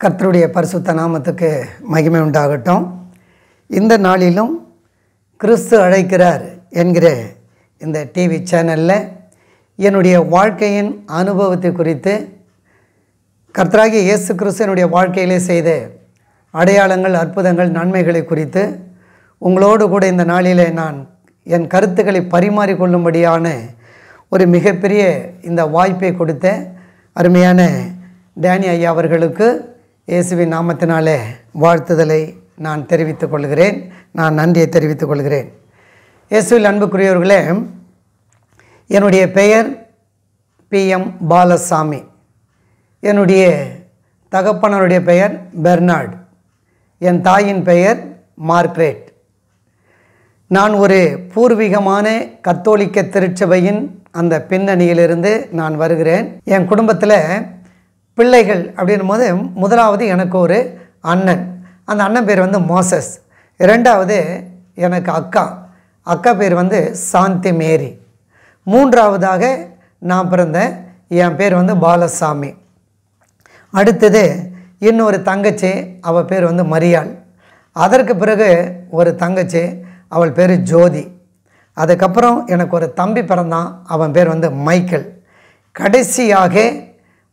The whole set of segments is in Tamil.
கர்த்தருடைய பரிசுத்த நாமத்துக்கு மகிமை உண்டாகட்டும். இந்த நாளிலும் கிறிஸ்து அழைக்கிறார் என்கிற இந்த டிவி சேனலில் என்னுடைய வாழ்க்கையின் அனுபவத்தை குறித்து கர்த்தராகிய இயேசு கிறிஸ்து என்னுடைய வாழ்க்கையிலே செய்த அடையாளங்கள், அற்புதங்கள், நன்மைகளை குறித்து உங்களோடு கூட இந்த நாளிலே நான் என் கருத்துக்களை பரிமாறிக்கொள்ளும்படியான ஒரு மிகப்பெரிய இந்த வாய்ப்பை கொடுத்த அருமையான டேனி ஐயா அவர்களுக்கு இயேசுவின் நாமத்தினாலே வாழ்த்துதலை நான் தெரிவித்துக் கொள்கிறேன். நான் நன்றியை தெரிவித்துக் கொள்கிறேன். இயேசுவில் அன்புக்குரியவர்களே, என்னுடைய பெயர் PM பாலசாமி. என்னுடைய தகப்பனருடைய பெயர் பெர்னார்ட். என் தாயின் பெயர் மார்க்ரெட். நான் ஒரு பூர்வீகமான கத்தோலிக்க திருச்சபையின் அந்த பின்னணியிலிருந்து நான் வருகிறேன். என் குடும்பத்தில் பிள்ளைகள் அப்படின்னும் போது முதலாவது எனக்கு ஒரு அண்ணன். அந்த அண்ணன் பேர் மோசஸ். இரண்டாவது எனக்கு அக்கா பேர் சாந்தி மேரி. மூன்றாவதாக நான் பிறந்த என் பேர் பாலசாமி. அடுத்தது இன்னொரு தங்கச்சி, அவள் பேர் மரியாள். அதற்கு பிறகு ஒரு தங்கச்சி, அவள் பேர் ஜோதி. அதுக்கப்புறம் எனக்கு ஒரு தம்பி பிறந்தான், அவன் பேர் மைக்கேல். கடைசியாக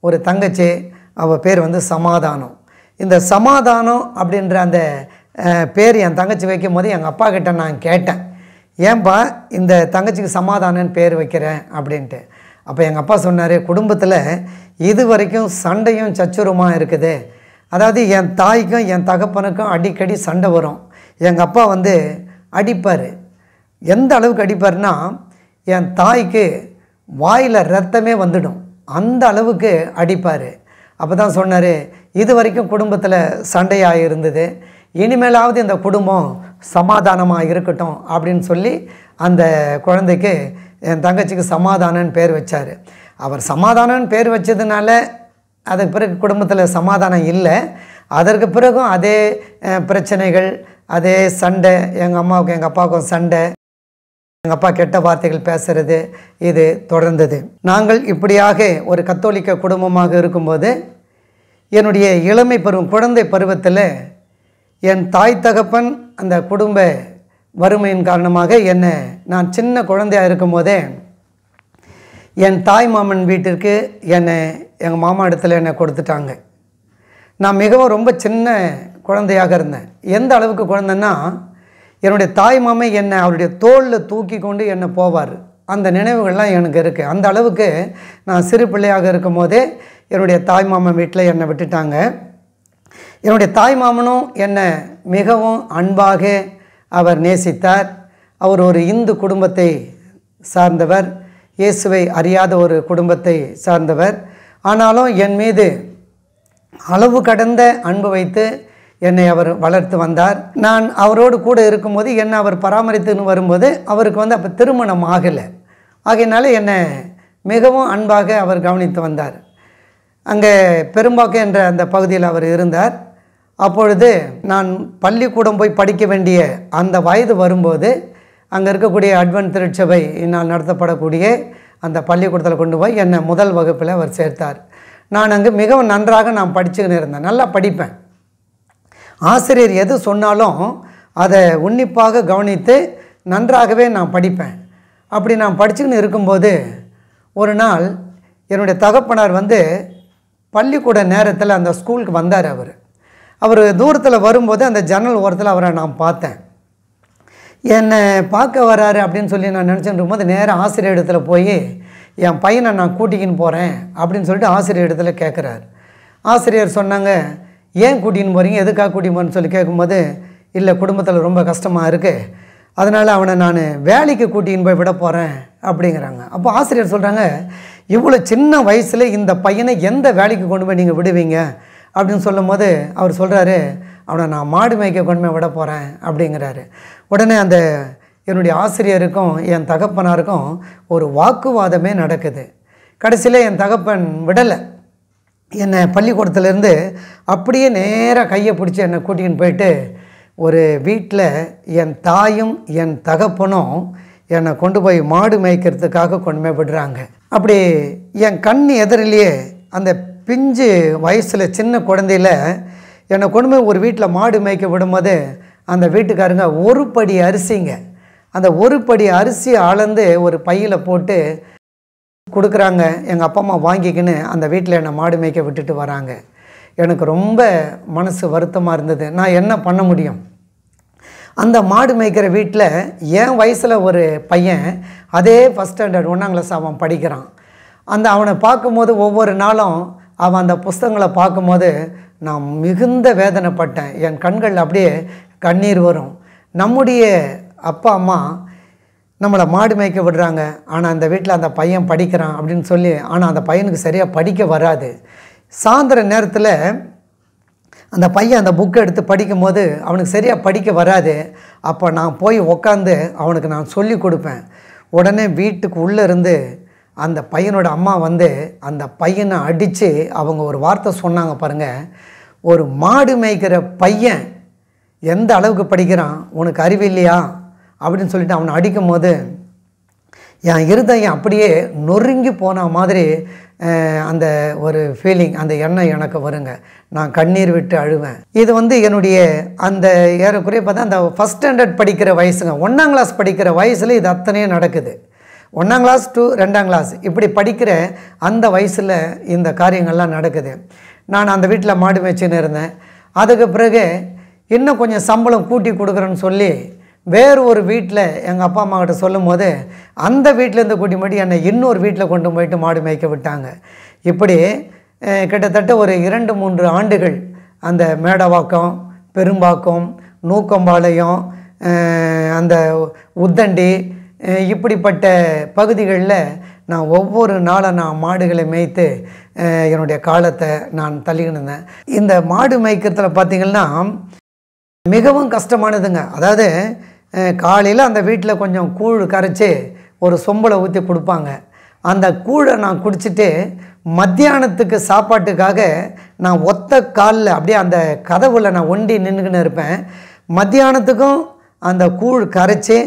ஒரு தங்கச்சி, அவள் பேர் சமாதானம். இந்த சமாதானம் அப்படின்ற அந்த பேர் என் தங்கச்சி வைக்கும் போது எங்கள் அப்பா கிட்ட நான் கேட்டேன், ஏன்பா இந்த தங்கச்சிக்கு சமாதானம்னு பேர் வைக்கிறேன் அப்படின்ட்டு. அப்போ எங்கள் அப்பா சொன்னார், குடும்பத்தில் இது வரைக்கும் சண்டையும் சச்சுரமாக இருக்குது. அதாவது என் தாய்க்கும் என் தகப்பனுக்கும் அடிக்கடி சண்டை வரும். எங்கள் அப்பா அடிப்பார். எந்த அளவுக்கு அடிப்பார்னா, என் தாய்க்கு வாயில் ரத்தமே வந்துடும், அந்த அளவுக்கு அடிப்பார். அப்போ தான் சொன்னார், இது வரைக்கும் குடும்பத்தில் சண்டையாக இருந்தது, இனிமேலாவது இந்த குடும்பம் சமாதானமாக இருக்கட்டும் அப்படின்னு சொல்லி அந்த குழந்தைக்கு, என் தங்கச்சிக்கு சமாதானம்னு பேர் வச்சார். அவர் சமாதானம்னு பேர் வச்சதுனால அதுக்கு பிறகு குடும்பத்தில் சமாதானம் இல்லை. அதற்கு பிறகும் அதே பிரச்சனைகள், அதே சண்டை, எங்கள் அம்மாவுக்கும் எங்கள் அப்பாவுக்கும் சண்டை, எங்கள் அப்பா கெட்ட வார்த்தைகள் பேசுகிறது, இது தொடர்ந்தது. நாங்கள் இப்படியாக ஒரு கத்தோலிக்க குடும்பமாக இருக்கும்போது என்னுடைய இளமை பருவம், குழந்தை பருவத்தில் என் தாய் தகப்பன் அந்த குடும்ப வறுமையின் காரணமாக நான் சின்ன குழந்தையாக இருக்கும்போதே என் தாய் மாமன் வீட்டிற்கு எங்கள் மாமா இடத்துல என்னை கொடுத்துட்டாங்க. நான் மிகவும் ரொம்ப சின்ன குழந்தையாக இருந்தேன். எந்த அளவுக்கு குழந்தைன்னா, என்னுடைய தாய் மாமை அவருடைய தோளில் தூக்கி கொண்டு என்னை போவார். அந்த நினைவுகள்லாம் எனக்கு இருக்குது. அந்த அளவுக்கு நான் சிறு பிள்ளையாக இருக்கும் போதே என்னுடைய தாய் மாமன் வீட்டில் என்னை விட்டுட்டாங்க. என்னுடைய தாய் மாமனும் என்னை மிகவும் அன்பாக அவர் நேசித்தார். அவர் ஒரு இந்து குடும்பத்தை சார்ந்தவர், இயேசுவை அறியாத ஒரு குடும்பத்தை சார்ந்தவர். ஆனாலும் என் மீது அளவு கடந்த அன்பு வைத்து என்னை அவர் வளர்த்து வந்தார். நான் அவரோடு கூட இருக்கும்போது என்னை அவர் பராமரித்துன்னு வரும்போது அவருக்கு அப்போ திருமணம் ஆகலை. ஆகையினால என்னை மிகவும் அன்பாக அவர் கவனித்து வந்தார். அங்கே பெரும்பாக்கம் என்ற அந்த பகுதியில் அவர் இருந்தார். அப்பொழுது நான் பள்ளிக்கூடம் போய் படிக்க வேண்டிய அந்த வயது வரும்போது அங்கே இருக்கக்கூடிய அட்வென்ட் திருச்சபை என்னால் நடத்தப்படக்கூடிய அந்த பள்ளிக்கூடத்தில் கொண்டு போய் என்னை முதல் வகுப்பில் அவர் சேர்த்தார். நான் அங்கே மிகவும் நன்றாக நான் படிச்சுக்கின்னு இருந்தேன். நல்லா படிப்பேன். ஆசிரியர் எது சொன்னாலும் அதை உன்னிப்பாக கவனித்து நன்றாகவே நான் படிப்பேன். அப்படி நான் படிச்சுக்கின்னு இருக்கும்போது ஒரு நாள் என்னுடைய தகப்பனார் பள்ளிக்கூட நேரத்தில் அந்த ஸ்கூலுக்கு வந்தார். அவர் தூரத்தில் வரும்போது அந்த ஜன்னல் ஓரத்தில் அவரை நான் பார்த்தேன். என்னை பார்க்க வராரு அப்படின்னு சொல்லி நான் நினச்சிட்டு இருக்கும்போது நேராக ஆசிரியர் இடத்துல போய், என் பையனை நான் கூட்டிக்கின்னு போகிறேன் அப்படின்னு சொல்லிட்டு ஆசிரியர் இடத்துல கேட்குறாரு. ஆசிரியர் சொன்னாங்க, ஏன் கூட்டின்னு போகிறீங்க, எதுக்காக கூட்டின்னு போகிறேன்னு சொல்லி கேட்கும்போது, இல்லை குடும்பத்தில் ரொம்ப கஷ்டமாக இருக்குது, அதனால் அவனை நான் வேலைக்கு கூட்டின்னு போய் விட போகிறேன் அப்படிங்கிறாங்க. அப்போ ஆசிரியர் சொல்கிறாங்க, இவ்வளோ சின்ன வயசில் இந்த பையனை எந்த வேலைக்கு கொண்டு போய் நீங்கள் விடுவீங்க அப்படின்னு சொல்லும் போது அவர் சொல்கிறாரு, அவனை நான் மாடு மேய்க்க கொண்டு போய் விட போகிறேன் அப்படிங்கிறாரு. உடனே அந்த என்னுடைய ஆசிரியருக்கும் என் தகப்பனாருக்கும் ஒரு வாக்குவாதமே நடக்குது. கடைசியில் என் தகப்பன் விடலை. என்னை பள்ளிக்கூடத்துலேருந்து அப்படியே நேராக கையை பிடிச்சி என்னை கூட்டிகின்னு போயிட்டு ஒரு வீட்டில் என் தாயும் என் தகப்பனும் என்னை கொண்டு போய் மாடு மேய்க்கிறதுக்காக கொண்டு போய் விடுறாங்க. அப்படி என் கண் எதிரிலேயே அந்த பிஞ்சு வயசில் சின்ன குழந்தையில் என்னை கொண்டு போய் ஒரு வீட்டில் மாடு மேய்க்க விடும்போது அந்த வீட்டுக்காரங்க ஒரு படி அரிசிங்க, அந்த ஒரு படி அரிசி அளந்து ஒரு பையில் போட்டு கொடுக்குறாங்க. எங்கள் அப்பா அம்மா வாங்கிக்கின்னு அந்த வீட்டில் என்னை மாடு மேய்க்க விட்டுட்டு வராங்க. எனக்கு ரொம்ப மனசு வருத்தமாக இருந்தது. நான் என்ன பண்ண முடியும்? அந்த மாடு மேய்க்கிற வீட்டில் என் வயசில் ஒரு பையன் அதே ஃபஸ்ட் ஸ்டாண்டர்ட் 1ஆம் கிளாஸ் அவன் படிக்கிறான். அவனை பார்க்கும்போது ஒவ்வொரு நாளும் அவன் அந்த புஸ்தகங்களை பார்க்கும்போது நான் மிகுந்த வேதனைப்பட்டேன். என் கண்கள் அப்படியே கண்ணீர் வரும். நம்முடைய அப்பா அம்மா நம்மளை மாடு மேய்க்க விடுறாங்க, ஆனால் அந்த வீட்டில் அந்த பையன் படிக்கிறான் அப்படின்னு சொல்லி, ஆனால் அந்த பையனுக்கு சரியாக படிக்க வராது. சாயந்தர நேரத்தில் அந்த பையன் அந்த புக்கை எடுத்து படிக்கும்போது அவனுக்கு சரியாக படிக்க வராது. அப்போ நான் போய் உக்காந்து அவனுக்கு நான் சொல்லி கொடுப்பேன். உடனே வீட்டுக்கு உள்ளே இருந்து அந்த பையனோட அம்மா வந்து அந்த பையனை அடித்து அவங்க ஒரு வார்த்தை சொன்னாங்க பாருங்கள், ஒரு மாடு மேய்க்கிற பையன் எந்த அளவுக்கு படிக்கிறான், உனக்கு அறிவு இல்லையா அப்படின்னு சொல்லிட்டு அவனை அடிக்கும் போது என் இருதயம் அப்படியே நொறுங்கி போன மாதிரி அந்த ஒரு ஃபீலிங், அந்த எண்ணம் எனக்கு வருங்க. நான் கண்ணீர் விட்டு அழுவேன். இது வந்து என்னுடைய அந்த ஏறக்குறைய பார்த்தா அந்த ஃபஸ்ட் ஸ்டாண்டர்ட் படிக்கிற வயசுங்க, 1ஆம் கிளாஸ் படிக்கிற வயசில் இது அத்தனையும் நடக்குது. 1ஆம் கிளாஸ் டு 2ஆம் கிளாஸ் இப்படி படிக்கிற அந்த வயசில் இந்த காரியங்கள்லாம் நடக்குது. நான் அந்த வீட்டில் மாடு மேய்ச்சின்னு இருந்தேன். அதுக்கு பிறகு இன்னும் கொஞ்சம் சம்பளம் கூட்டி கொடுக்குறேன்னு சொல்லி வேறு ஒரு வீட்டில் எங்கள் அப்பா அம்மா கிட்ட சொல்லும் போது அந்த வீட்டிலேருந்து கூட்டி மாட்டி என்னை இன்னொரு வீட்டில் கொண்டு போயிட்டு மாடு மேய்க்க விட்டாங்க. இப்படி கிட்டத்தட்ட ஒரு 2-3 ஆண்டுகள் அந்த மேடவாக்கம், பெரும்பாக்கம், நூக்கம்பாளையம், அந்த உத்தண்டி இப்படிப்பட்ட பகுதிகளில் நான் ஒவ்வொரு நாளும் நான் மாடுகளை மேய்த்து என்னுடைய காலத்தை நான் தள்ளிக்கினேன். இந்த மாடு மேய்க்கிறதுல பார்த்திங்கன்னா மிகவும் கஷ்டமானதுங்க. அதாவது காலையில் அந்த வீட்டில் கொஞ்சம் கூழ் கரைச்சி ஒரு சொம்பில் ஊற்றி கொடுப்பாங்க. அந்த கூழை நான் குடிச்சிட்டு மத்தியானத்துக்கு சாப்பாட்டுக்காக நான் ஒத்த காலில் அப்படியே அந்த கதவுல நான் ஒண்டி நின்றுக்கின்னு இருப்பேன். மத்தியானத்துக்கும் அந்த கூழ் கரைச்சி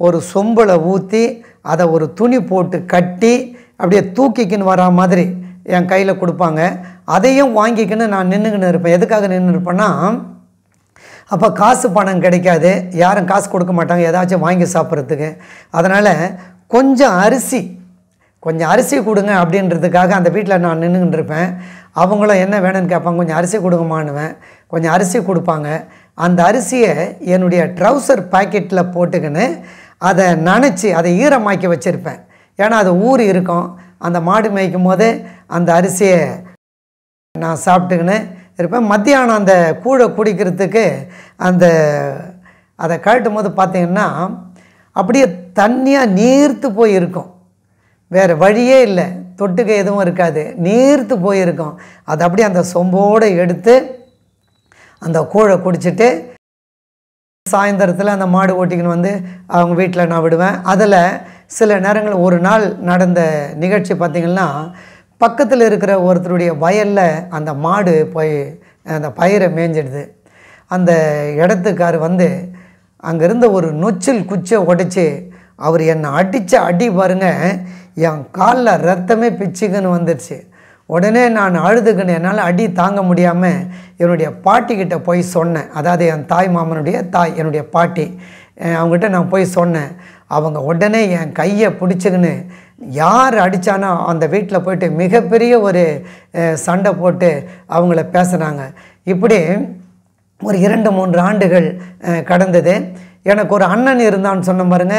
ஒரு சொம்பில் ஊற்றி அதை ஒரு துணி போட்டு கட்டி அப்படியே தூக்கிக்கின்னு வரா மாதிரி என் கையில் கொடுப்பாங்க. அதையும் வாங்கிக்கின்னு நான் நின்றுக்கின்னு இருப்பேன். எதுக்காக நின்று இருப்பேன்னா, அப்போ காசு பணம் கிடைக்காது, யாரும் காசு கொடுக்க மாட்டாங்க ஏதாச்சும் வாங்கி சாப்பிட்றதுக்கு. அதனால் கொஞ்சம் அரிசி கொடுங்க அப்படின்றதுக்காக அந்த வீட்டில் நான் நின்றுக்கிட்டு இருப்பேன். அவங்களும் என்ன வேணும்னு கேட்பாங்க, கொஞ்சம் அரிசி கொடுங்கம்மானுவேன். கொஞ்சம் அரிசி கொடுப்பாங்க. அந்த அரிசியை என்னுடைய ட்ரௌசர் பாக்கெட்டில் போட்டுக்கின்னு அதை நனைச்சி அதை ஈரமாக்கி வச்சுருப்பேன். ஏன்னா அது ஊறி இருக்கும். அந்த மாடு மேய்க்கும் போது அந்த அரிசியை நான் சாப்பிட்டுக்கின்னு இருப்பேன். மத்தியானம் அந்த கூழை குடிக்கிறதுக்கு அதை கழட்டும் போது பார்த்திங்கன்னா அப்படியே தண்ணியாக நீர்த்து போயிருக்கும். வேறு வழியே இல்லை, தொட்டுக்க எதுவும் இருக்காது, நீர்த்து போயிருக்கும். அது அப்படியே அந்த சொம்போடு எடுத்து அந்த கூழை குடிச்சிட்டு சாயந்தரத்தில் அந்த மாடு ஓட்டிக்கின்னு வந்து அவங்க வீட்டில் நான் விடுவேன். அதில் சில நேரங்கள் ஒரு நாள் நடந்த நிகழ்ச்சி பார்த்திங்கன்னா, பக்கத்தில் இருக்கிற ஒருத்தருடைய வயலில் அந்த மாடு போய் அந்த பயிரை மேய்ஞ்சிடுது. அந்த இடத்துக்கார் வந்து அங்கேருந்த ஒரு நொச்சில் குச்சியை உடைச்சி அவர் என்னை அடித்த அடி பாருங்க, என் காலில் ரத்தமே பிச்சுக்குன்னு வந்துடுச்சு. உடனே நான் அழுதுக்குன்னு என்னால் அடி தாங்க முடியாமல் என்னுடைய பாட்டிக்கிட்ட போய் சொன்னேன். அதாவது என் தாய் மாமனுடைய தாய், என்னுடைய பாட்டி, அவங்ககிட்ட நான் போய் சொன்னேன். அவங்க உடனே என் கையை பிடிச்சிக்கின்னு யார் அடித்தானோ அந்த வீட்டில் போய்ட்டு மிகப்பெரிய ஒரு சண்டை போட்டு அவங்கள பேசுனாங்க. இப்படி ஒரு 2-3 ஆண்டுகள் கடந்தது. எனக்கு ஒரு அண்ணன் இருந்தான்னு சொன்ன பாருங்க,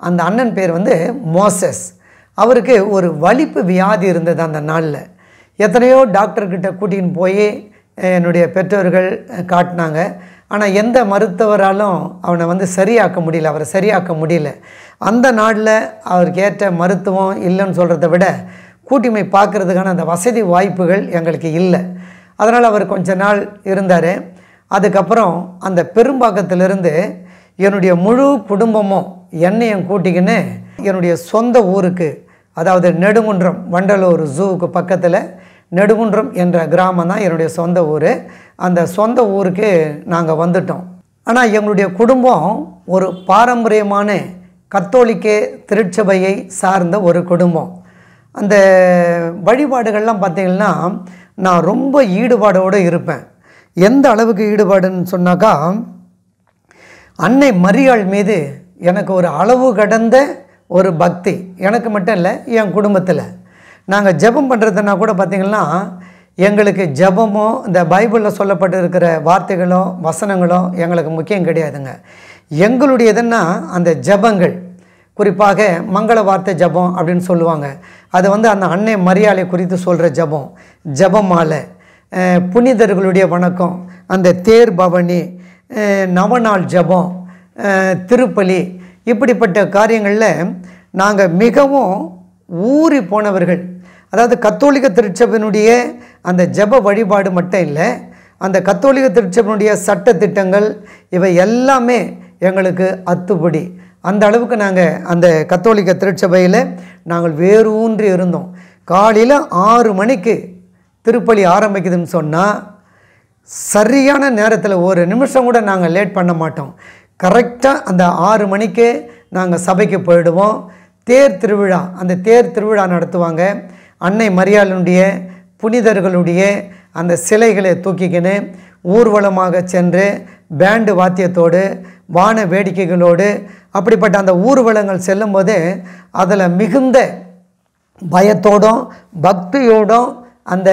அந்த அண்ணன் பேர் வந்து மோசஸ். அவருக்கு ஒரு வலிப்பு வியாதி இருந்தது. அந்த நாளில் எத்தனையோ டாக்டர்கிட்ட கூட்டிகின்னு போய் என்னுடைய பெற்றோர்கள் காட்டினாங்க. ஆனால் எந்த மருத்துவராலும் அவனை வந்து அவரை சரியாக்க முடியல. அந்த நாளில் அவருக்கு ஏற்ற மருத்துவம் இல்லைன்னு சொல்கிறத விட கூட்டிமை பார்க்குறதுக்கான அந்த வசதி வாய்ப்புகள் எங்களுக்கு இல்லை. அதனால் அவர் கொஞ்ச நாள் இருந்தார். அதுக்கப்புறம் அந்த பெரும்பாக்கத்திலிருந்து என்னுடைய முழு குடும்பமும் என்னையும் கூட்டிக்கின்னு என்னுடைய சொந்த ஊருக்கு, அதாவது நெடுங்குன்றம், வண்டலூர் ஜூவுக்கு பக்கத்தில் நெடுங்குன்றம் என்ற கிராமம் தான் என்னுடைய சொந்த ஊர். அந்த சொந்த ஊருக்கு நாங்கள் வந்துட்டோம். ஆனால் எங்களுடைய குடும்பம் ஒரு பாரம்பரியமான கத்தோலிக்க திருச்சபையை சார்ந்த ஒரு குடும்பம். அந்த வழிபாடுகள்லாம் பார்த்திங்கன்னா நான் ரொம்ப ஈடுபாடோடு இருப்பேன். எந்த அளவுக்கு ஈடுபாடுன்னு சொன்னாக்கா, அன்னை மரியாள் மீது எனக்கு ஒரு அளவு கடந்த ஒரு பக்தி. எனக்கு மட்டும் இல்லை, என் குடும்பத்தில் நாங்கள் ஜெபம் பண்ணுறதுனா கூட பார்த்திங்கன்னா, எங்களுக்கு ஜெபமோ இந்த பைபிளில் சொல்லப்பட்டு இருக்கிற வார்த்தைகளோ வசனங்களோ எங்களுக்கு முக்கியம் கிடையாதுங்க. எங்களுடையதுன்னா அந்த ஜெபங்கள், குறிப்பாக மங்கள வார்த்தை ஜெபம் அப்படின்னு சொல்லுவாங்க. அது அந்த அன்னை மரியாளை குறித்து சொல்கிற ஜெபம், ஜெபமாலை, புனிதர்களுடைய வணக்கம், அந்த தேர் பவனி, நவநாள் ஜெபம், திருப்பலி, இப்படிப்பட்ட காரியங்களில் நாங்கள் மிகவும் ஊறி போனவர்கள். அதாவது கத்தோலிக்க திருச்சபையினுடைய அந்த ஜெப வழிபாடு மட்டும் இல்லை, அந்த கத்தோலிக்க திருச்சபையினுடைய சட்ட திட்டங்கள் இவை எல்லாமே எங்களுக்கு அத்துப்படி. அந்த அளவுக்கு நாங்கள் அந்த கத்தோலிக்க திருச்சபையில் நாங்கள் வேரூன்றி இருந்தோம். காலையில் 6 மணிக்கு திருப்பலி ஆரம்பிக்குதுன்னு சொன்னால் சரியான நேரத்தில் ஒரு நிமிஷம் கூட நாங்கள் லேட் பண்ண மாட்டோம். கரெக்டாக அந்த 6 மணிக்கு நாங்கள் சபைக்கு போயிடுவோம். தேர் திருவிழா, அந்த தேர் திருவிழா நடத்துவாங்க. அன்னை மரியாளுடைய புனிதர்களுடைய அந்த சிலைகளை தூக்கிக்கின்னு ஊர்வலமாக சென்று பேண்டு வாத்தியத்தோடு வான வேடிக்கைகளோடு அப்படிப்பட்ட அந்த ஊர்வலங்கள் செல்லும்போது அதில் மிகுந்த பயத்தோடும் பக்தியோடும் அந்த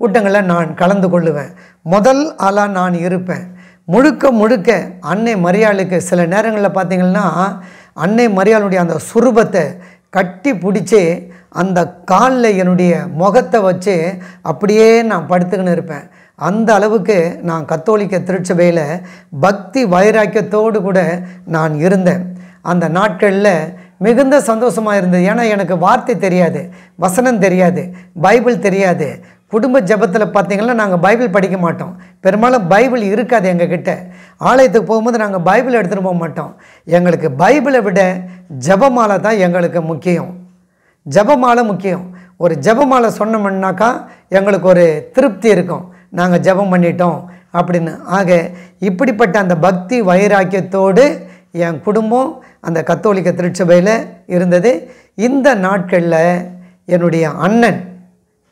கூட்டங்களில் நான் கலந்து கொள்ளுவேன். முதல் ஆளாக நான் இருப்பேன். முழுக்க முழுக்க அன்னை மரியாளுக்கு சில நேரங்களில் பார்த்திங்கன்னா அன்னை மரியாளுடைய அந்த சுரூபத்தை கட்டி பிடிச்சி அந்த காலில் என்னுடைய முகத்தை வச்சு அப்படியே நான் படுத்துக்கின்னு இருப்பேன். அந்த அளவுக்கு நான் கத்தோலிக்க திருச்சபையில் பக்தி வைராக்கியத்தோடு கூட நான் இருந்தேன். அந்த நாட்களில் மிகுந்த சந்தோஷமாக இருந்தது. ஏன்னா எனக்கு வார்த்தை தெரியாது, வசனம் தெரியாது, பைபிள் தெரியாது. குடும்ப ஜெபத்தில் பார்த்திங்கன்னா நாங்கள் பைபிள் படிக்க மாட்டோம். பெரும்பாலும் பைபிள் இருக்காது எங்ககிட்ட. ஆலயத்துக்கு போகும்போது நாங்கள் பைபிள் எடுத்துகிட்டு போக மாட்டோம். எங்களுக்கு பைபிளை விட ஜெபமாலை தான் எங்களுக்கு முக்கியம். ஜெபமாலை முக்கியம். ஒரு ஜெபமாலை சொன்னோம்னாக்கா எங்களுக்கு ஒரு திருப்தி இருக்கும், நாங்கள் ஜெபம் பண்ணிட்டோம் அப்படின்னு. ஆக இப்படிப்பட்ட அந்த பக்தி வைராக்கியத்தோடு என் குடும்பம் அந்த கத்தோலிக்க திருச்சபையில் இருந்தது. இந்த நாட்களில் என்னுடைய அண்ணன்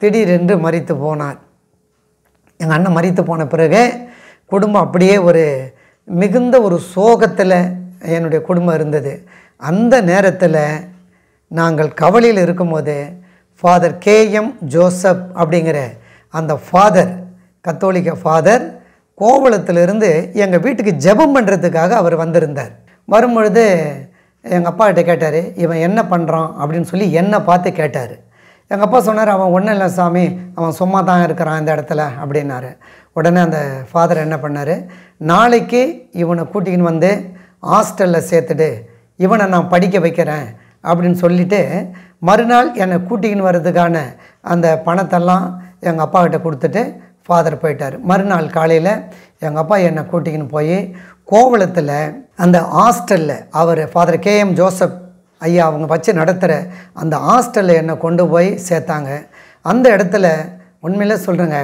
திடீரென்று மரித்து போனார். எங்கள் அண்ணன் மரித்து போன பிறகு குடும்பம் அப்படியே ஒரு மிகுந்த ஒரு சோகத்தில் என்னுடைய குடும்பம் இருந்தது. அந்த நேரத்தில் நாங்கள் கவலையில் இருக்கும்போது ஃபாதர் KM ஜோசப் அப்படிங்கிற அந்த ஃபாதர், கத்தோலிக்க ஃபாதர், கோவளத்திலிருந்து எங்கள் வீட்டுக்கு ஜெபம் பண்ணுறதுக்காக அவர் வந்திருந்தார். வரும்பொழுது எங்கள் அப்பா கிட்ட கேட்டார், இவன் என்ன பண்ணுறான் அப்படின்னு சொல்லி என்னை பார்த்து கேட்டார். எங்கள் அப்பா சொன்னார், அவன் ஒன்றும் இல்லை சாமி, அவன் சும்மா தான் இருக்கிறான் இந்த இடத்துல அப்படின்னாரு. உடனே அந்த ஃபாதர் என்ன பண்ணார், நாளைக்கு இவனை கூட்டிக்கின்னு வந்து ஹாஸ்டலில் சேர்த்துட்டு இவனை நான் படிக்க வைக்கிறேன் அப்படின்னு சொல்லிவிட்டு மறுநாள் என்னை கூட்டிக்கின்னு வர்றதுக்கான அந்த பணத்தெல்லாம் எங்கள் அப்பா கிட்ட கொடுத்துட்டு ஃபாதர் போயிட்டார். மறுநாள் காலையில் எங்கள் அப்பா என்னை கூட்டிக்கின்னு போய் கோவளத்தில் அந்த ஹாஸ்டலில் அவர் ஃபாதர் KM ஜோசப் ஐயா அவங்க வச்சு நடத்துகிற அந்த ஹாஸ்டலில் என்னை கொண்டு போய் சேர்த்தாங்க. அந்த இடத்துல உண்மையிலே சொல்கிறேங்க,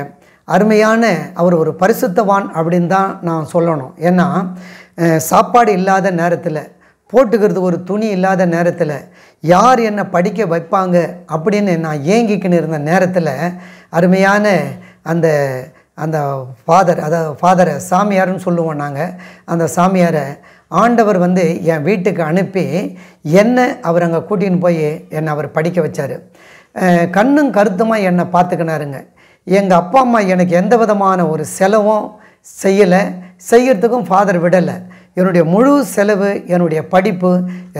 அருமையான அவர் ஒரு பரிசுத்தவான் அப்படின்னு தான் நான் சொல்லணும். ஏன்னா சாப்பாடு இல்லாத நேரத்தில், போட்டுக்கிறதுக்கு ஒரு துணி இல்லாத நேரத்தில், யார் என்னை படிக்க வைப்பாங்க அப்படின்னு நான் ஏங்கிக்கின்னு இருந்த நேரத்தில் அருமையான அந்த அந்த ஃபாதர், அதாவது ஃபாதரை சாமியார்னு சொல்லுவோம் நாங்கள், அந்த சாமியாரை ஆண்டவர் என் வீட்டுக்கு அனுப்பி என்னை அவர் அங்கே கூட்டின்னு போய் என்னை அவர் படிக்க வச்சார். கண்ணும் கருத்துமாக என்னை பார்த்துக்கினாருங்க. எங்கள் அப்பா அம்மா எனக்கு எந்த விதமான ஒரு செலவும் செய்யலை, செய்கிறதுக்கும் ஃபாதர் விடலை. என்னுடைய முழு செலவு, என்னுடைய படிப்பு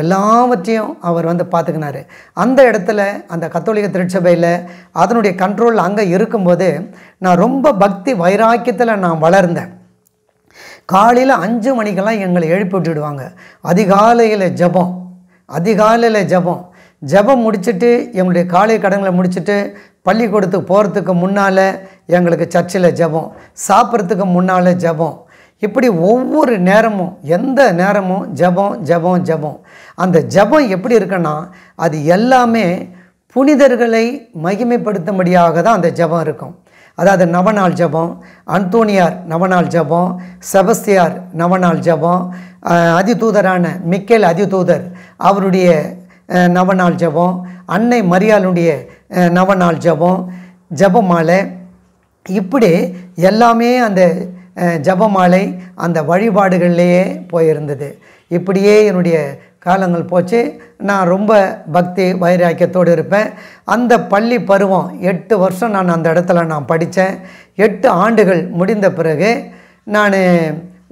எல்லாவற்றையும் அவர் பார்த்துக்கினார். அந்த இடத்துல அந்த கத்தோலிக்க திருச்சபையில் அதனுடைய கண்ட்ரோல் அங்கே இருக்கும்போது நான் ரொம்ப பக்தி வைராக்கியத்தில் நான் வளர்ந்தேன். காலையில் 5 மணிக்கெல்லாம் எங்களை எழுப்பி விட்டுடுவாங்க. அதிகாலையில் ஜெபம், அதிகாலையில் ஜெபம், ஜெபம் முடிச்சுட்டு எங்களுடைய காலை கடன்களை முடிச்சுட்டு பள்ளிக்கூடத்துக்கு போகிறதுக்கு முன்னால் எங்களுக்கு சர்ச்சில் ஜெபம், சாப்பிட்றதுக்கு முன்னால் ஜெபம், இப்படி ஒவ்வொரு நேரமும் எந்த நேரமும் ஜெபம் ஜெபம் ஜெபம். அந்த ஜெபம் எப்படி இருக்குன்னா அது எல்லாமே புனிதர்களை மகிமைப்படுத்தும்படியாக தான் அந்த ஜெபம் இருக்கும். அதாவது நவநாள் ஜெபம், அந்தோனியார் நவநாள் ஜெபம், செபஸ்தியார் நவநாள் ஜெபம், அதிதூதரான மிக்கேல் அதிதூதர் அவருடைய நவநாள் ஜெபம், அன்னை மரியாளுடைய நவநாள் ஜெபம், ஜெபமாலை, இப்படி எல்லாமே அந்த ஜபமாலை அந்த வழிபாடுகள்லேயே போயிருந்தது. இப்படியே என்னுடைய காலங்கள் போச்சு. நான் ரொம்ப பக்தி வைராக்கியத்தோடு இருப்பேன். அந்த பள்ளி பருவம் 8 வருஷம் நான் அந்த இடத்துல நான் படித்தேன். 8 ஆண்டுகள் முடிந்த பிறகு நான்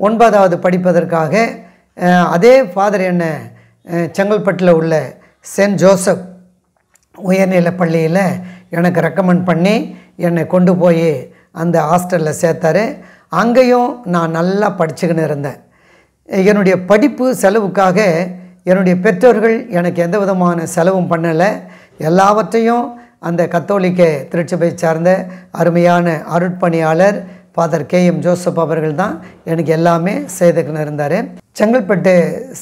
9வது படிப்பதற்காக அதே ஃபாதர் என்னை செங்கல்பட்டில் உள்ள சென்ட் ஜோசப் உயர்நிலை பள்ளியில் எனக்கு ரெக்கமெண்ட் பண்ணி என்னை கொண்டு போய் அந்த ஹாஸ்டலில் சேர்த்தாரு. அங்கேயும் நான் நல்லா படிச்சுக்கின்னு இருந்தேன். என்னுடைய படிப்பு செலவுக்காக என்னுடைய பெற்றோர்கள் எனக்கு எந்த விதமான செலவும் பண்ணலை. எல்லாவற்றையும் அந்த கத்தோலிக்க திருச்சபை சார்ந்த அருமையான அருட்பணியாளர் ஃபாதர் KM ஜோசப் அவர்கள் தான் எனக்கு எல்லாமே செய்துக்கின்னு இருந்தார். Chengalpattu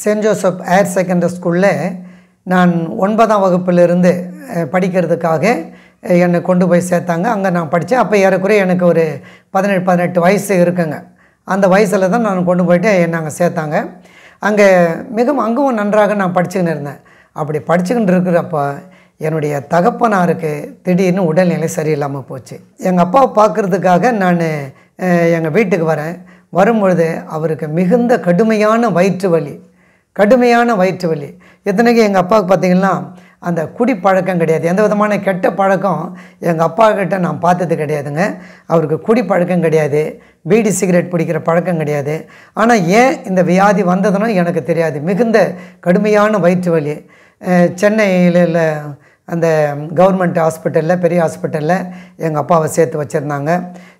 Saint Joseph higher secondary ஸ்கூலில் நான் 9ஆம் வகுப்பிலிருந்து படிக்கிறதுக்காக என்னை கொண்டு போய் சேர்த்தாங்க. அங்கே நான் படித்தேன். அப்போ ஏறக்குறைய எனக்கு ஒரு 17-18 வயசு இருக்குங்க. அந்த வயசில் தான் நான் கொண்டு போய்ட்டு என்னை அங்கே சேர்த்தாங்க. அங்கே அங்கவும் நன்றாக நான் படிச்சுக்கின்னு இருந்தேன். அப்படி படிச்சுக்கிட்டு இருக்கிறப்போ என்னுடைய தகப்பனாருக்கு திடீர்னு உடல்நிலை சரியில்லாமல் போச்சு. எங்கள் அப்பாவை பார்க்குறதுக்காக நான் எங்கள் வீட்டுக்கு வரும்பொழுது அவருக்கு மிகுந்த கடுமையான வயிற்று வலி. இத்தனைக்கு எங்கள் அப்பாவுக்கு பார்த்திங்கன்னா அந்த குடி பழக்கம் கிடையாது. எந்த விதமான கெட்ட பழக்கம் எங்கள் அப்பா கிட்ட நான் பார்த்தது கிடையாதுங்க. அவருக்கு குடி பழக்கம் கிடையாது, பீடி சிகரெட் பிடிக்கிற பழக்கம் கிடையாது. ஆனால் ஏன் இந்த வியாதி வந்ததுன்னு எனக்கு தெரியாது. மிகுந்த கடுமையான வயிற்று வலி. சென்னையில் அந்த கவர்மெண்ட் ஹாஸ்பிட்டலில், பெரிய ஹாஸ்பிட்டலில் எங்கள் அப்பாவை சேர்த்து வச்சுருந்தாங்க.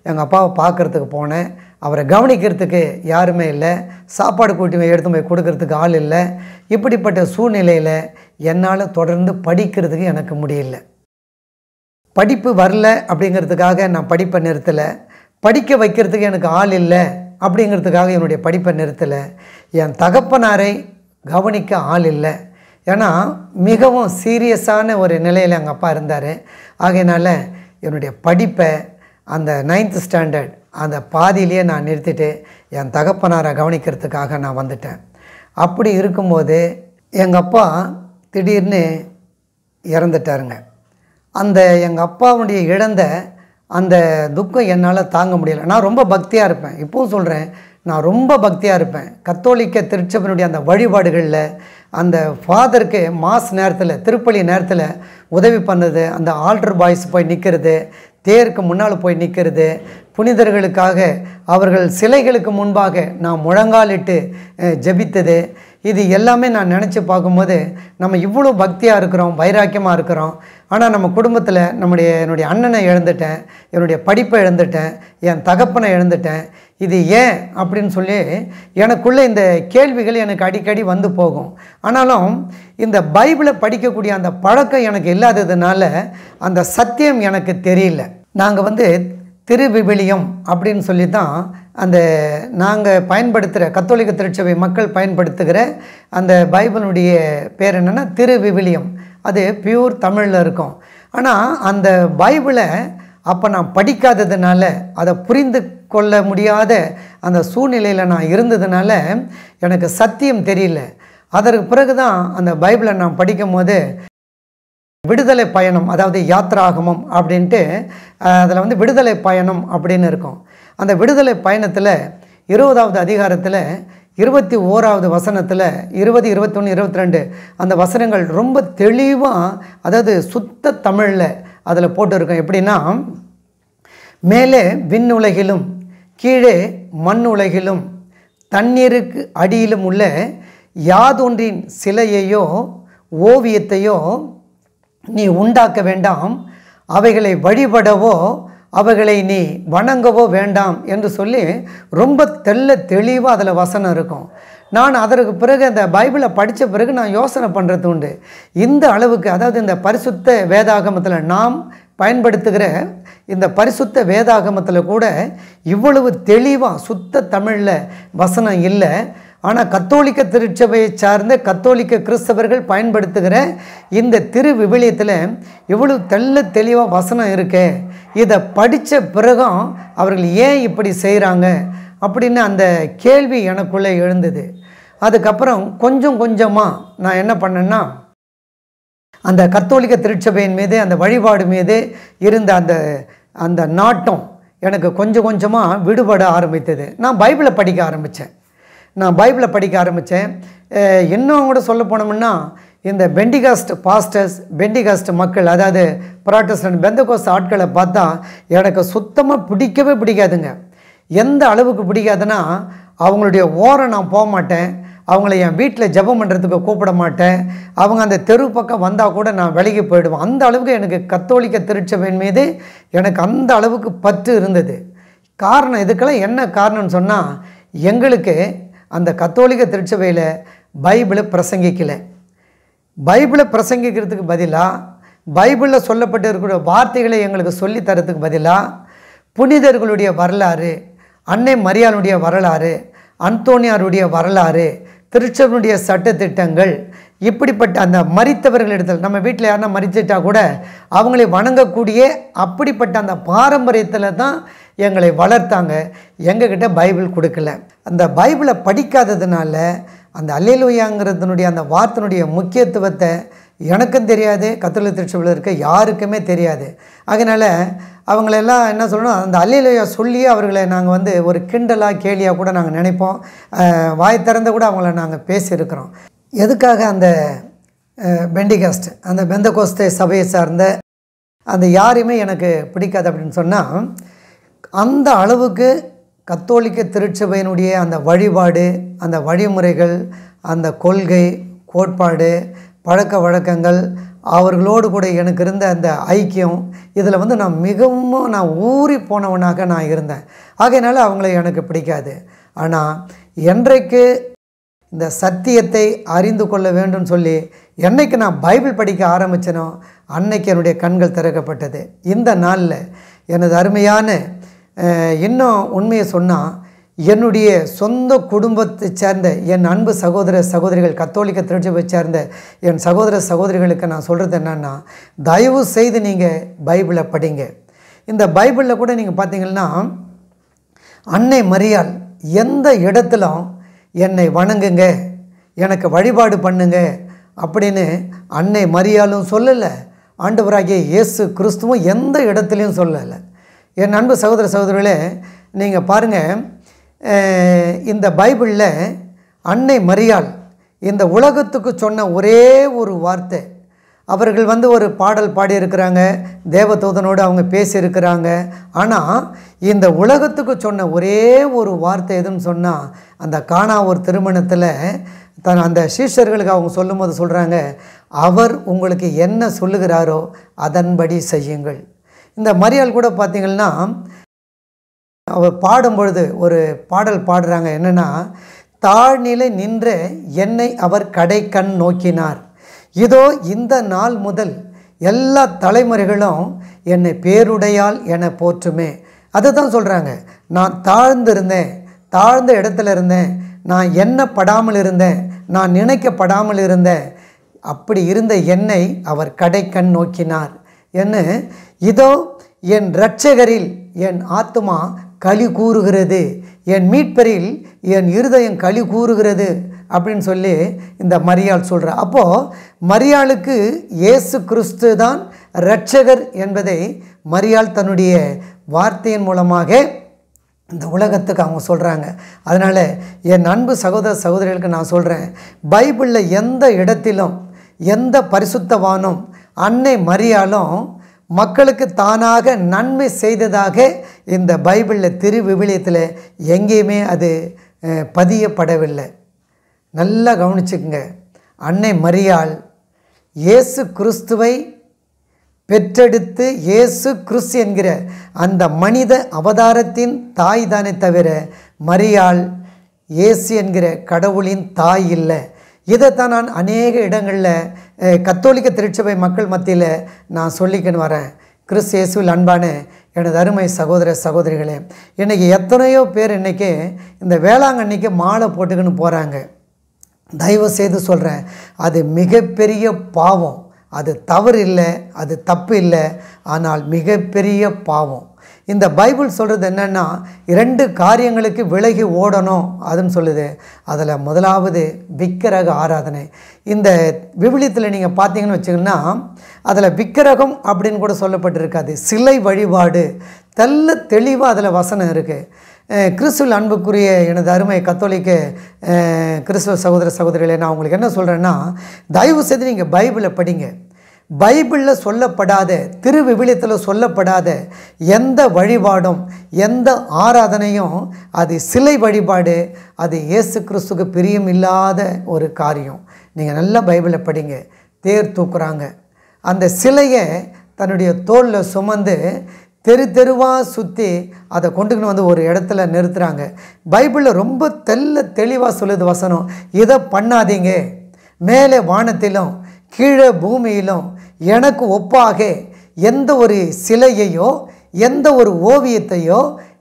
எங்கள் அப்பாவை பார்க்குறதுக்கு போனேன். அவரை கவனிக்கிறதுக்கு யாருமே இல்லை. சாப்பாடு கூட்டி எடுத்து போய் கொடுக்கறதுக்கு ஆள் இல்லை. இப்படிப்பட்ட சூழ்நிலையில் என்னால் தொடர்ந்து படிக்கிறதுக்கு எனக்கு முடியல. படிப்பு வரல அப்படிங்கிறதுக்காக நான் படிப்பை நிறுத்தலை. படிக்க வைக்கிறதுக்கு எனக்கு ஆள் இல்லை அப்படிங்கிறதுக்காக என்னுடைய படிப்பை நிறுத்தலை. என் தகப்பனாரை கவனிக்க ஆள் இல்லை. ஏன்னா மிகவும் சீரியஸான ஒரு நிலையில் எங்கள் அப்பா இருந்தார். ஆகையினால என்னுடைய படிப்பை அந்த 9th ஸ்டாண்டர்ட் அந்த பாதியிலேயே நான் நிறுத்திட்டு என் தகப்பனாரை கவனிக்கிறதுக்காக நான் வந்துட்டேன். அப்படி இருக்கும்போது எங்கள் அப்பா திடீர்னு இறந்துட்டாருங்க. அந்த எங்கள் அப்பாவுடைய இழந்த அந்த துக்கம் என்னால் தாங்க முடியலை. நான் ரொம்ப பக்தியாக இருப்பேன். இப்போவும் சொல்கிறேன், நான் ரொம்ப பக்தியாக இருப்பேன். கத்தோலிக்க திருச்சபையினுடைய அந்த வழிபாடுகளில் அந்த ஃபாதருக்கு மாஸ் நேரத்தில், திருப்பலி நேரத்தில் உதவி பண்ணது, அந்த ஆல்டர் பாய்ஸ் போய் நிற்கிறது, தேருக்கு முன்னால் போய் நிற்கிறது, புனிதர்களுக்காக அவர்கள் சிலைகளுக்கு முன்பாக நான் முழங்காலிட்டு ஜெபித்தது, இது எல்லாமே நான் நினச்சி பார்க்கும்போது நம்ம இவ்வளோ பக்தியாக இருக்கிறோம், வைராக்கியமாக இருக்கிறோம். ஆனால் நம்ம குடும்பத்தில் என்னுடைய அண்ணனை இழந்துட்டேன், என்னுடைய படிப்பை இழந்துட்டேன், என் தகப்பனை இழந்துட்டேன். இது ஏன் அப்படின்னு சொல்லி எனக்குள்ளே இந்த கேள்விகள் எனக்கு அடிக்கடி வந்து போகும். ஆனாலும் இந்த பைபிளை படிக்கக்கூடிய அந்த பழக்கம் எனக்கு இல்லாததுனால அந்த சத்தியம் எனக்கு தெரியல. நாங்கள் திருவிவிலியம் அப்படின்னு சொல்லி தான் அந்த நாங்கள் பயன்படுத்துகிற கத்தோலிக்க திருச்சபை மக்கள் பயன்படுத்துகிற அந்த பைபிளுடைய பேர் என்னென்னா திருவிவிலியம். அது பியூர் தமிழில் இருக்கும். ஆனால் அந்த பைபிளை அப்போ நான் படிக்காததுனால, அதை புரிந்து கொள்ள முடியாத அந்த சூழ்நிலையில் நான் இருந்ததுனால எனக்கு சத்தியம் தெரியல. அதற்கு பிறகு தான் அந்த பைபிளை நான் படிக்கும் போது விடுதலை பயணம், அதாவது யாத்ராகமம் அப்படின்ட்டு அதில் விடுதலை பயணம் அப்படின்னு இருக்கும். அந்த விடுதலை பயணத்தில் 20வது அதிகாரத்தில் 21வது வசனத்தில் 20, 21, 22 அந்த வசனங்கள் ரொம்ப தெளிவாக, அதாவது சுத்த தமிழில் அதில் போட்டிருக்கோம். எப்படின்னா, மேலே விண்ணுலகிலும் கீழே மண் உலகிலும் தண்ணீருக்கு அடியிலும் உள்ள யாதொன்றின் சிலையையோ ஓவியத்தையோ நீ உண்டாக்க வேண்டாம், அவைகளை வழிபடவோ அவைகளை நீ வணங்கவோ வேண்டாம் என்று சொல்லி ரொம்ப தெளிவாக அதில் வசனம் இருக்கும். நான் அதற்கு பிறகு அந்த பைபிளை படித்த பிறகு நான் யோசனை பண்ணுறது உண்டு. இந்த அளவுக்கு, அதாவது இந்த பரிசுத்த வேதாகமத்தில் நாம் பயன்படுத்துகிற இந்த பரிசுத்த வேதாகமத்தில் கூட இவ்வளவு தெளிவாக சுத்த தமிழில் வசனம் இல்லை. ஆனால் கத்தோலிக்க திருச்சபையை சார்ந்த கத்தோலிக்க கிறிஸ்தவர்கள் பயன்படுத்துகிற இந்த திருவிவிலியத்தில் இவ்வளவு தெளிவாக வசனம் இருக்கு. இதை படித்த பிறகும் அவர்கள் ஏன் இப்படி செய்கிறாங்க அப்படின்னு அந்த கேள்வி எனக்குள்ளே எழுந்தது. அதுக்கப்புறம் கொஞ்சம் கொஞ்சமாக நான் என்ன பண்ணேன்னா, அந்த கத்தோலிக்க திருச்சபையின் மீது, அந்த வழிபாடு மீது இருந்த அந்த நாட்டம் எனக்கு கொஞ்சம் கொஞ்சமாக விடுபட ஆரம்பித்தது. நான் பைபிளை படிக்க ஆரம்பித்தேன். இன்னும் கூட சொல்ல போனோம்னா, இந்த பெண்டிகாஸ்ட் பாஸ்டர்ஸ், பெண்டிகாஸ்ட் மக்கள், அதாவது புராட்டஸ்டன்ட் பெந்தகோஸ்ட் ஆட்களை பார்த்தா எனக்கு சுத்தமாக பிடிக்கவே பிடிக்காதுங்க. எந்த அளவுக்கு பிடிக்காதுன்னா, அவங்களுடைய ஓரம் நான் போக மாட்டேன், அவங்கள என் வீட்டில் ஜெபம் பண்ணுறதுக்கு கூப்பிட மாட்டேன், அவங்க அந்த தெரு பக்கம் வந்தால் கூட நான் விலகி போயிடுவேன். அந்த அளவுக்கு எனக்கு கத்தோலிக்க திருச்சபையின் மீது எனக்கு அந்த அளவுக்கு பற்று இருந்தது. காரணம், இதுக்கெல்லாம் என்ன காரணம்னு சொன்னால், எங்களுக்கு அந்த கத்தோலிக்க திருச்சபையில் பைபிளை பிரசங்கிக்கலை. பைபிளை பிரசங்கிக்கிறதுக்கு பதிலாக, பைபிளில் சொல்லப்பட்டு இருக்கிற வார்த்தைகளை எங்களுக்கு சொல்லித்தரத்துக்கு பதிலாக புனிதர்களுடைய வரலாறு, அன்னை மரியாளுடைய வரலாறு, அந்தோனியாருடைய வரலாறு, திருச்சபையுடைய சட்டத்திட்டங்கள், இப்படிப்பட்ட அந்த மரித்தவர்களிடத்தில், நம்ம வீட்டில் யாருன்னா மரிச்சிட்டா கூட அவங்களை வணங்கக்கூடிய அப்படிப்பட்ட அந்த பாரம்பரியத்தில் தான் எங்களை வளர்த்தாங்க. எங்ககிட்ட பைபிள் கொடுக்கல. அந்த பைபிளை படிக்காததுனால அந்த அல்லேலூயாங்கிறதுனுடைய அந்த வார்த்தையினுடைய முக்கியத்துவத்தை எனக்கும் தெரியாது, கத்தோலிக்க திருச்சபையில் இருக்க யாருக்குமே தெரியாது. அதனால் அவங்களெல்லாம் என்ன சொல்லணும், அந்த அல்லேலூயா சொல்லியே அவர்களை நாங்கள் ஒரு கிண்டலாக கேலியாக கூட நாங்கள் நினைப்போம். வாய் திறந்த கூட அவங்கள நாங்கள் பேசியிருக்கிறோம். எதுக்காக அந்த பெண்டிகாஸ்ட், அந்த பெந்தகோஸ்தே சபையை சார்ந்த அந்த யாரையுமே எனக்கு பிடிக்காது அப்படின்னு சொன்னால், அந்த அளவுக்கு கத்தோலிக்க திருச்சபையினுடைய அந்த வழிபாடு, அந்த வழிமுறைகள், அந்த கொள்கை கோட்பாடு, பழக்க வழக்கங்கள், அவர்களோடு கூட எனக்கு இருந்த அந்த ஐக்கியம், இதில் நான் மிகவும் ஊறி போனவனாக நான் இருந்தேன். ஆகையினால அவங்கள எனக்கு பிடிக்காது. ஆனால் என்றைக்கு இந்த சத்தியத்தை அறிந்து கொள்ள வேண்டும் சொல்லி என்னைக்கு நான் பைபிள் படிக்க ஆரம்பித்தனோ அன்னைக்கு என்னுடைய கண்கள் திறக்கப்பட்டது. இந்த நாளில் எனது அருமையான, இன்னும் உண்மையை சொன்னால், என்னுடைய சொந்த குடும்பத்தை சேர்ந்த என் அன்பு சகோதர சகோதரிகள், கத்தோலிக்க திருச்சபை சேர்ந்த என் சகோதர சகோதரிகளுக்கு நான் சொல்கிறது என்னென்னா, தயவு செய்து நீங்கள் பைபிளை படிங்க. இந்த பைபிளில் கூட நீங்கள் பார்த்தீங்கன்னா, அன்னை மரியாள் எந்த இடத்திலும் என்னை வணங்குங்க, எனக்கு வழிபாடு பண்ணுங்க அப்படின்னு அன்னை மரியாளும் சொல்லலை, ஆண்டவராகிய இயேசு கிறிஸ்துவும் எந்த இடத்துலையும் சொல்லலை. என் அன்பு சகோதர சகோதரிகளே, நீங்கள் பாருங்கள், இந்த பைபிளில் அன்னை மரியாள் இந்த உலகத்துக்கு சொன்ன ஒரே ஒரு வார்த்தை, அவர்கள் ஒரு பாடல் பாடியிருக்கிறாங்க, தேவதூதனோடு அவங்க பேசியிருக்கிறாங்க. ஆனால் இந்த உலகத்துக்கு சொன்ன ஒரே ஒரு வார்த்தை எதுன்னு சொன்னால், அந்த கானா ஒரு திருமணத்தில் அந்த சீஷர்களுக்கு அவங்க சொல்லும்போது சொல்கிறாங்க, அவர் உங்களுக்கு என்ன சொல்லுகிறாரோ அதன்படி செய்யுங்கள். இந்த மரியாள் கூட பார்த்திங்கன்னா, அவர் பாடும்பொழுது ஒரு பாடல் பாடுறாங்க, என்னென்னா, தாழ்நிலை நின்ற என்னை அவர் கடைக்கண் நோக்கினார், இதோ இந்த நாள் முதல் எல்லா தலைமுறைகளும் என்னை பேருடையால் என போற்றுமே. அதை தான் சொல்கிறாங்க. நான் தாழ்ந்திருந்தேன், தாழ்ந்த இடத்துல இருந்தேன், நான் எண்ணப்படாமல் இருந்தேன், நான் நினைக்கப்படாமல் இருந்தேன், அப்படி இருந்த என்னை அவர் கடைக்கண் நோக்கினார் என்ன. இதோ என் இரட்சகரில் என் ஆத்துமா களி கூறுகிறது, என் மீட்பரில் என் இருதயம் களி கூறுகிறது அப்படின்னு சொல்லி இந்த மரியாள் சொல்கிறார். அப்போது மரியாளுக்கு இயேசு கிறிஸ்து தான் இரட்சகர் என்பதை மரியாள் தன்னுடைய வார்த்தையின் மூலமாக இந்த உலகத்துக்கு அவங்க சொல்கிறாங்க. அதனால் என் அன்பு சகோதர சகோதரிகளுக்கு நான் சொல்கிறேன், பைபிளில் எந்த இடத்திலும் எந்த பரிசுத்தவானும் அன்னை மரியாளும் மக்களுக்கு தானாக நன்மை செய்ததாக இந்த பைபிளில் திருவிவிலியத்தில் எங்கேயுமே அது பதியப்படவில்லை. நல்லா கவனிச்சுக்குங்க. அன்னை மரியாள் இயேசு கிறிஸ்துவை பெற்றெடுத்து இயேசு கிறிஸ்து என்கிற அந்த மனித அவதாரத்தின் தாய் தானே தவிர மரியாள் இயேசு என்கிற கடவுளின் தாய் இல்லை. இதைத்தான் நான் அநேக இடங்களில் கத்தோலிக்க திருச்சபை மக்கள் மத்தியில் நான் சொல்லிக்கின்னு வரேன். கிறிஸ்து இயேசுவில் அன்பான எனது அருமை சகோதர சகோதரிகளே, இன்றைக்கி எத்தனையோ பேர் இன்றைக்கி இந்த வேளாங்கண்ணிக்கு மாலை போட்டுக்கின்னு போகிறாங்க. தயவு செய்து சொல்கிறேன், அது மிகப்பெரிய பாவம். அது தவறு இல்லை, அது தப்பு இல்லை, ஆனால் மிகப்பெரிய பாவம். இந்த பைபிள் சொல்கிறது என்னென்னா, 2 காரியங்களுக்கு விலகி ஓடணும் அதுன்னு சொல்லுது. அதில் முதலாவது விக்கிரக ஆராதனை. இந்த விவிலியத்தில் நீங்கள் பார்த்தீங்கன்னு வச்சிங்கன்னா, அதில் விக்கிரகம் அப்படின்னு கூட சொல்லப்பட்டிருக்காது, சிலை வழிபாடு, தெல்ல தெளிவாக அதில் வசனம் இருக்குது. கிறிஸ்துவில் அன்புக்குரிய எனது அருமை கத்தோலிக்க கிறிஸ்துவ சகோதர சகோதரிகளே, நான் உங்களுக்கு என்ன சொல்கிறேன்னா, தயவு செய்து நீங்கள் பைபிளை படிங்க. பைபிளில் சொல்லப்படாத, திருவிவிலியத்தில் சொல்லப்படாத எந்த வழிபாடும் எந்த ஆராதனையும் அது சிலை வழிபாடு, அது இயேசு கிறிஸ்துக்கு பிரியம் இல்லாத ஒரு காரியம். நீங்கள் நல்லா பைபிளை படிங்க. தேர் தூக்குறாங்க, அந்த சிலையை தன்னுடைய தோளில் சுமந்து தெரு தெருவாக சுற்றி அதை கொண்டுக்கின்னு வந்து ஒரு இடத்துல நிறுத்துகிறாங்க. பைபிளில் ரொம்ப தெளிவாக சொல்லுது வசனம், இதை பண்ணாதீங்க. மேலே வானத்திலும் கீழே பூமியிலும் எனக்கு ஒப்பாக எந்த ஒரு சிலையையோ எந்த ஒரு ஓவியத்தையோ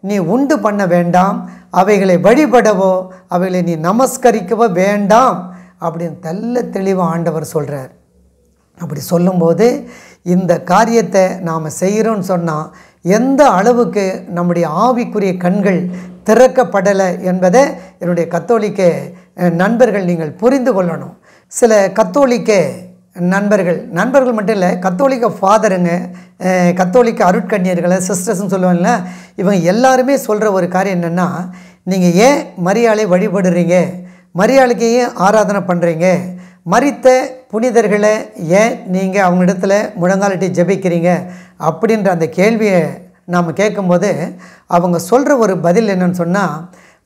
நீ உண்டு பண்ண வேண்டாம், அவைகளை வழிபடவோ அவைகளை நீ நமஸ்கரிக்கவோ வேண்டாம் அப்படின்னு தெளிவாக ஆண்டவர் சொல்கிறார். அப்படி சொல்லும்போது இந்த காரியத்தை நாம் செய்கிறோன்னு சொன்னால் எந்த அளவுக்கு நம்முடைய ஆவிக்குரிய கண்கள் திறக்கப்படலை என்பதை என்னுடைய கத்தோலிக்க நண்பர்கள் நீங்கள் புரிந்து கொள்ளணும். சில கத்தோலிக்க நண்பர்கள் மட்டும் இல்லை, கத்தோலிக்க ஃபாதருங்க, கத்தோலிக்க அருட்கன்னியர்களை சிஸ்டர்ஸ்ன்னு சொல்லுவாங்கல்ல, இவங்க எல்லாருமே சொல்கிற ஒரு காரியம் என்னென்னா, நீங்கள் ஏன் மரியாளை வழிபடுறீங்க, மரியாளுக்கு ஏன் ஆராதனை பண்ணுறீங்க, மரித்த புனிதர்களை ஏன் நீங்கள் அவங்களிடத்துல முழங்காலிட்டு ஜெபிக்கிறீங்க அப்படின்ற அந்த கேள்வியை நாம் கேட்கும்போது அவங்க சொல்கிற ஒரு பதில் என்னன்னு சொன்னால்,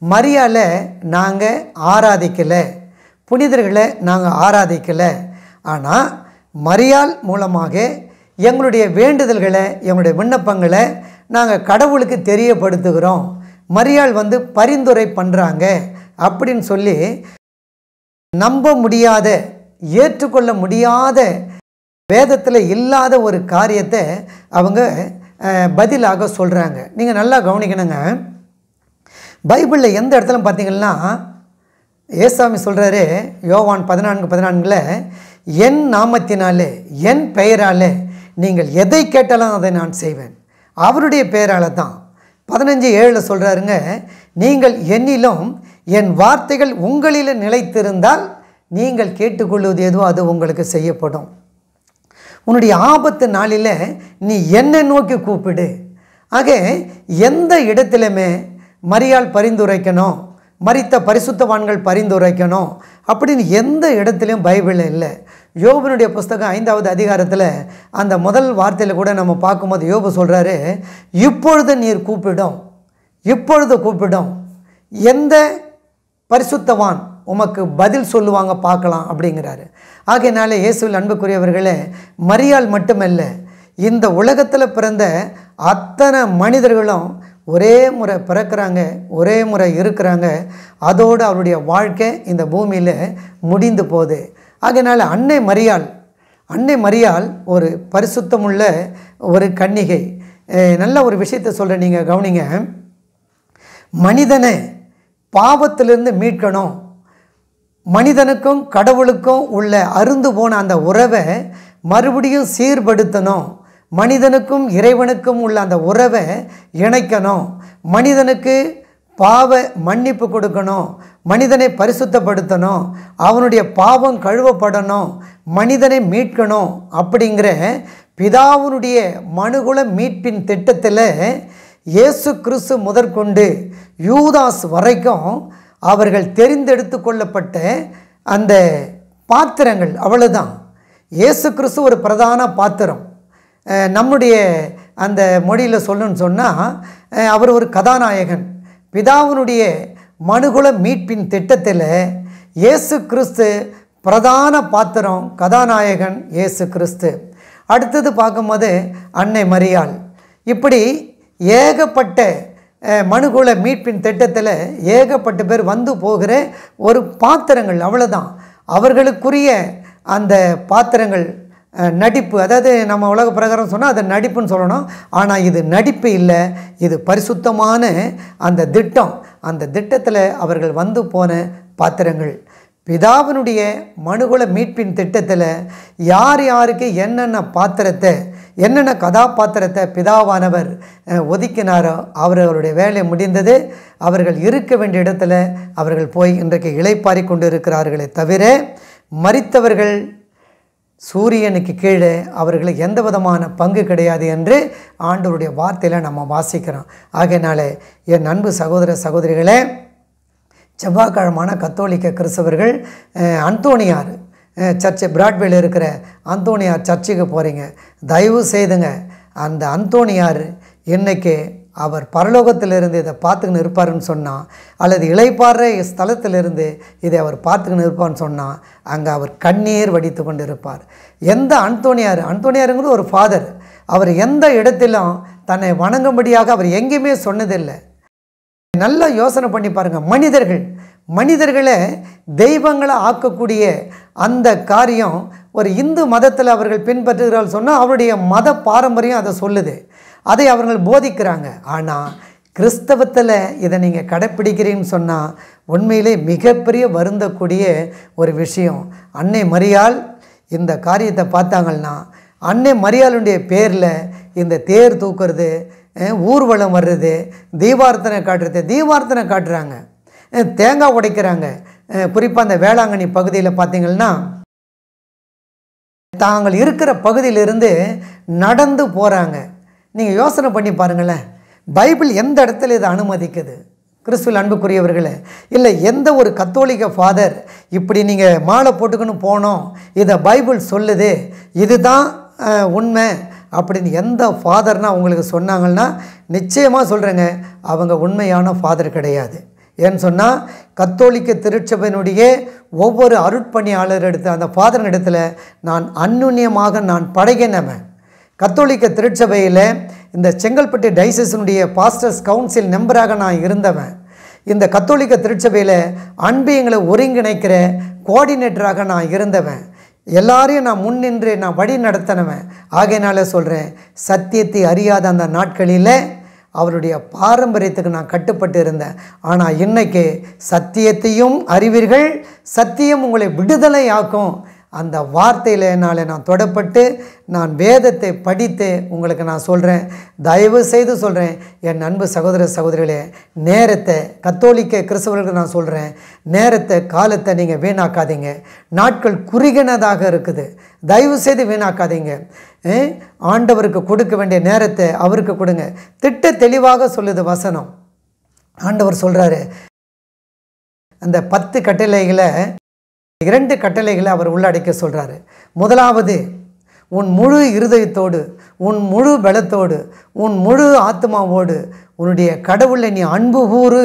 மரியாளை நாங்கள் ஆராதிக்கலை, புனிதர்களை நாங்கள் ஆராதிக்கலை, ஆனால் மரியாள் மூலமாக எங்களுடைய வேண்டுதல்களை எங்களுடைய விண்ணப்பங்களை நாங்கள் கடவுளுக்கு தெரியப்படுத்துகிறோம், மரியாள் பரிந்துரை பண்ணுறாங்க அப்படின்னு சொல்லி நம்ப முடியாத, ஏற்றுக்கொள்ள முடியாத, வேதத்தில் இல்லாத ஒரு காரியத்தை அவங்க பதிலாக சொல்கிறாங்க. நீங்கள் நல்லா கவனிக்கணுங்க. பைபிளில் எந்த இடத்துல பார்த்தீங்கன்னா ஏசாமி சொல்கிறாரு, யோவான் 14:14 என் நாமத்தினாலே என் பெயராலே நீங்கள் எதை கேட்டாலும் அதை நான் செய்வேன். அவருடைய பெயரால் தான். 15:7 சொல்கிறாருங்க, நீங்கள் என்னிலும் என் வார்த்தைகள் உங்களில் நிலைத்திருந்தால் நீங்கள் கேட்டுக்கொள்வது எதுவோ அது உங்களுக்கு செய்யப்படும். உன்னுடைய ஆபத்து நாளில் நீ என்னை நோக்கி கூப்பிடு. ஆக எந்த இடத்துலையுமே மரியாள் பரிந்துரைக்கணும், மரித்த பரிசுத்தவான்கள் பரிந்துரைக்கணும் அப்படின்னு எந்த இடத்துலையும் பைபிளில் இல்லை. யோபனுடைய புஸ்தகம் 5வது அதிகாரத்தில் அந்த முதல் வார்த்தையில் கூட நம்ம பார்க்கும்போது யோபு சொல்கிறாரு, இப்பொழுது நீர் கூப்பிடும், இப்பொழுது கூப்பிடும், எந்த பரிசுத்தவான் உமக்கு பதில் சொல்லுவாங்க பார்க்கலாம் அப்படிங்கிறாரு. ஆகையினால இயேசுவில் அன்புக்குரியவர்களே, மரியாள் மட்டுமல்ல, இந்த உலகத்தில் பிறந்த அத்தனை மனிதர்களும் ஒரே முறை பிறக்கிறாங்க, ஒரே முறை இருக்கிறாங்க, அதோடு அவருடைய வாழ்க்கை இந்த பூமியில் முடிந்து போகுது. ஆகையினால அன்னை மரியாள் ஒரு பரிசுத்தமுள்ள ஒரு கன்னிகை. நல்ல ஒரு விஷயத்தை சொல்கிறேன், நீங்கள் கவனிங்க. மனிதனை பாவத்திலிருந்து மீட்கணும், மனிதனுக்கும் கடவுளுக்கும் உள்ள அருந்து போன அந்த உறவை மறுபடியும் சீர்படுத்தணும், மனிதனுக்கும் இறைவனுக்கும் உள்ள அந்த உறவை இணைக்கணும், மனிதனுக்கு பாவ மன்னிப்பு கொடுக்கணும், மனிதனை பரிசுத்தப்படுத்தணும், அவனுடைய பாவம் கழுவப்படணும், மனிதனை மீட்கணும் அப்படிங்கிற பிதாவுனுடைய மனுகுல மீட்பின் திட்டத்தில் இயேசு கிறிஸ்து முதற்கொண்டு யூதாஸ் வரைக்கும் அவர்கள் தெரிந்தெடுத்து கொள்ளப்பட்ட அந்த பாத்திரங்கள். அவ்வளோதான். இயேசு கிறிஸ்து ஒரு பிரதான பாத்திரம். நம்முடைய அந்த மொழியில் சொல்லணும்னு சொன்னால் அவர் ஒரு கதாநாயகன். பிதாவினுடைய மனுகுல மீட்பின் திட்டத்தில் இயேசு கிறிஸ்து பிரதான பாத்திரம், கதாநாயகன் இயேசு கிறிஸ்து. அடுத்தது பார்க்கும்போது அன்னை மரியாள். இப்படி ஏகப்பட்ட மனுகுல மீட்பின் திட்டத்தில் ஏகப்பட்ட பேர் வந்து போகிற ஒரு பாத்திரங்கள். அவ்வளோதான். அவர்களுக்குரிய அந்த பாத்திரங்கள் நடிப்பு, அதாவது நம்ம உலக பிரகாரம் சொன்னால் அதை நடிப்புன்னு சொல்லணும். ஆனால் இது நடிப்பு இல்லை, இது பரிசுத்தமான அந்த திட்டம். அந்த திட்டத்தில் அவர்கள் வந்து போன பாத்திரங்கள். பிதாவினுடைய மனுகுல மீட்பின் திட்டத்தில் யார் யாருக்கு என்னென்ன பாத்திரத்தை, என்னென்ன கதாபாத்திரத்தை பிதாவானவர் ஒதுக்கினாரோ அவர்களுடைய வேலை முடிந்தது. அவர்கள் இருக்க வேண்டிய இடத்துல அவர்கள் போய் இன்றைக்கு இளைப்பாரி கொண்டு இருக்கிறார்களே தவிர மரித்தவர்கள் சூரியனுக்கு கீழே அவர்களுக்கு எந்த விதமான பங்கு கிடையாது என்று ஆண்டவருடைய வார்த்தையில் நம்ம வாசிக்கிறோம். ஆகையினால என் அன்பு சகோதர சகோதரிகளே, செவ்வாய்க்கிழமான கத்தோலிக்க கிறிஸ்தவர்கள் அந்தோணியார் சர்ச்சு பிராட்வேல இருக்கிற அந்தோணியார் சர்ச்சுக்கு போகிறீங்க, தயவு செய்துங்க அந்த அந்தோணியார் இன்றைக்கி அவர் பரலோகத்திலிருந்து இதை பார்த்துக்கின்னு இருப்பாருன்னு சொன்னால், அல்லது இளைப்பாறை ஸ்தலத்திலிருந்து இதை அவர் பார்த்துக்கின்னு இருப்பார்னு சொன்னால், அங்கே அவர் கண்ணீர் வடித்து கொண்டு இருப்பார். எந்த அந்தோணியாருங்கிறது ஒரு ஃபாதர், அவர் எந்த இடத்திலும் தன்னை வணங்கும்படியாக அவர் எங்கேயுமே சொன்னதில்லை. நல்லா யோசனை பண்ணி பாருங்கள். மனிதர்களை தெய்வங்களை ஆக்கக்கூடிய அந்த காரியம் ஒரு இந்து மதத்தில் அவர்கள் பின்பற்றுகிறார்கள் சொன்னால் அவருடைய மத பாரம்பரியம் அதை சொல்லுது, அதை அவர்கள் போதிக்கிறாங்க. ஆனால் கிறிஸ்தவத்தில் இதை நீங்கள் கடைப்பிடிக்கிறீங்கன்னு சொன்னால் உண்மையிலே மிகப்பெரிய வருந்தக்கூடிய ஒரு விஷயம். அன்னை மரியாள் இந்த காரியத்தை பார்த்தாங்கன்னா, அன்னை மரியாளுடைய பேரில் இந்த தேர் தூக்குறது, ஊர்வலம் வர்றது, தீபார்த்தனை காட்டுறாங்க, தேங்காய் உடைக்கிறாங்க. குறிப்பாக அந்த வேளாங்கண்ணி பகுதியில் பார்த்திங்கன்னா, தாங்கள் இருக்கிற பகுதியிலிருந்து நடந்து போகிறாங்க. நீங்கள் யோசனை பண்ணி பாருங்களேன், பைபிள் எந்த இடத்துல இதை அனுமதிக்குது? கிறிஸ்துவில் அன்புக்குரியவர்களே, இல்லை எந்த ஒரு கத்தோலிக்க ஃபாதர் இப்படி நீங்கள் மாலை போட்டுக்கன்னு போனோம், இதை பைபிள் சொல்லுது, இதுதான் உண்மை அப்படின்னு எந்த ஃபாதர்னால் உங்களுக்கு சொன்னாங்கன்னா, நிச்சயமாக சொல்கிறேங்க, அவங்க உண்மையான ஃபாதர் கிடையாது. ஏன்னு சொன்னால் கத்தோலிக்க திருச்சபையினுடைய ஒவ்வொரு அருட்பணியாளர் எடுத்து அந்த ஃபாதர் இடத்துல நான் அந்யுன்யமாக நான் பழகினவன். கத்தோலிக்க திருச்சபையில் இந்த செங்கல்பட்டு டைசஸினுடைய பாஸ்டர்ஸ் கவுன்சில் மெம்பராக நான் இருந்தவன். இந்த கத்தோலிக்க திருச்சபையில் அன்பியங்களை ஒருங்கிணைக்கிற கோஆர்டினேட்டராக நான் இருந்தவன். எல்லாரையும் நான் முன்னின்று நான் வழி நடத்தினவன். ஆகையினால சொல்கிறேன், சத்தியத்தை அறியாத அந்த நாட்களில் அவருடைய பாரம்பரியத்துக்கு நான் கட்டுப்பட்டு இருந்தேன். ஆனால் இன்றைக்கி சத்தியத்தையும் அறிவீர்கள், சத்தியம் உங்களை விடுதலை ஆக்கும், அந்த வார்த்தையில் என்னால் நான் தொடப்பட்டு நான் வேதத்தை படித்து உங்களுக்கு நான் சொல்கிறேன். தயவு செய்து சொல்கிறேன், என் அன்பு சகோதர சகோதரிகளே, நேரத்தை கத்தோலிக்க கிறிஸ்தவர்களுக்கு நான் சொல்கிறேன், நேரத்தை காலத்தை நீங்கள் வீணாக்காதீங்க. நாட்கள் குறுகினதாக இருக்குது, தயவு செய்து வீணாக்காதீங்க. ஆண்டவருக்கு கொடுக்க வேண்டிய நேரத்தை அவருக்கு கொடுங்க. திட்ட தெளிவாக சொல்லுது வசனம். ஆண்டவர் சொல்கிறாரு, அந்த 10 கட்டளைகளை 2 கட்டளைகளை அவர் உள்ளடக்க சொல்கிறாரு. முதலாவது, உன் முழு இருதயத்தோடு, உன் முழு பலத்தோடு, உன் முழு ஆத்மாவோடு உன்னுடைய கடவுளை நீ அன்பு கூறு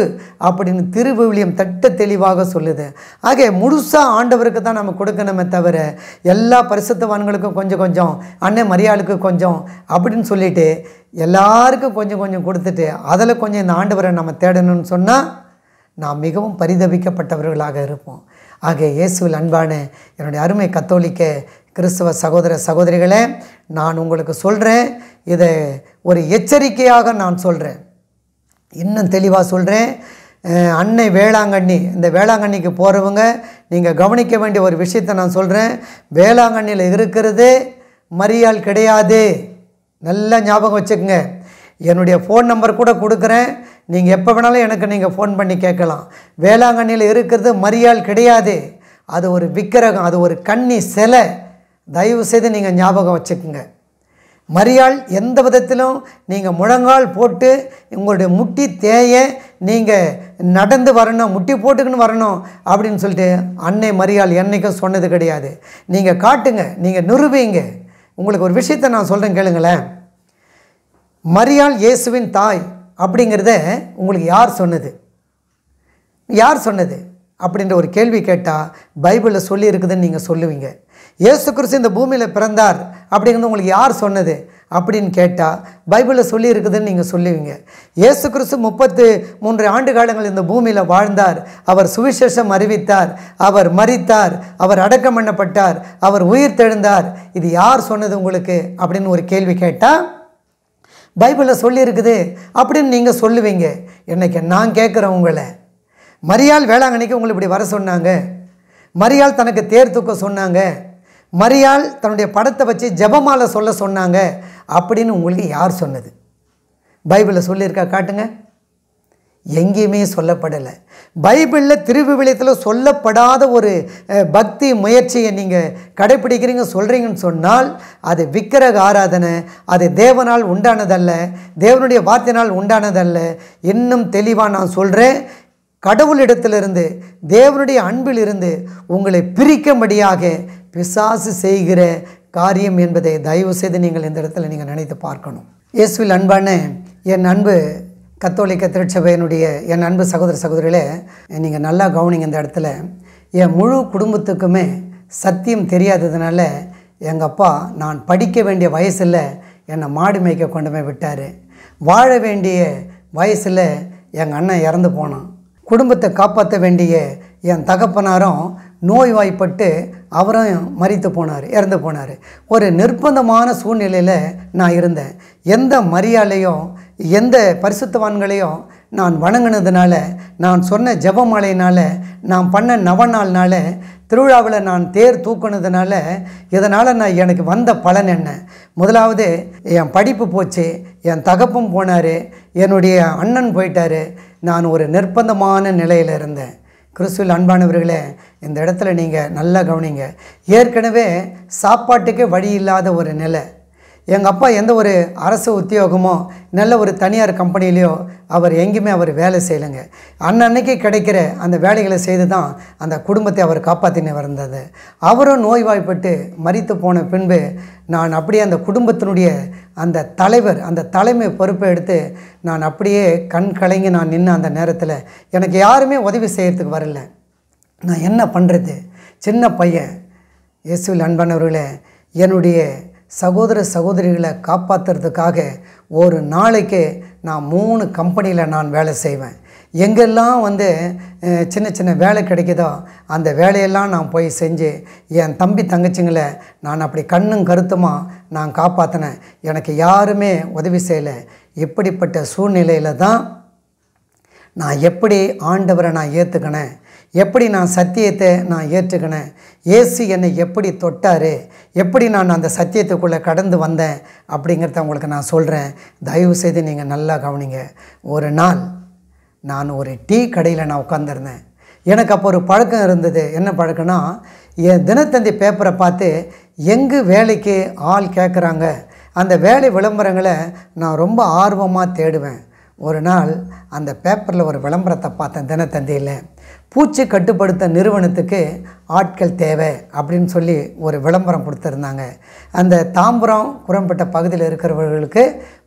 அப்படின்னு திருவிவிலியம் திட்ட தெளிவாக சொல்லுது. ஆக முழுசாக ஆண்டவருக்கு தான் நம்ம கொடுக்கணுமே தவிர எல்லா பரிசுத்தவான்களுக்கும் கொஞ்சம் கொஞ்சம், அன்னை மரியாளுக்கு கொஞ்சம் அப்படின்னு சொல்லிட்டு எல்லாருக்கும் கொஞ்சம் கொஞ்சம் கொடுத்துட்டு அதில் கொஞ்சம் இந்த ஆண்டவரை நம்ம தேடணும்னு சொன்னால் நாம் மிகவும் பரிதபிக்கப்பட்டவர்களாக இருப்போம். ஆக இயேசுவில் அன்பான என்னுடைய அருமை கத்தோலிக்க கிறிஸ்தவ சகோதர சகோதரிகளே, நான் உங்களுக்கு சொல்கிறேன், இதை ஒரு எச்சரிக்கையாக நான் சொல்கிறேன், இன்னும் தெளிவாக சொல்கிறேன். அன்னை வேளாங்கண்ணி, இந்த வேளாங்கண்ணிக்கு போகிறவங்க நீங்கள் கவனிக்க வேண்டிய ஒரு விஷயத்தை நான் சொல்கிறேன். வேளாங்கண்ணியில் இருக்கிறது மரியாள் கிடையாது. நல்லா ஞாபகம் வச்சுக்கோங்க. என்னுடைய ஃபோன் நம்பர் கூட கொடுக்குறேன், நீங்கள் எப்போ வேணாலும் எனக்கு நீங்கள் ஃபோன் பண்ணி கேட்கலாம். வேளாங்கண்ணியில் இருக்கிறது மரியாள் கிடையாது, அது ஒரு விக்கிரகம், அது ஒரு கன்னி சிலை. தயவு செய்து நீங்கள் ஞாபகம் வச்சுக்கோங்க. மரியாள் எந்த விதத்திலும் நீங்கள் முழங்கால் போட்டு உங்களுடைய முட்டி தேய நீங்கள் நடந்து வரணும், முட்டி போட்டுக்குன்னு வரணும் அப்படின்னு சொல்லிட்டு அன்னை மரியாள் என்றைக்கும் சொன்னது கிடையாது. நீங்கள் காட்டுங்க, நீங்கள் நிரூபிங்க. உங்களுக்கு ஒரு விஷயத்தை நான் சொல்கிறேன், கேளுங்களேன். மரியாள் இயேசுவின் தாய் அப்படிங்கிறத உங்களுக்கு யார் சொன்னது அப்படின்ற ஒரு கேள்வி கேட்டால் பைபிளில் சொல்லி இருக்குதுன்னு நீங்கள் சொல்லுவீங்க. இயேசு கிறிஸ்து இந்த பூமியில் பிறந்தார் அப்படிங்கிறது உங்களுக்கு யார் சொன்னது அப்படின்னு கேட்டால் பைபிளில் சொல்லி இருக்குதுன்னு நீங்கள் சொல்லுவீங்க. இயேசு கிறிஸ்து 33 ஆண்டு காலங்கள் இந்த பூமியில் வாழ்ந்தார், அவர் சுவிசேஷம் அறிவித்தார், அவர் மரித்தார், அவர் அடக்கம் பண்ணப்பட்டார், அவர் உயிர் தெழுந்தார். இது யார் சொன்னது உங்களுக்கு அப்படின்னு ஒரு கேள்வி கேட்டால் பைபிளில் சொல்லியிருக்குது அப்படின்னு நீங்கள் சொல்லுவீங்க. என்னைக்கு நான் கேட்குறேன் உங்களை, மரியாள் வேளாங்கண்ணிக்கு உங்களை இப்படி வர சொன்னாங்க, மரியாள் தனக்கு தேர் தூக்க சொன்னாங்க, மரியாள் தன்னுடைய படத்தை வச்சு ஜெபமாலை சொல்ல சொன்னாங்க அப்படின்னு உங்களுக்கு யார் சொன்னது? பைபிளில் சொல்லியிருக்கா காட்டுங்க. எங்கேயுமே சொல்லப்படலை. பைபிளில் திருவிவிலியத்தில் சொல்லப்படாத ஒரு பக்தி முயற்சியை நீங்கள் கடைப்பிடிக்கிறீங்க சொல்கிறீங்கன்னு சொன்னால் அது விக்கிரக ஆராதனை, அது தேவனால் உண்டானதல்ல, தேவனுடைய வார்த்தையினால் உண்டானதல்ல. இன்னும் தெளிவாக நான் சொல்கிறேன், கடவுளிடத்திலிருந்து தேவனுடைய அன்பிலிருந்து உங்களை பிரிக்கும்படியாக பிசாசு செய்கிற காரியம் என்பதை தயவு செய்து நீங்கள் இந்த இடத்துல நீங்கள் நினைத்து பார்க்கணும். இயேசுவில் அன்பான என் அன்பு கத்தோலிக்க திருச்சபையினுடைய என் அன்பு சகோதர சகோதரிகளே, நீங்கள் நல்லா கவனிங்க. இந்த இடத்துல என் முழு குடும்பத்துக்குமே சத்தியம் தெரியாததுனால எங்கள் அப்பா நான் படிக்க வேண்டிய வயசில் என்னை மாடு மேய்க்க கொண்டு போய் விட்டார். வாழ வேண்டிய வயசில் எங்கள் அண்ணன் இறந்து போனான். குடும்பத்தை காப்பாற்ற வேண்டிய என் தகப்பனாரும் நோய்வாய்ப்பட்டு அவரும் மரித்து போனார், இறந்து போனார். ஒரு நிர்பந்தமான சூழ்நிலையில் நான் இருந்தேன். எந்த மரியாதையும் எந்த பரிசுத்தவான்களையும் நான் வணங்கினதுனால, நான் சொன்ன ஜெபமாலையினால், நான் பண்ண நவநாள்னால, திருவிழாவில் நான் தேர் தூக்குனதுனால, இதனால் நான் எனக்கு வந்த பலன் என்ன? முதலாவது என் படிப்பு போச்சு, என் தகப்பும் போனார், என்னுடைய அண்ணன் போயிட்டார். நான் ஒரு நிர்பந்தமான நிலையில் இருந்தேன். கிறிஸ்துவில் அன்பானவர்களே, இந்த இடத்துல நீங்கள் நல்லா கவனிங்க. ஏற்கனவே சாப்பாட்டுக்கே வழி இல்லாத ஒரு நிலை. எங்கள் அப்பா எந்த ஒரு அரசு உத்தியோகமோ நல்ல ஒரு தனியார் கம்பெனிலேயோ அவர் எங்கேயுமே அவர் வேலை செய்யலைங்க. அன்னன்னைக்கு கிடைக்கிற அந்த வேலைகளை செய்து தான் அந்த குடும்பத்தை அவர் காப்பாற்றினு வந்தது. அவரும் நோய்வாய்ப்பட்டு மரித்து போன பின்பு நான் அப்படியே அந்த குடும்பத்தினுடைய அந்த தலைவர், அந்த தலைமை பொறுப்பை எடுத்து நான் அப்படியே கண் கலங்கி நான் நின்று அந்த நேரத்தில் எனக்கு யாருமே உதவி செய்கிறதுக்கு வரல. நான் என்ன பண்ணுறது? சின்ன பையன். இயேசுவில் அன்பானவர்களே, என்னுடைய சகோதர சகோதரிகளை காப்பாற்றுறதுக்காக ஒரு நாளைக்கு நான் 3 கம்பெனியில் நான் வேலை செய்வேன். எங்கெல்லாம் சின்ன சின்ன வேலை கிடைக்குதோ அந்த வேலையெல்லாம் நான் போய் செஞ்சு என் தம்பி தங்கச்சிங்களை நான் அப்படி கண்ணும் கருத்துமாக நான் காப்பாற்றினேன். எனக்கு யாருமே உதவி செய்யலை. இப்படிப்பட்ட சூழ்நிலையில் தான் நான் எப்படி ஆண்டவரை நான் ஏற்றுக்கினேன், எப்படி நான் சத்தியத்தை நான் ஏற்றுக்கினேன், இயேசு என்னை எப்படி தொட்டார், எப்படி நான் அந்த சத்தியத்துக்குள்ளே கடந்து வந்தேன் அப்படிங்கிறத உங்களுக்கு நான் சொல்கிறேன். தயவு செய்து நீங்கள் நல்லா கவனிங்க. ஒரு நாள் நான் ஒரு டீ கடையில் நான் உட்காந்துருந்தேன். எனக்கு அப்போ ஒரு பழக்கம் இருந்தது. என்ன பழக்கம்னா, என் தினத்தந்தி பேப்பரை பார்த்து எங்கே வேலைக்கு ஆள் கேட்குறாங்க அந்த வேலை விளம்பரங்களை நான் ரொம்ப ஆர்வமாக தேடுவேன். ஒரு நாள் அந்த பேப்பரில் ஒரு விளம்பரத்தை பார்த்தேன் தினத்தந்தியில். பூச்சி கட்டுப்படுத்த நிறுவனத்துக்கு ஆட்கள் தேவை அப்படின்னு சொல்லி ஒரு விளம்பரம் கொடுத்துருந்தாங்க. அந்த தாம்பரம் குரம்பட்ட பகுதியில் இருக்கிறவர்களுக்கு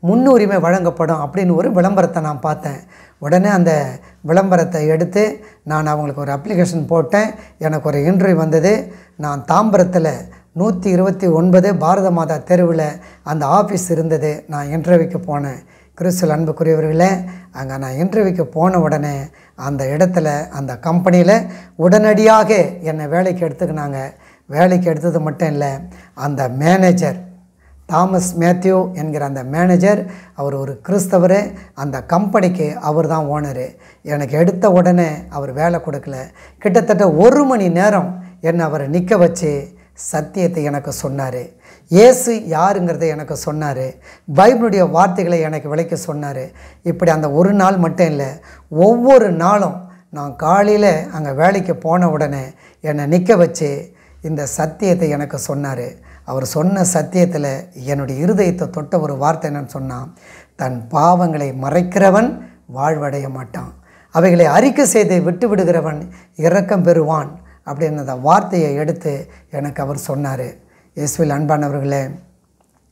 முன்னுரிமை வழங்கப்படும் அப்படின்னு ஒரு விளம்பரத்தை நான் பார்த்தேன். உடனே அந்த விளம்பரத்தை எடுத்து நான் அவங்களுக்கு ஒரு அப்ளிகேஷன் போட்டேன். எனக்கு ஒரு இன்டர்வியூ வந்தது. நான் தாம்பரத்தில் 129 பாரத மாதா தெருவில் அந்த ஆஃபீஸ் இருந்தது. நான் இன்டர்வியூக்கு போனேன். கிறிஸ்துவில் அன்புக்குரியவர்களே, அங்கே நான் இன்டர்வியூக்கு போன உடனே அந்த இடத்துல அந்த கம்பெனியில் உடனடியாக என்னை வேலைக்கு எடுத்துக்கினாங்க. வேலைக்கு எடுத்தது மட்டும் இல்லை, அந்த மேனேஜர் தாமஸ் மேத்யூ என்கிற அந்த மேனேஜர், அவர் ஒரு கிறிஸ்தவர். அந்த கம்பெனிக்கு அவர் தான் ஓனரு. எனக்கு எடுத்த உடனே அவர் வேலை கொடுக்கல. கிட்டத்தட்ட 1 மணி நேரம் என்னை அவர் நிற்க வச்சு சத்தியத்தை எனக்கு சொன்னார். இயேசு யாருங்கிறத எனக்கு சொன்னார். பைபிளுடைய வார்த்தைகளை எனக்கு விளக்க சொன்னார். இப்படி அந்த ஒரு நாள் மட்டும் இல்லை, ஒவ்வொரு நாளும் நான் காலையில் அங்கே வேலைக்கு போன உடனே என்னை நிற்க வச்சு இந்த சத்தியத்தை எனக்கு சொன்னார். அவர் சொன்ன சத்தியத்தில் என்னுடைய இருதயத்தை தொட்ட ஒரு வார்த்தை என்னன்னு சொன்னால், தன் பாவங்களை மறைக்கிறவன் வாழ்வடைய மாட்டான், அவைகளை அறிக்கை செய்து விட்டு விடுகிறவன் இரக்கம் பெறுவான் அப்படின்னு அந்த வார்த்தையை எடுத்து எனக்கு அவர் சொன்னார். இயேசுவில் அன்பானவர்களே,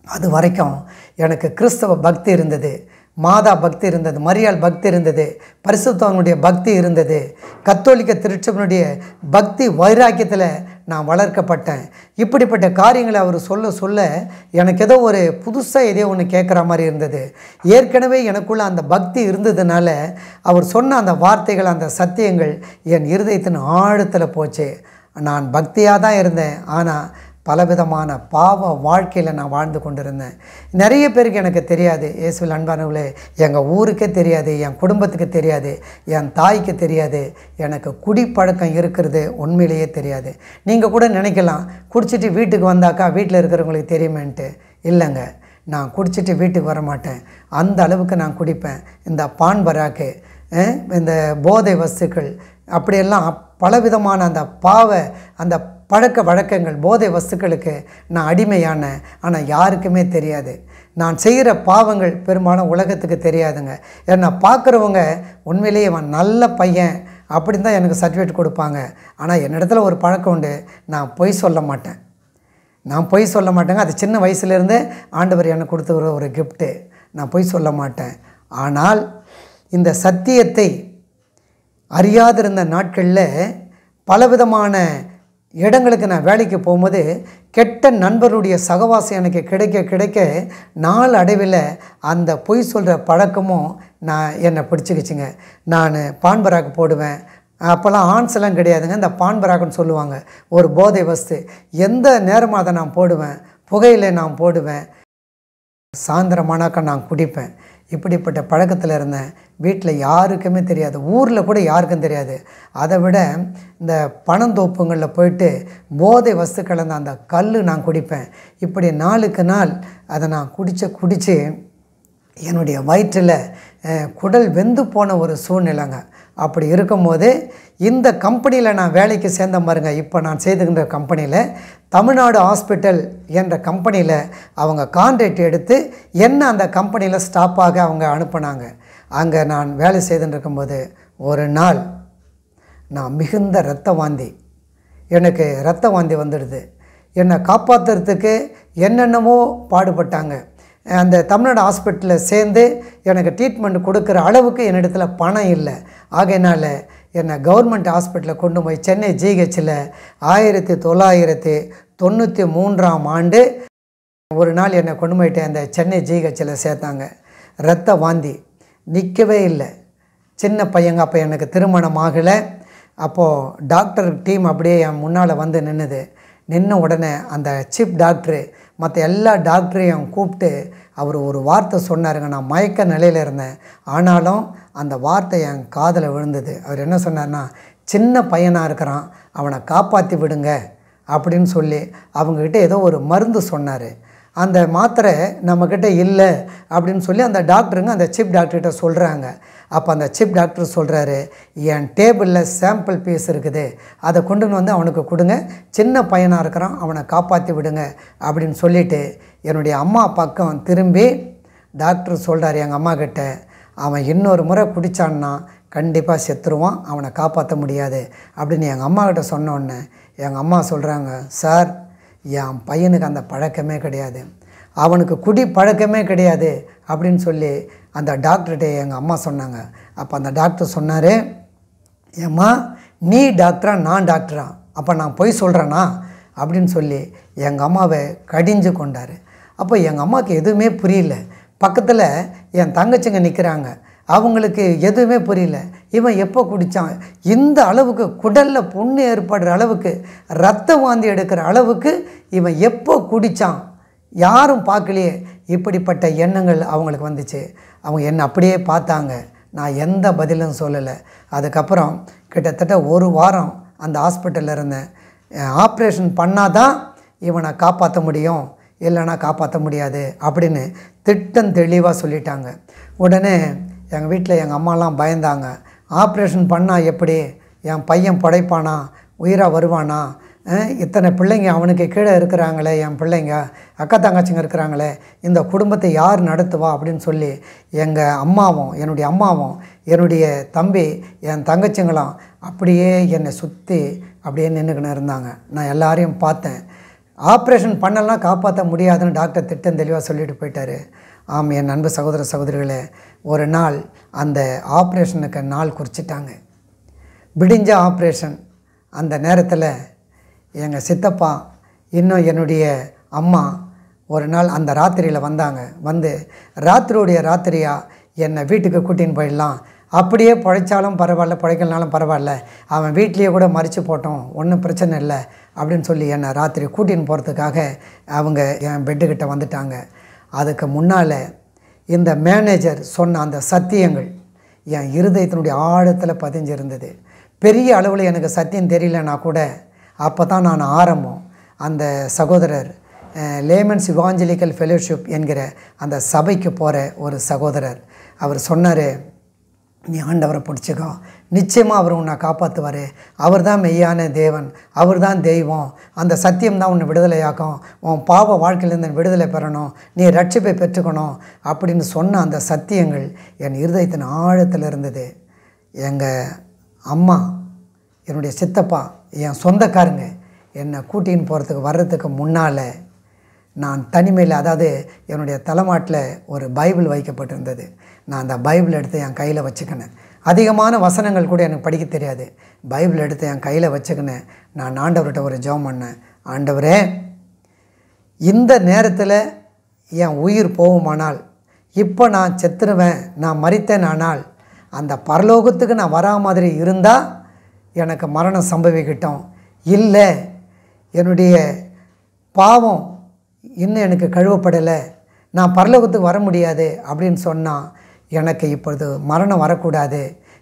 அது வரைக்கும் எனக்கு கிறிஸ்தவ பக்தி இருந்தது, மாதா பக்தி இருந்தது, மரியாள் பக்தி இருந்தது, பரிசுத்தவனுடைய பக்தி இருந்தது, கத்தோலிக்க திருச்சபையினுடைய பக்தி வைராக்கியத்தில் நான் வளர்க்கப்பட்டேன். இப்படிப்பட்ட காரியங்களை அவர் சொல்ல சொல்ல எனக்கு ஏதோ ஒரு புதுசாக ஏதோ ஒன்று கேட்குற மாதிரி இருந்தது. ஏற்கனவே எனக்குள்ளே அந்த பக்தி இருந்ததுனால அவர் சொன்ன அந்த வார்த்தைகள், அந்த சத்தியங்கள் என் இருதயத்தின் ஆழத்தில் போச்சு. நான் பக்தியாக தான் இருந்தேன், ஆனால் பலவிதமான பாவ வாழ்க்கையில் நான் வாழ்ந்து கொண்டிருந்தேன். நிறைய பேருக்கு எனக்கு தெரியாது. இயேசுவில் அன்பானவர்களே, எங்கள் ஊருக்கே தெரியாது, என் குடும்பத்துக்கு தெரியாது, என் தாய்க்கு தெரியாது, எனக்கு குடிப்பழக்கம் இருக்கிறது உண்மையிலேயே தெரியாது. நீங்கள் கூட நினைக்கலாம், குடிச்சிட்டு வீட்டுக்கு வந்தாக்கா வீட்டில் இருக்கிறவங்களுக்கு தெரியுமேன்ட்டு. இல்லைங்க, நான் குடிச்சிட்டு வீட்டுக்கு வர மாட்டேன். அந்த அளவுக்கு நான் குடிப்பேன். இந்த பான் பராக்கு இந்த போதை வஸ்துக்கள் அப்படியெல்லாம் பலவிதமான அந்த பழக்க வழக்கங்கள் போதை வஸ்துக்களுக்கு நான் அடிமையான. ஆனால் யாருக்குமே தெரியாது. நான் செய்கிற பாவங்கள் பெரும்பாலும் உலகத்துக்கு தெரியாதுங்க. ஏன்னா பார்க்குறவங்க உண்மையிலேயே இவன் நல்ல பையன் அப்படின்னு தான் எனக்கு சர்டிஃபிகேட் கொடுப்பாங்க. ஆனால் என்னிடத்துல ஒரு பழக்கம் உண்டு, நான் பொய் சொல்ல மாட்டேன். அது சின்ன வயசுலேருந்தே ஆண்டவர் எனக்கு கொடுத்த ஒரு கிஃப்ட்டு. நான் பொய் சொல்ல மாட்டேன். ஆனால் இந்த சத்தியத்தை அறியாதிருந்த நாட்களில் பலவிதமான இடங்களுக்கு நான் வேலைக்கு போகும்போது கெட்ட நண்பருடைய சகவாசம் எனக்கு கிடைக்க நாள் அடைவில் அந்த பொய் சொல்கிற பழக்கமும் என்னை பிடிச்சிக்கிச்சுங்க. நான் பான்பராக்கு போடுவேன். அப்போல்லாம் ஆன்ஸ் எல்லாம் கிடையாதுங்க. இந்த பான்பராக்குன்னு சொல்லுவாங்க, ஒரு போதை வஸ்து. எந்த நேரமாக அதை நான் போடுவேன். புகையில நான் போடுவேன். சாயந்தரமானாக்கா நான் குடிப்பேன். இப்படிப்பட்ட பழக்கத்தில் இருந்தேன். வீட்டில் யாருக்குமே தெரியாது, ஊரில் கூட யாருக்கும் தெரியாது. அதை விட இந்த பனந்தோப்புங்களில் போயிட்டு போதை வஸ்து கலந்த அந்த கல் நான் குடிப்பேன். இப்படி நாளுக்கு நாள் அதை நான் குடித்து என்னுடைய வயிற்றில் குடல் வெந்து போன ஒரு சூழ்நிலைங்க. அப்படி இருக்கும்போது இந்த கம்பெனியில் நான் வேலைக்கு சேர்ந்த பாருங்க. இப்போ நான் செய்துகின்ற கம்பெனியில் தமிழ்நாடு ஹாஸ்பிட்டல் என்ற கம்பெனியில் அவங்க கான்ட்ராக்ட் எடுத்து என்ன அந்த கம்பெனியில் ஸ்டாஃபாக அவங்க அனுப்புனாங்க. அங்கே நான் வேலை செய்துன்னு இருக்கும்போது ஒரு நாள் நான் மிகுந்த எனக்கு இரத்த வாந்தி வந்துடுது. என்னை காப்பாற்றுறதுக்கு என்னென்னமோ பாடுபட்டாங்க. அந்த தமிழ்நாடு ஹாஸ்பிட்டலில் சேர்ந்து எனக்கு ட்ரீட்மெண்ட் கொடுக்குற அளவுக்கு என்னிடத்துல பணம் இல்லை. ஆகையினால் என்னை கவர்மெண்ட் ஹாஸ்பிட்டலில் கொண்டு போய் சென்னை ஜிஹெச்சில் 1993ஆம் ஆண்டு ஒரு நாள் என்னை கொண்டு போயிட்டு அந்த சென்னை ஜிஹெச்சில் சேர்த்தாங்க. இரத்த வாந்தி நிற்கவே இல்லை. சின்ன பையங்க, அப்போ எனக்கு திருமணம் ஆகலை. அப்போது டாக்டர் டீம் அப்படியே என் முன்னால் வந்து நின்ன உடனே அந்த சீஃப் டாக்டரு மற்ற எல்லா டாக்டரையும் கூப்பிட்டு அவர் ஒரு வார்த்தை சொன்னாருங்க. நான் மயக்க நிலையில் இருந்தேன். ஆனாலும் அந்த வார்த்தை என் காதில் விழுந்தது. அவர் என்ன சொன்னார்னா, சின்ன பையனாக இருக்கிறான், அவனை காப்பாற்றி விடுங்க அப்படின்னு சொல்லி அவங்கக்கிட்ட ஏதோ ஒரு மருந்து சொன்னார். அந்த மாத்திரை நம்மக்கிட்ட இல்லை அப்படின்னு சொல்லி அந்த டாக்டருங்க அந்த சீஃப் டாக்டர்கிட்ட சொல்கிறாங்க. அப்போ அந்த சீஃப் டாக்டர் சொல்கிறாரு, என் டேபிளில் சாம்பிள் பீஸ் இருக்குது, அதை கொண்டுன்னு வந்து அவனுக்கு கொடுங்க, சின்ன பையனாக இருக்கிறான், அவனை காப்பாற்றி விடுங்க அப்படின்னு சொல்லிவிட்டு என்னுடைய அம்மா பக்கம் திரும்பி டாக்டர் சொல்கிறார் எங்கள் அம்மா கிட்ட, அவன் இன்னொரு முறை குடித்தான்னா கண்டிப்பாக செத்துருவான், அவனை காப்பாற்ற முடியாது அப்படின்னு எங்கள் அம்மா கிட்ட சொன்னோடனே எங்கள் அம்மா சொல்கிறாங்க, சார் என் பையனுக்கு அந்த பழக்கமே கிடையாது, அவனுக்கு குடி பழக்கமே கிடையாது அப்படின்னு சொல்லி அந்த டாக்டர்கிட்ட எங்கள் அம்மா சொன்னாங்க. அப்போ அந்த டாக்டர் சொன்னார், ஏம்மா நீ டாக்டரா நான் டாக்டரா, அப்போ நான் பொய் சொல்கிறேன்னா அப்படின்னு சொல்லி எங்கள் அம்மாவை கடிஞ்சு கொண்டார். அப்போ எங்கள் அம்மாவுக்கு எதுவுமே புரியல. பக்கத்தில் என் தங்கச்சிங்க நிற்கிறாங்க, அவங்களுக்கு எதுவுமே புரியல. இவன் எப்போ குடித்தான், இந்த அளவுக்கு குடலில் புண்ணு ஏற்படுற அளவுக்கு இரத்த வாந்தி எடுக்கிற அளவுக்கு இவன் எப்போ குடித்தான், யாரும் பார்க்கலையே, இப்படிப்பட்ட எண்ணங்கள் அவங்களுக்கு வந்துச்சு. அவங்க என்னை அப்படியே பார்த்தாங்க. நான் எந்த பதிலும் சொல்லலை. அதுக்கப்புறம் கிட்டத்தட்ட ஒரு வாரம் அந்த ஹாஸ்பிட்டலில் இருந்தேன். ஆப்ரேஷன் பண்ணால் தான் இவனை காப்பாற்ற முடியும், இல்லைனா காப்பாற்ற முடியாது அப்படின்னு திட்டம் தெளிவாக சொல்லிட்டாங்க. உடனே எங்கள் வீட்டில் எங்கள் அம்மாலாம் பயந்தாங்க. ஆப்ரேஷன் பண்ணால் எப்படி என் பையன் படைப்பானா, உயிராக வருவானா, இத்தனை பிள்ளைங்க அவனுக்கு கீழே இருக்கிறாங்களே, என் பிள்ளைங்க அக்கா தங்கச்சிங்க இருக்கிறாங்களே, இந்த குடும்பத்தை யார் நடத்துவா அப்படின்னு சொல்லி எங்கள் அம்மாவும் என்னுடைய தம்பி என் தங்கச்சிங்களாம் அப்படியே என்னை சுற்றி அப்படியே நின்றுக்கின்னு இருந்தாங்க. நான் எல்லாரையும் பார்த்தேன். ஆப்ரேஷன் பண்ணலாம் காப்பாற்ற முடியாதுன்னு டாக்டர் திட்டம் தெளிவாக சொல்லிட்டு போயிட்டார். ஆம், என் அன்பு சகோதர சகோதரிகளே, ஒரு நாள் அந்த ஆப்ரேஷனுக்கு நாள் குறிச்சிட்டாங்க. விடிஞ்ச ஆப்ரேஷன். அந்த நேரத்தில் எங்கள் சித்தப்பா இன்னும் என்னுடைய அம்மா ஒரு நாள் அந்த ராத்திரியில் வந்தாங்க. வந்து ராத்திரியாக என்னை வீட்டுக்கு கூட்டின்னு போயிடலாம், அப்படியே பிழைச்சாலும் பரவாயில்ல, பிழைக்கலனாலும் பரவாயில்ல, அவன் வீட்லேயே கூட மறித்து போட்டோம், ஒன்றும் பிரச்சனை இல்லை அப்படின்னு சொல்லி என்னை ராத்திரி கூட்டின்னு போகிறதுக்காக அவங்க என் பெட்டுக்கிட்ட வந்துட்டாங்க. அதுக்கு முன்னால் இந்த மேனேஜர் சொன்ன அந்த சத்தியங்கள் என் இருதயத்தினுடைய ஆழத்தில் பதிஞ்சிருந்தது. பெரிய அளவில் எனக்கு சத்தியம் தெரியலனா கூட அப்போ தான் நான் ஆரம்பம். அந்த சகோதரர் லேமன்ஸ் இவாஞ்சலிக்கல் ஃபெலோஷிப் என்கிற அந்த சபைக்கு போகிற ஒரு சகோதரர், அவர் சொன்னார், நீ ஆண்டவரை பிடிச்சிக்கோ, நிச்சயமாக அவர் உன்னை காப்பாற்றுவார். அவர் தான் மெய்யான தேவன், அவர் தான் தெய்வம், அந்த சத்தியம் தான் உன்னை விடுதலையாக்கும், உன் பாவ வாழ்க்கையிலேருந்து விடுதலை பெறணும், நீ ரட்சிப்பை பெற்றுக்கணும் அப்படின்னு சொன்ன அந்த சத்தியங்கள் என் இருதயத்தின் ஆழத்தில் இருந்தது. எங்கள் அம்மா, என்னுடைய சித்தப்பா, என் சொந்தக்காரங்க என்னை கூட்டின்னு போகிறதுக்கு வர்றதுக்கு முன்னால் நான் தனிமையில், அதாவது என்னுடைய தலைமாட்டில் ஒரு பைபிள் வைக்கப்பட்டிருந்தது. நான் அந்த பைபிள் எடுத்து என் கையில் வச்சுக்கினேன். அதிகமான வசனங்கள் கூட எனக்கு படிக்க தெரியாது. பைபிள் எடுத்து என் கையில் வச்சுக்கினேன். நான் ஆண்டவர்கிட்ட ஒரு ஜெபம் பண்ணேன். ஆண்டவரே, இந்த நேரத்தில் என் உயிர் போகுமானால், இப்போ நான் செத்துருவேன், நான் மரித்தேன், ஆனால் அந்த பரலோகத்துக்கு நான் வரா மாதிரி இருந்தால் எனக்கு மரணம் சம்பவிக்கட்டும். இல்லை, என்னுடைய பாவம் இன்னும் எனக்கு கழுவப்படலை, நான் பரலோகத்துக்கு வர முடியாது அப்படின்னு சொன்னால் எனக்கு இப்பொழுது மரணம் வரக்கூடாது,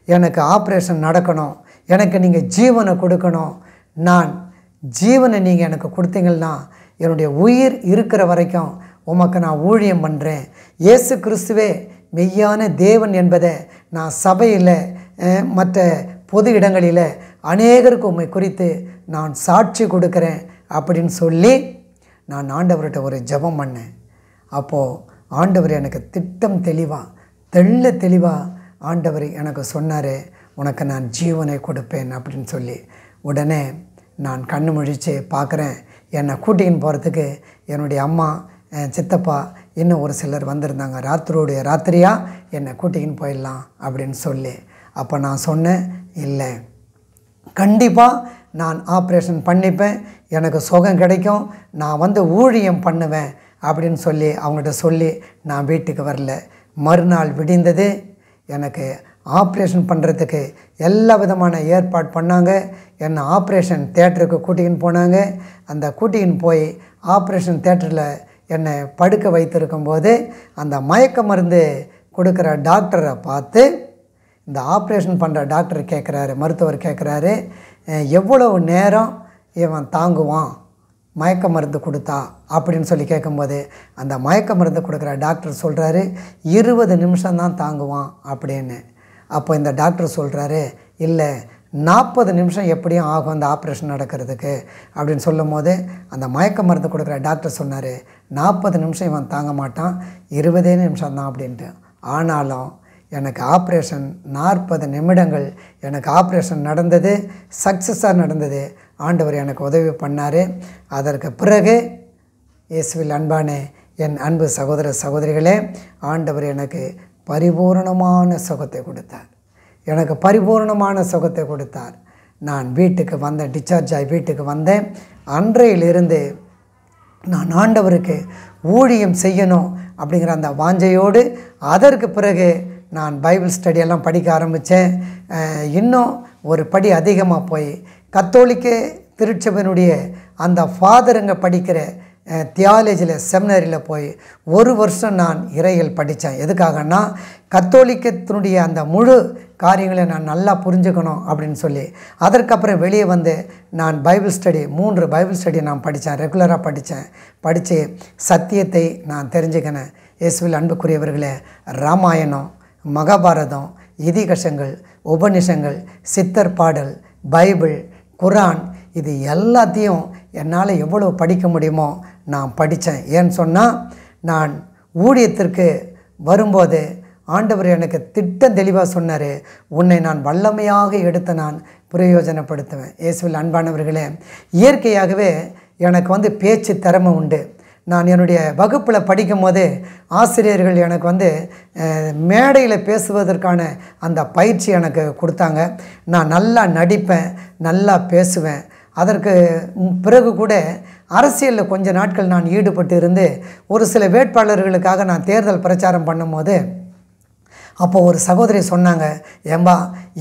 எனக்கு ஆப்ரேஷன் நடக்கணும், எனக்கு நீங்கள் ஜீவனை கொடுக்கணும். நான் ஜீவனை நீங்கள் எனக்கு கொடுத்தீங்கன்னா என்னுடைய உயிர் இருக்கிற வரைக்கும் உமக்கு நான் ஊழியம் பண்ணுறேன். இயேசு கிறிஸ்துவே மெய்யான தேவன் என்பதை நான் சபையில் மற்ற பொது இடங்களில் அநேகருக்கு உம்மை குறித்து நான் சாட்சி கொடுக்குறேன் அப்படின்னு சொல்லி நான் ஆண்டவர்கிட்ட ஒரு ஜெபம் பண்ணேன். அப்போது ஆண்டவர் எனக்கு திட்டம் தெளிவாக ஆண்டவர் எனக்கு சொன்னார், உனக்கு நான் ஜீவனை கொடுப்பேன் அப்படின்னு சொல்லி. உடனே நான் கண்ணு முழித்து பார்க்குறேன், என்னை கூட்டின்னு போகிறதுக்கு என்னுடைய அம்மா, சித்தப்பா, இன்னும் ஒரு சிலர் வந்திருந்தாங்க. ராத்திரியாக என்னை கூட்டின்னு போயிடலாம் அப்படின்னு சொல்லி. அப்போ நான் சொன்னேன், இல்லை, கண்டிப்பாக நான் ஆப்ரேஷன் பண்ணிப்பேன், எனக்கு சுகம் கிடைக்கும், நான் ஊழியம் பண்ணுவேன் அப்படின்னு சொல்லி அவங்கள்ட்ட சொல்லி நான் வீட்டுக்கு வரல. மறுநாள் விடிந்தது. எனக்கு ஆப்ரேஷன் பண்ணுறதுக்கு எல்லா விதமான ஏற்பாடு பண்ணாங்க. என்னை ஆப்ரேஷன் தியேட்டருக்கு கூட்டிகின்னு போனாங்க. அந்த கூட்டிகின்னு போய் ஆப்ரேஷன் தியேட்டரில் என்னை படுக்க வைத்திருக்கும்போது அந்த மயக்க மருந்து கொடுக்குற டாக்டரை பார்த்து இந்த ஆப்ரேஷன் பண்ணுற டாக்டர் மருத்துவர் கேட்குறாரு, எவ்வளவு நேரம் இவன் தாங்குவான் மயக்க மருந்து கொடுத்தா அப்படின்னு சொல்லி கேட்கும்போது அந்த மயக்க மருந்து கொடுக்குற டாக்டர் சொல்கிறாரு, 20 நிமிஷம்தான் தாங்குவான் அப்படின்னு. அப்போ இந்த டாக்டர் சொல்கிறாரு, இல்லை, 40 நிமிஷம் எப்படியும் ஆகும் அந்த ஆப்ரேஷன் நடக்கிறதுக்கு அப்படின்னு சொல்லும் போது அந்த மயக்க மருந்து கொடுக்குற டாக்டர் சொன்னார், 40 நிமிஷம் இவன் தாங்க மாட்டான், 20 நிமிஷம்தான் அப்படின்ட்டு. ஆனாலும் எனக்கு ஆப்ரேஷன் 40 நிமிடங்கள் எனக்கு ஆப்ரேஷன் நடந்தது, சக்ஸஸாக நடந்தது. ஆண்டவர் எனக்கு உதவி பண்ணார். அதற்கு பிறகு இயேசுவில் அன்பான என் அன்பு சகோதர சகோதரிகளே, ஆண்டவர் எனக்கு பரிபூர்ணமான சுகத்தை கொடுத்தார். எனக்கு பரிபூர்ணமான சுகத்தை கொடுத்தார். நான் வீட்டுக்கு வந்தேன், டிஸ்சார்ஜ் ஆகி வீட்டுக்கு வந்தேன். அன்றையிலிருந்து நான் ஆண்டவருக்கு ஊழியம் செய்யணும் அப்படிங்கிற அந்த வாஞ்சையோடு அதற்கு பிறகு நான் பைபிள் ஸ்டடியெல்லாம் படிக்க ஆரம்பித்தேன். இன்னும் ஒரு படி அதிகமாக போய் கத்தோலிக்க திருச்சபையினுடைய அந்த ஃபாதருங்க படிக்கிற தியாலஜியில் செமினரியில் போய் 1 வருஷம் நான் இறையியல் படித்தேன். எதுக்காகனா கத்தோலிக்கத்தினுடைய அந்த முழு காரியங்களை நான் நல்லா புரிஞ்சுக்கணும் அப்படின்னு சொல்லி. அதற்கப்புறம் வெளியே வந்து நான் பைபிள் ஸ்டடி 3 பைபிள் ஸ்டடி நான் படித்தேன், ரெகுலராக படித்து சத்தியத்தை நான் தெரிஞ்சுக்கினேன். இயேசுவில் அன்புக்குரியவர்களே, ராமாயணம், மகாபாரதம், இதிகாசங்கள், உபநிஷங்கள், சித்தர் பாடல், பைபிள், குரான், இது எல்லாத்தையும் என்னால் எவ்வளோ படிக்க முடியுமோ நான் படித்தேன். ஏன்னு சொன்னால் நான் ஊழியத்திற்கு வரும்போது ஆண்டவர் எனக்கு திட்டம் தெளிவாக சொன்னார், உன்னை நான் வல்லமையாக எடுத்து நான் பிரயோஜனப்படுத்துவேன். இயேசுவில் அன்பானவர்களே, இயற்கையாகவே எனக்கு பேச்சு திறமை உண்டு. நான் என்னுடைய வகுப்பில் படிக்கும் போது ஆசிரியர்கள் எனக்கு மேடையில் பேசுவதற்கான அந்த பயிற்சி எனக்கு கொடுத்தாங்க. நான் நல்லா நடிப்பேன், நல்லா பேசுவேன். அதற்கு பிறகு கூட அரசியலில் கொஞ்ச நாட்கள் நான் ஈடுபட்டு இருந்து ஒரு சில வேட்பாளர்களுக்காக நான் தேர்தல் பிரச்சாரம் பண்ணும்போது அப்போது ஒரு சகோதரி சொன்னாங்க, ஏம்பா,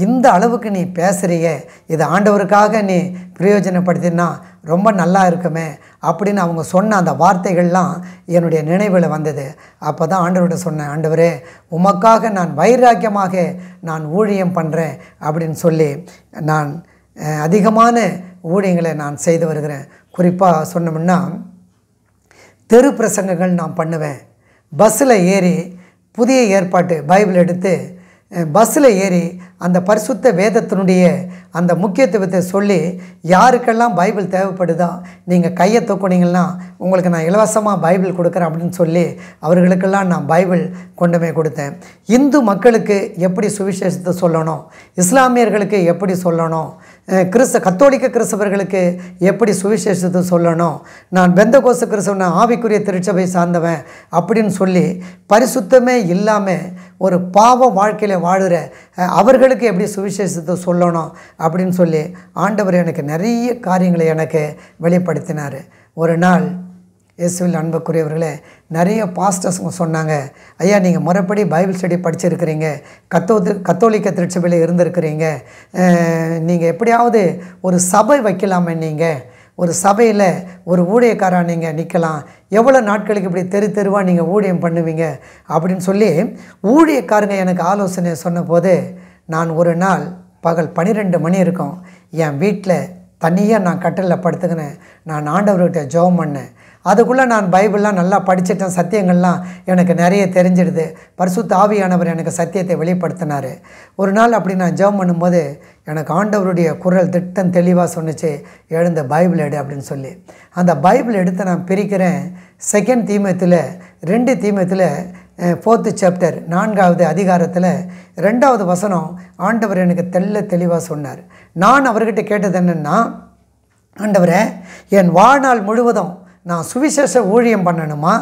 இந்த அளவுக்கு நீ பேசுகிறிய, இது ஆண்டவருக்காக நீ பிரயோஜனப்படுத்தினா ரொம்ப நல்லா இருக்குமே அப்படின்னு அவங்க சொன்ன அந்த வார்த்தைகள்லாம் என்னுடைய நினைவில் வந்தது. அப்போ தான் ஆண்டவர்கிட்ட சொன்னேன், ஆண்டவரே, உமக்காக நான் வைராக்கியமாக நான் ஊழியம் பண்ணுறேன் அப்படின்னு சொல்லி நான் அதிகமான ஊழியங்களை நான் செய்து வருகிறேன். குறிப்பாக சொன்னோம்னா தெரு பிரசங்கங்கள் நான் பண்ணுவேன். பஸ்ஸில் ஏறி புதிய ஏற்பாட்டு பைபிள் எடுத்து பஸ்ஸில் ஏறி அந்த பரிசுத்த வேதத்தினுடைய அந்த முக்கியத்துவத்தை சொல்லி யாருக்கெல்லாம் பைபிள் தேவைப்படுதோ நீங்கள் கையை தூக்குனீங்கன்னா உங்களுக்கு நான் இலவசமாக பைபிள் கொடுக்குறேன் அப்படின்னு சொல்லி அவர்களுக்கெல்லாம் நான் பைபிள் கொண்டு போய் கொடுத்தேன். இந்து மக்களுக்கு எப்படி சுவிசேஷத்தை சொல்லணும், இஸ்லாமியர்களுக்கு எப்படி சொல்லணும், கத்தோலிக்க கிறிஸ்தவர்களுக்கு எப்படி சுவிசேஷத்தை சொல்லணும், நான் பெந்தகோஸ்து கிறிஸ்தவன் ஆவிக்குரிய திருச்சபை சார்ந்தவன் அப்படின்னு சொல்லி பரிசுத்தமே இல்லாமல் ஒரு பாவ வாழ்க்கையில் வாழுற அவர்களுக்கு எப்படி சுவிசேஷத்தை சொல்லணும் அப்படின்னு சொல்லி ஆண்டவர் எனக்கு நிறைய காரியங்களை எனக்கு வெளிப்படுத்தினார். ஒரு நாள் இயேசுவில் அன்புக்குரியவர்களே, நிறைய பாஸ்டர்ஸுங்க சொன்னாங்க, ஐயா நீங்கள் முறைப்படி பைபிள் ஸ்டடி படிச்சிருக்கிறீங்க, கத்தோலிக்க திருச்சபையில் இருந்திருக்கிறீங்க, நீங்கள் எப்படியாவது ஒரு சபை வைக்கலாமே, நீங்கள் ஒரு சபையில் ஒரு ஊழியக்காராக நீங்கள் நிற்கலாம், எவ்வளோ நாட்களுக்கு இப்படி தெருவாக நீங்கள் ஊழியம் பண்ணுவீங்க அப்படின்னு சொல்லி ஊழியக்காரங்க எனக்கு ஆலோசனை சொன்ன போது நான் ஒரு நாள் பகல் 12 மணி இருக்கும் என் வீட்டில் தனியாக நான் கட்டிலில் படுத்துக்கினேன். நான் ஆண்டவர்கிட்ட ஜெபம் பண்ணேன். அதுக்குள்ளே நான் பைபிள்லாம் நல்லா படிச்சிட்டேன், சத்தியங்கள்லாம் எனக்கு நிறைய தெரிஞ்சிடுது. பரிசுத்த ஆவியானவர் எனக்கு சத்தியத்தை வெளிப்படுத்தினார். ஒரு நாள் அப்படி நான் ஜெபம் பண்ணும்போது எனக்கு ஆண்டவருடைய குரல் திட்டம் தெளிவாக சொன்னிச்சு, எழுந்த பைபிள் எடு அப்படின்னு சொல்லி. அந்த பைபிள் எடுத்து நான் பிரிக்கிறேன். 2 தீமோத்தேயுல 2 தீமோத்தேயுல 4th சாப்டர் 4வது அதிகாரத்தில் 2வது வசனம் ஆண்டவர் எனக்கு தெளிவாக சொன்னார். நான் அவர்கிட்ட கேட்டது என்னென்னா, ஆண்டவரே என் வாழ்நாள் முழுவதும் நான் சுவிசேஷ ஊழியம் பண்ணணுமா,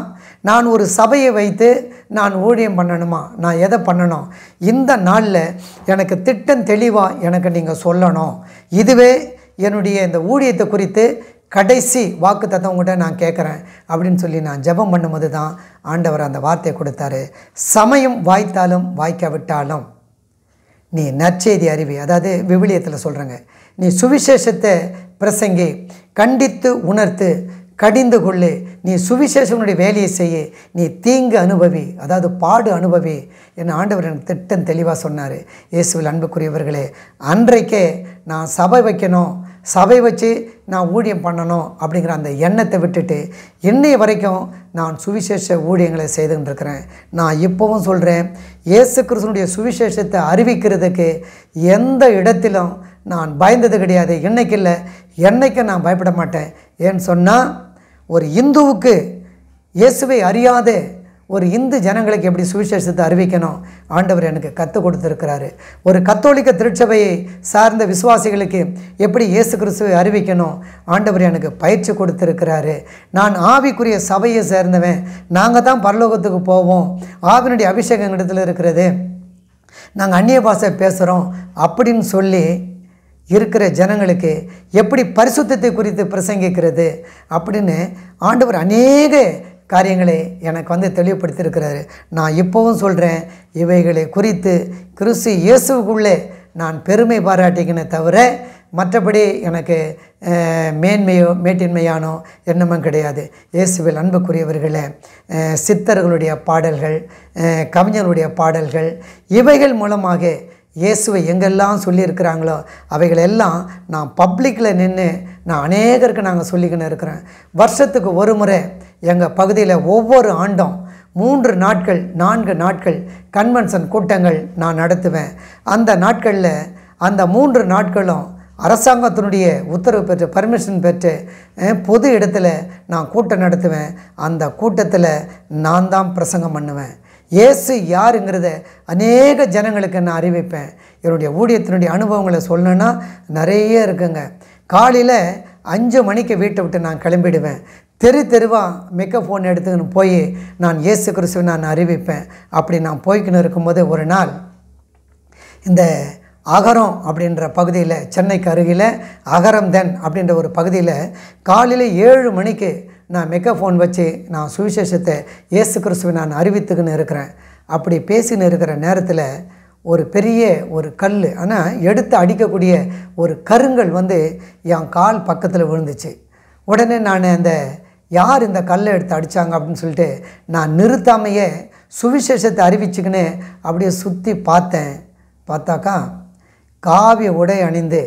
நான் ஒரு சபையை வைத்து நான் ஊழியம் பண்ணணுமா, நான் எதை பண்ணணும், இந்த நாளில் எனக்கு திட்டம் தெளிவாக எனக்கு நீங்கள் சொல்லணும். இதுவே என்னுடைய இந்த ஊழியத்தை குறித்து கடைசி வாக்கு தத்துவங்கிட்ட நான் கேட்குறேன் அப்படின்னு சொல்லி நான் ஜெபம் பண்ணும்போது தான் ஆண்டவர் அந்த வார்த்தையை கொடுத்தாரு. சமயம் வாய்த்தாலும் வாய்க்காவிட்டாலும் நீ நற்செய்தி அறிவி. அதாவது விவிலியத்தில் சொல்கிறேங்க, நீ சுவிசேஷத்தை பிரசங்கி, கண்டித்து உணர்த்து, கடிந்து கொள்ளு, நீ சுவிசேஷனுடைய வேலையை செய்ய, நீ தீங்கு அனுபவி, அதாவது பாடு அனுபவி என் ஆண்டவர் எனக்கு திட்டம் தெளிவாக சொன்னார். இயேசுவில் அன்புக்குரியவர்களே, அன்றைக்கே நான் சபை வைக்கணும், சபை வச்சு நான் ஊழியம் பண்ணணும் அப்படிங்கிற அந்த எண்ணத்தை விட்டுட்டு இன்னைய வரைக்கும் நான் சுவிசேஷ ஊழியங்களை செய்துகிட்டுருக்கிறேன். நான் இப்போவும் சொல்கிறேன், இயேசு கிறிஸ்துவினுடைய சுவிசேஷத்தை அறிவிக்கிறதுக்கு எந்த இடத்திலும் நான் பயந்தது கிடையாது. இன்றைக்கு இல்லை, என்னைக்கு நான் பயப்பட மாட்டேன். ஏன்னு சொன்னால், ஒரு இந்துவுக்கு இயேசுவை அறியாத ஒரு இந்து ஜனங்களுக்கு எப்படி சுவிசேஷத்தை அறிவிக்கணும் ஆண்டவர் எனக்கு கற்றுக் கொடுத்துருக்கிறாரு. ஒரு கத்தோலிக்க திருச்சபையை சார்ந்த விசுவாசிகளுக்கு எப்படி இயேசு கிறிஸ்துவை அறிவிக்கணும் ஆண்டவர் எனக்கு பயிற்சி கொடுத்துருக்கிறாரு. நான் ஆவிக்குரிய சபையை சேர்ந்தவன், நாங்கள் தான் பரலோகத்துக்கு போவோம், ஆவினுடைய அபிஷேகம் இடத்துல இருக்கிறது, நாங்கள் அந்நிய பாஷை பேசுகிறோம் அப்படின்னு சொல்லி இருக்கிற ஜனங்களுக்கு எப்படி பரிசுத்தத்தை குறித்து பிரசங்கிக்கிறது அப்படின்னு ஆண்டவர் அநேக காரியங்களை எனக்கு தெளிவுபடுத்தியிருக்கிறாரு. நான் இப்போவும் சொல்கிறேன், இவைகளை குறித்து கிறிஸ்து இயேசுக்குள்ளே நான் பெருமை பாராட்டிக்கினே தவிர மற்றபடி எனக்கு மேட்டின்மையானோ எண்ணமும் கிடையாது. இயேசுவில் அன்புக்குரியவர்களே, சித்தர்களுடைய பாடல்கள், கவிஞர்களுடைய பாடல்கள், இவைகள் மூலமாக இயேசுவை எங்கெல்லாம் சொல்லியிருக்கிறாங்களோ அவைகளெல்லாம் நான் பப்ளிக்கில் நின்று நான் அநேகருக்கு நாங்கள் சொல்லிக்கின்னு இருக்கிறேன். வருஷத்துக்கு ஒரு முறை எங்கள் பகுதியில் ஒவ்வொரு ஆண்டும் 3 நாட்கள் 4 நாட்கள் கன்வென்ஷன் கூட்டங்கள் நான் நடத்துவேன். அந்த நாட்களில் அந்த 3 நாட்களும் அரசாங்கத்தினுடைய உத்தரவு பெற்று பர்மிஷன் பெற்று பொது இடத்துல நான் கூட்டம் நடத்துவேன். அந்த கூட்டத்தில் நான் தான் பிரசங்கம் பண்ணுவேன். இயேசு யாருங்கிறத அநேக ஜனங்களுக்கு நான் அறிவிப்பேன். என்னுடைய ஊழியத்தினுடைய அனுபவங்களை சொல்லணுன்னா நிறைய இருக்குங்க. காலையில் 5 மணிக்கு வீட்டை விட்டு நான் கிளம்பிடுவேன். தெருவாக மெக்கஃபோன் எடுத்துக்கின்னு போய் நான் இயேசு கிறிஸ்துவை நான் அறிவிப்பேன். அப்படி நான் போய்க்கின்னு இருக்கும்போது ஒரு நாள் இந்த அகரம் அப்படின்ற பகுதியில், சென்னைக்கு அருகில் அகரம்தன் அப்படின்ற ஒரு பகுதியில் காலையில் 7 மணிக்கு நான் மெக்கஃபோன் வச்சு நான் சுவிசேஷத்தை இயேசு கிறிஸ்துவை நான் அறிவித்துக்கின்னு இருக்கிறேன். அப்படி பேசின்னு இருக்கிற நேரத்தில் ஒரு பெரிய ஒரு கல், ஆனால் எடுத்து அடிக்கக்கூடிய ஒரு கருங்கல் என் கால் பக்கத்தில் விழுந்துச்சு. உடனே நான் அந்த யார் இந்த கல்லை எடுத்து அடித்தாங்க அப்படின்னு சொல்லிட்டு நான் நிறுத்தாமையே சுவிசேஷத்தை அறிவிச்சுக்கின்னு அப்படியே சுற்றி பார்த்தேன். பார்த்தாக்கா காவிய உடை அணிந்து,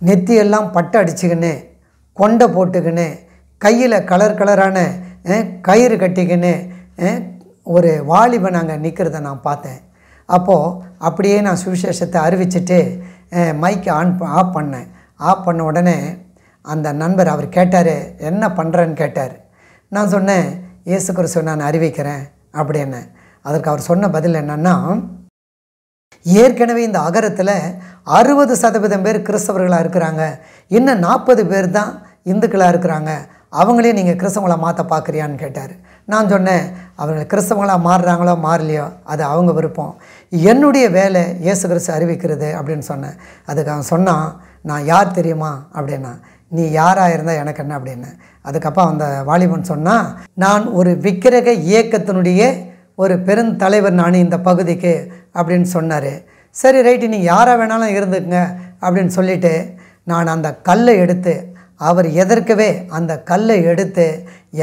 நெத்தியெல்லாம் பட்டை அடிச்சுக்கின்னு, கொண்டை போட்டுக்கின்னு, கையில் கலரான கயிறு கட்டிக்கின்னு ஒரு வாலிபன் அங்கே நிற்கிறத நான் பார்த்தேன். அப்போது அப்படியே நான் சுவிசேஷத்தை அறிவிச்சிட்டு மைக்கை ஆஃப் பண்ணேன். ஆஃப் பண்ண உடனே அந்த நண்பர் அவர் கேட்டார், என்ன பண்ணுறேன்னு கேட்டார். நான் சொன்னேன், இயேசு கிறிஸ்துவை நான் அறிவிக்கிறேன் அப்படின்னு. அதற்கு அவர் சொன்ன பதில் என்னன்னா, ஏற்கனவே இந்த அகரத்தில் 60% பேர் கிறிஸ்தவர்களாக இருக்கிறாங்க, இன்னும் 40 பேர் தான் இந்துக்களாக இருக்கிறாங்க, அவங்களே நீங்கள் கிறிஸ்தவங்களை மாற்ற பார்க்குறியான்னு கேட்டார். நான் சொன்னேன், அவங்க கிறிஸ்தவங்களாக மாறுறாங்களோ மாறலையோ அது அவங்க விருப்பம், என்னுடைய வேலை இயேசு கிறிஸ்து அறிவிக்கிறது அப்படின்னு சொன்னேன். அதுக்கு அவன் சொன்னான், நான் யார் தெரியுமா அப்படின்னா. நீ யாராக இருந்தால் எனக்கு என்ன அப்படின்னு. அதுக்கப்புறம் அந்த வாலிபன் சொன்னால், நான் ஒரு விக்கிரக இயக்கத்தினுடைய ஒரு பெருந்தலைவர் நான் இந்த பகுதிக்கு அப்படின்னு சொன்னார். சரி ரைட்டு, நீங்கள் யாராக வேணாலும் இருந்துக்குங்க அப்படின்னு சொல்லிவிட்டு நான் அந்த கல்லை எடுத்து, அவர் எதற்கவே அந்த கல்லை எடுத்து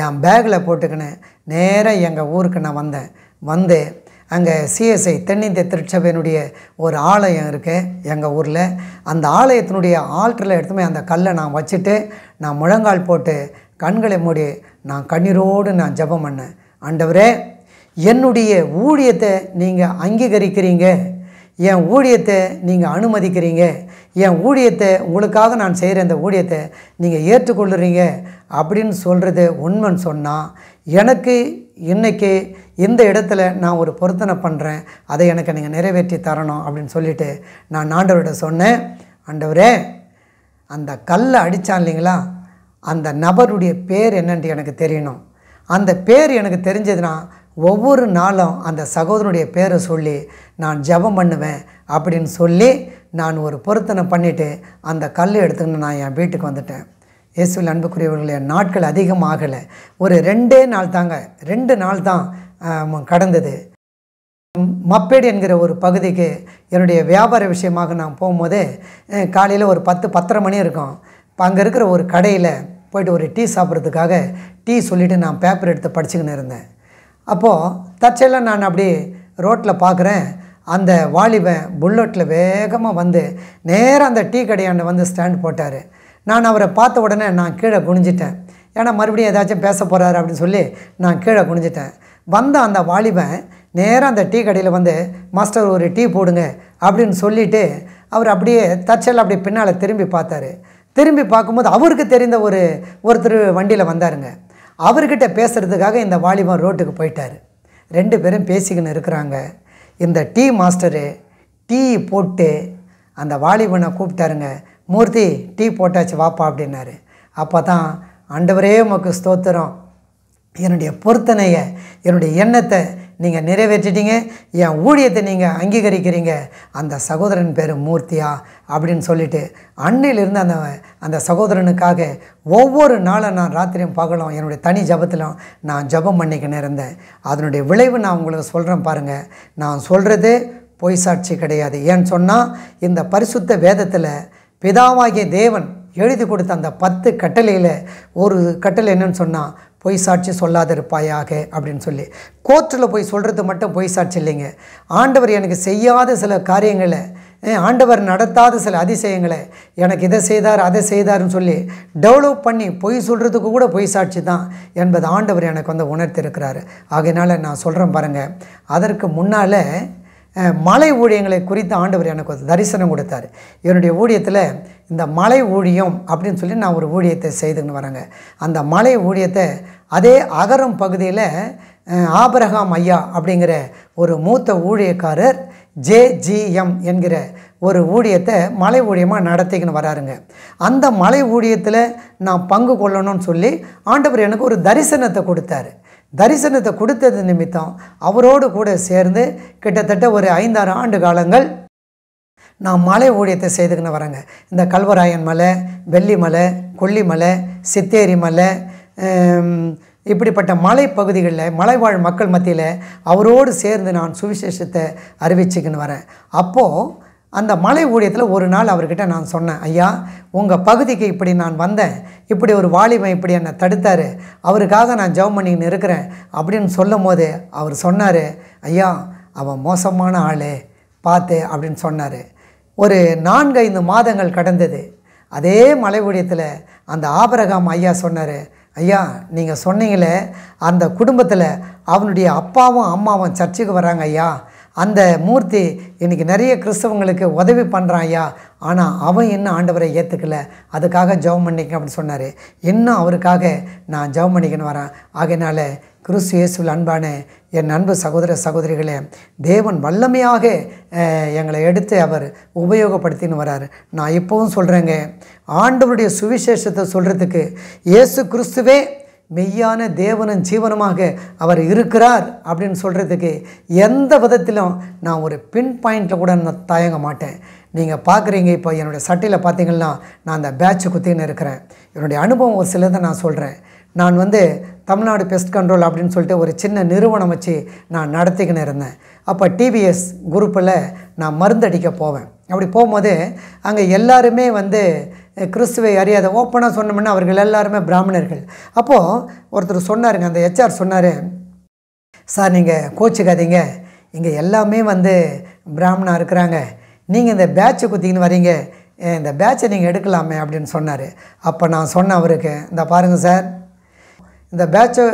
என் பேக்கில் போட்டுக்கினேன். நேராக எங்கள் ஊருக்கு நான் வந்து அங்கே சிஎஸ்ஐ தென்னிந்திய திருச்சபையினுடைய ஒரு ஆலயம் இருக்குது எங்கள் ஊரில். அந்த ஆலயத்தினுடைய ஆல்டரில் எடுத்துமே அந்த கல்லை நான் வச்சுட்டு நான் முழங்கால் போட்டு கண்களை மூடி நான் கண்ணீரோடு நான் ஜெபம் பண்ணேன். ஆண்டவரே, என்னுடைய ஊழியத்தை நீங்கள் அங்கீகரிக்கிறீங்க, என் ஊழியத்தை நீங்கள் அனுமதிக்கிறீங்க, என் ஊழியத்தை உங்களுக்காக நான் செய்கிற இந்த ஊழியத்தை நீங்கள் ஏற்றுக்கொள்ளுறீங்க அப்படின்னு சொல்கிறது உண்மைன்னு சொன்னால், எனக்கு இன்றைக்கி இந்த இடத்துல நான் ஒரு பொருத்தனை பண்ணுறேன், அதை எனக்கு நீங்கள் நிறைவேற்றி தரணும் அப்படின்னு சொல்லிவிட்டு நான் ஆண்டவர்கிட்ட சொன்னேன். ஆண்டவரே, அந்த கல்லை அடித்தான் இல்லைங்களா, அந்த நபருடைய பேர் என்னன்ட்டு எனக்கு தெரியணும். அந்த பேர் எனக்கு தெரிஞ்சதுன்னா ஒவ்வொரு நாளும் அந்த சகோதரனுடைய பேரை சொல்லி நான் ஜெபம் பண்ணுவேன் அப்படின்னு சொல்லி நான் ஒரு பொருத்தனை பண்ணிவிட்டு அந்த கல் எடுத்துக்கின்னு நான் என் வீட்டுக்கு வந்துட்டேன். இயேசுவில் அன்புக்குரியவர்களே, நாட்கள் அதிகமாகலை, ஒரு 2 நாள் தாங்க, 2 நாள் தான் கடந்தது. மப்பேடு என்கிற ஒரு பகுதிக்கு என்னுடைய வியாபார விஷயமாக நான் போகும்போது காலையில் ஒரு 10-10:30 மணி இருக்கும். இப்போ அங்கே இருக்கிற ஒரு கடையில் போய்ட்டு ஒரு டீ சாப்பிட்றதுக்காக டீ சொல்லிவிட்டு நான் பேப்பர் எடுத்து படிச்சுக்கின்னு இருந்தேன். அப்போது தற்செயலாக நான் அப்படி ரோட்டில் பார்க்குறேன், அந்த வாலிபன் புல்லட்டில் வேகமாக வந்து நேராக அந்த டீ கடையாண்ட வந்து ஸ்டாண்ட் போட்டார். நான் அவரை பார்த்த உடனே நான் கீழே குனிஞ்சிட்டேன். ஏன்னா மறுபடியும் ஏதாச்சும் பேச போகிறாரு அப்படின்னு சொல்லி நான் கீழே குனிஞ்சிட்டேன். வந்த அந்த வாலிபன் நேராக அந்த டீ கடையில் வந்து, மாஸ்டர் ஒரு டீ போடுங்க அப்படின்னு சொல்லிவிட்டு அவர் அப்படியே தற்செயலாக அப்படி பின்னால் திரும்பி பார்த்தாரு. திரும்பி பார்க்கும்போது அவருக்கு தெரிந்த ஒருத்தர் வண்டியில் வந்தாருங்க. அவர்கிட்ட பேசுகிறதுக்காக இந்த வாலிபன் ரோட்டுக்கு போயிட்டார். 2 பேரும் பேசிக்கின்னு இருக்கிறாங்க. இந்த டீ மாஸ்டரு டீ போட்டு அந்த வாலிபனை கூப்பிட்டாருங்க. மூர்த்தி, டீ போட்டாச்சு வாப்பா அப்படின்னாரு. அப்போ தான், ஆண்டவரே உமக்கு ஸ்தோத்திரம், என்னுடைய பொருத்தனையை என்னுடைய எண்ணத்தை நீங்கள் நிறைவேற்றிட்டீங்க, என் ஊழியத்தை நீங்கள் அங்கீகரிக்கிறீங்க, அந்த சகோதரன் பேர் மூர்த்தியா அப்படின்னு சொல்லிவிட்டு அன்னையிலிருந்து அந்த சகோதரனுக்காக ஒவ்வொரு நாளும் நான் ராத்திரியும் பகலும் என்னுடைய தனி ஜபத்திலும் நான் ஜபம் பண்ணிக்கின்னு இருந்தேன். அதனுடைய விளைவு நான் உங்களுக்கு சொல்கிறேன் பாருங்கள். நான் சொல்கிறது பொய் சாட்சி கிடையாது. ஏன்னு சொன்னால், இந்த பரிசுத்த வேதத்தில் பிதாவாகிய தேவன் எழுதி கொடுத்த அந்த 10 கட்டளையில் ஒரு கட்டளை என்னன்னு சொன்னால், பொய் சாட்சி சொல்லாதிருப்பாயாக அப்படின்னு சொல்லி. கோர்ட்டில் போய் சொல்கிறது மட்டும் பொய் சாட்சி இல்லைங்க. ஆண்டவர் எனக்கு செய்யாத சில காரியங்களை, ஆண்டவர் நடத்தாத சில அதிசயங்களை, எனக்கு இதை செய்தார் அதை செய்தார்னு சொல்லி டெவலப் பண்ணி பொய் சொல்கிறதுக்கு கூட பொய் சாட்சி தான் என்பது ஆண்டவர் எனக்கு வந்து உணர்த்திருக்கிறாரு. ஆகையினால நான் சொல்கிறேன் பாருங்கள். அதற்கு முன்னால் மலை ஊழியங்களை குறித்து ஆண்டவர் எனக்கு ஒரு தரிசனம் கொடுத்தார். என்னுடைய ஊழியத்தில் இந்த மலை ஊழியம் அப்படின்னு சொல்லி நான் ஒரு ஊழியத்தை செய்துன்னு வரேங்க. அந்த மலை ஊழியத்தை அதே அகரம் பகுதியில் ஆபிரகாம் ஐயா அப்படிங்கிற ஒரு மூத்த ஊழியக்காரர் JGM என்கிற ஒரு ஊழியத்தை மலை ஊழியமாக நடத்திக்கின்னு வராருங்க. அந்த மலை ஊழியத்தில் நான் பங்கு கொள்ளணும்னு சொல்லி ஆண்டவர் எனக்கு ஒரு தரிசனத்தை கொடுத்தாரு. தரிசனத்தை கொடுத்தது நிமித்தம் அவரோடு கூட சேர்ந்து கிட்டத்தட்ட ஒரு 5-6 ஆண்டு காலங்கள் நான் மலை ஊழியத்தை செய்துக்கின்னு வரேங்க. இந்த கல்வராயன் மலை, வெள்ளிமலை, கொல்லிமலை, சித்தேரி மலை, இப்படிப்பட்ட மலை பகுதிகளில் மலைவாழ் மக்கள் மத்தியில் அவரோடு சேர்ந்து நான் சுவிசேஷத்தை அறிவிச்சுக்கின்னு வரேன். அப்போது அந்த மலை ஊழியத்தில் ஒரு நாள் அவர்கிட்ட நான் சொன்னேன், ஐயா, உங்கள் பகுதிக்கு இப்படி நான் வந்தேன், இப்படி ஒரு வாலிபன் இப்படி என்னை தடுத்தார், அவருக்காக நான் ஜெபம் பண்ணின்னு இருக்கிறேன் அப்படின்னு சொல்லும் போது அவர் சொன்னார், ஐயா, அவன் மோசமான ஆள் பார்த்து அப்படின்னு சொன்னார். ஒரு 4-5 மாதங்கள் கடந்தது. அதே மலை ஊழியத்தில் அந்த ஆபிரகாம் ஐயா சொன்னார், ஐயா, நீங்கள் சொன்னீங்களே அந்த குடும்பத்தில் அவனுடைய அப்பாவும் அம்மாவும் சர்ச்சுக்கு வராங்க ஐயா, அந்த மூர்த்தி இன்றைக்கி நிறைய கிறிஸ்தவங்களுக்கு உதவி பண்ணுறான் ஐயா, ஆனால் அவன் இன்னும் ஆண்டவரை ஏற்றுக்கல, அதுக்காக ஜெபம் பண்ணிக்க அப்படின்னு சொன்னார். இன்னும் அவருக்காக நான் ஜெபம் பண்ணிக்கணும் வரேன். ஆகையினால கிறிஸ்து இயேசுவில் அன்பான என் அன்பு சகோதர சகோதரிகளே, தேவன் வல்லமையாக எங்களை எடுத்து அவர் உபயோகப்படுத்தின்னு வராரு. நான் இப்போவும் சொல்கிறேங்க, ஆண்டவருடைய சுவிசேஷத்தை சொல்கிறதுக்கு இயேசு கிறிஸ்துவே மெய்யான தேவனும் ஜீவனமாக அவர் இருக்கிறார் அப்படின்னு சொல்கிறதுக்கு எந்த விதத்திலும் நான் ஒரு பின் பாயிண்டில் கூட நான் தயங்க மாட்டேன். நீங்கள் பார்க்குறீங்க, இப்போ என்னுடைய சட்டையில் பார்த்தீங்கன்னா நான் அந்த பேட்ச் குத்தின்னு இருக்கிறேன். என்னுடைய அனுபவம் ஒரு சிலதை நான் சொல்கிறேன். நான் தமிழ்நாடு பெஸ்ட் கண்ட்ரோல் அப்படின்னு சொல்லிட்டு ஒரு சின்ன நிறுவனம் வச்சு நான் நடத்திக்கின்னு இருந்தேன். அப்போ டிவிஎஸ் குரூப்பில் நான் மருந்தடிக்க போவேன். அப்படி போகும்போது அங்கே எல்லாருமே கிறிஸ்துவை அறியாத ஓப்பனாக சொன்னோம்னா அவர்கள் எல்லாருமே பிராமணர்கள். அப்போது ஒருத்தர் சொன்னாருங்க, அந்த ஹெச்ஆர் சொன்னார், சார் நீங்கள் கோச்சிக்காதீங்க, இங்கே எல்லாமே பிராமணா இருக்கிறாங்க, நீங்கள் இந்த பேட்சை குத்திக்கின்னு வரீங்க, இந்த பேட்சை நீங்கள் எடுக்கலாமே அப்படின்னு சொன்னார். அப்போ நான் சொன்னேன் அவருக்கு, இந்த பாருங்கள் சார், இந்த பேட்சை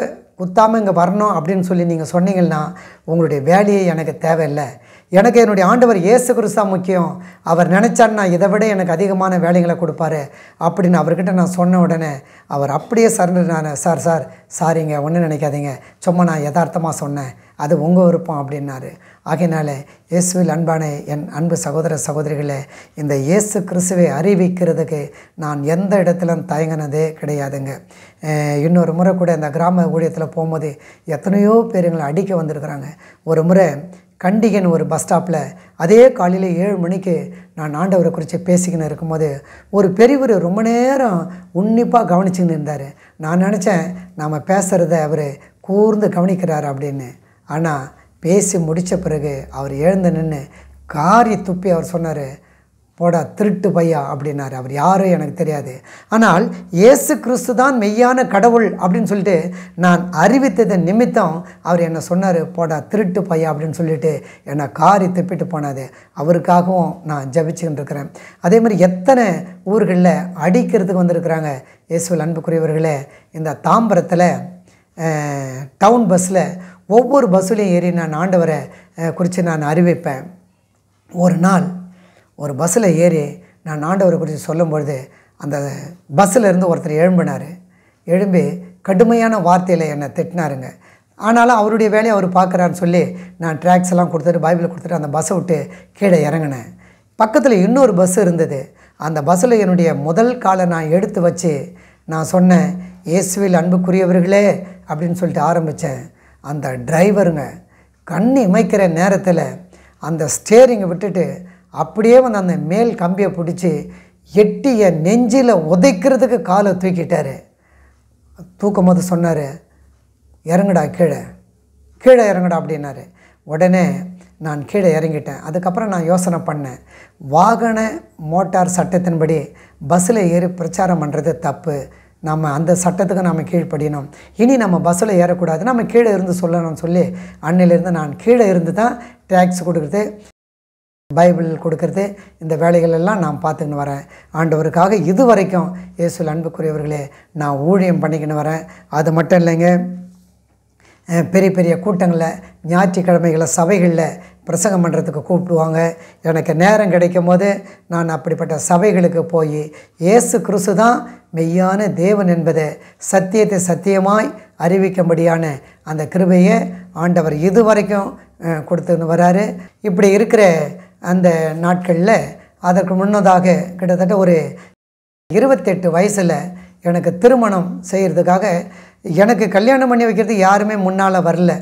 குத்தாமல் இங்கே வரணும் அப்படின்னு சொல்லி நீங்கள் சொன்னீங்கன்னா உங்களுடைய வேலையே எனக்கு தேவையில்லை. எனக்கு என்னுடைய ஆண்டவர் இயேசு கிறிஸ்து முக்கியம். அவர் நினச்சான்னா இதை விட எனக்கு அதிகமான வேலைகளை கொடுப்பாரு அப்படின்னு அவர்கிட்ட நான் சொன்ன உடனே அவர் அப்படியே நான் சார் சாரிங்க, ஒன்றும் நினைக்காதீங்க, சும்மா நான் யதார்த்தமாக சொன்னேன், அது உங்கள் விருப்பம் அப்படின்னாரு. ஆகையினால இயேசுவில் அன்பான என் அன்பு சகோதர சகோதரிகளே, இந்த இயேசு கிறிஸ்துவை அறிவிக்கிறதுக்கு நான் எந்த இடத்துலையும் தயங்கினதே கிடையாதுங்க. இன்னொரு முறை கூட இந்த கிராம ஊழியத்தில் போகும்போது எத்தனையோ பேர் எங்களை அடிக்க வந்திருக்கிறாங்க. ஒரு முறை கண்டிகன் ஒரு பஸ் ஸ்டாப்பில் அதே காலையில் 7 மணிக்கு நான் ஆண்டவரை குறித்து பேசிக்கின்னு இருக்கும்போது ஒரு பெரியவர் ரொம்ப நேரம் உன்னிப்பாக கவனிச்சுக்கின்னு இருந்தார். நான் நினச்சேன் நாம் பேசுகிறத அவர் கூர்ந்து கவனிக்கிறார் அப்படின்னு. ஆனால் பேசி முடித்த பிறகு அவர் எழுந்து நின்று காரி துப்பி அவர் சொன்னார், போடா திருட்டு பையா அப்படின்னாரு. அவர் யாரும் எனக்கு தெரியாது. ஆனால் இயேசு கிறிஸ்து தான் மெய்யான கடவுள் அப்படின்னு சொல்லிட்டு நான் அறிவித்ததன் நிமித்தம் அவர் என்னை சொன்னார், போடா திருட்டு பையா அப்படின்னு சொல்லிட்டு என்னை காரி துப்பிட்டு போனாது. அவருக்காகவும் நான் ஜபிச்சுக்கிட்டு இருக்கிறேன். அதே மாதிரி எத்தனை ஊர்களில் அடிக்கிறதுக்கு வந்திருக்கிறாங்க. இயேசுவில் அன்புக்குரியவர்களே, இந்த தாம்பரத்தில் டவுன் பஸ்ஸில் ஒவ்வொரு பஸ்ஸுலையும் ஏறி நான் ஆண்டவரை குறித்து நான் அறிவிப்பேன். ஒரு நாள் ஒரு பஸ்ஸில் ஏறி நான் ஆண்டவரை குறித்து சொல்லும்பொழுது அந்த பஸ்ஸில் இருந்து ஒருத்தர் எழும்பி கடுமையான வார்த்தையில் என்னை திட்டினாருங்க. ஆனாலும் அவருடைய வேலையை அவர் பார்க்குறாருன்னு சொல்லி நான் ட்ராக்ஸ் எல்லாம் கொடுத்துட்டு பைபிளை கொடுத்துட்டு அந்த பஸ்ஸை விட்டு கீழே இறங்கினேன். பக்கத்தில் இன்னொரு பஸ்ஸு இருந்தது. அந்த பஸ்ஸில் என்னுடைய முதல் காலை நான் எடுத்து வச்சு நான் சொன்னேன், இயேசுவில் அன்புக்குரியவர்களே அப்படின்னு சொல்லிட்டு ஆரம்பித்தேன். அந்த டிரைவருங்க கண்ணி இமைக்கிற நேரத்தில் அந்த ஸ்டேரிங்கை விட்டுட்டு அப்படியே அந்த மேல் கம்பியை பிடிச்சி எட்டிய நெஞ்சில் உதைக்கிறதுக்கு காலை தூக்கிட்டார். தூக்கும் போது சொன்னார், இறங்குடா கீழே இறங்குடா அப்படின்னாரு. உடனே நான் கீழே இறங்கிட்டேன். அதுக்கப்புறம் நான் யோசனை பண்ணேன், வாகன மோட்டார் சட்டத்தின்படி பஸ்ஸில் ஏறி பிரச்சாரம் பண்ணுறது தப்பு, நம்ம அந்த சட்டத்துக்கு நம்ம கீழ்ப்படியணும், இனி நம்ம பஸ்ஸில் ஏறக்கூடாது, நம்ம கீழே இருந்து சொல்லணும்னு சொல்லி அன்னிலிருந்து நான் கீழே இருந்து தான் டேக்ஸ் கொடுக்குறது, பைபிள் கொடுக்கறது, இந்த வேலைகள் எல்லாம் நான் பார்த்துக்கின்னு வரேன். ஆண்டவருக்காக இது வரைக்கும் இயேசுவில் அன்புக்குரியவர்களே நான் ஊழியம் பண்ணிக்கின்னு வரேன். அது மட்டும் இல்லைங்க, பெரிய பெரிய கூட்டங்களில் ஞாயிற்றுக்கிழமைகளை சபைகளில் பிரசங்கம் பண்ணுறதுக்கு கூப்பிடுவாங்க. எனக்கு நேரம் கிடைக்கும் போது நான் அப்படிப்பட்ட சபைகளுக்கு போய் இயேசு கிறிஸ்து தான் மெய்யான தேவன் என்பதை சத்தியத்தை சத்தியமாய் அறிவிக்கும்படியான அந்த கிருபையை ஆண்டவர் இதுவரைக்கும் கொடுத்துன்னு வராரு. இப்படி இருக்கிற அந்த நாட்களில் அதற்கு முன்னதாக கிட்டத்தட்ட ஒரு 28 வயசில் எனக்கு திருமணம் செய்கிறதுக்காக எனக்கு கல்யாணம் பண்ணி வைக்கிறதுக்கு யாருமே முன்னால் வரல.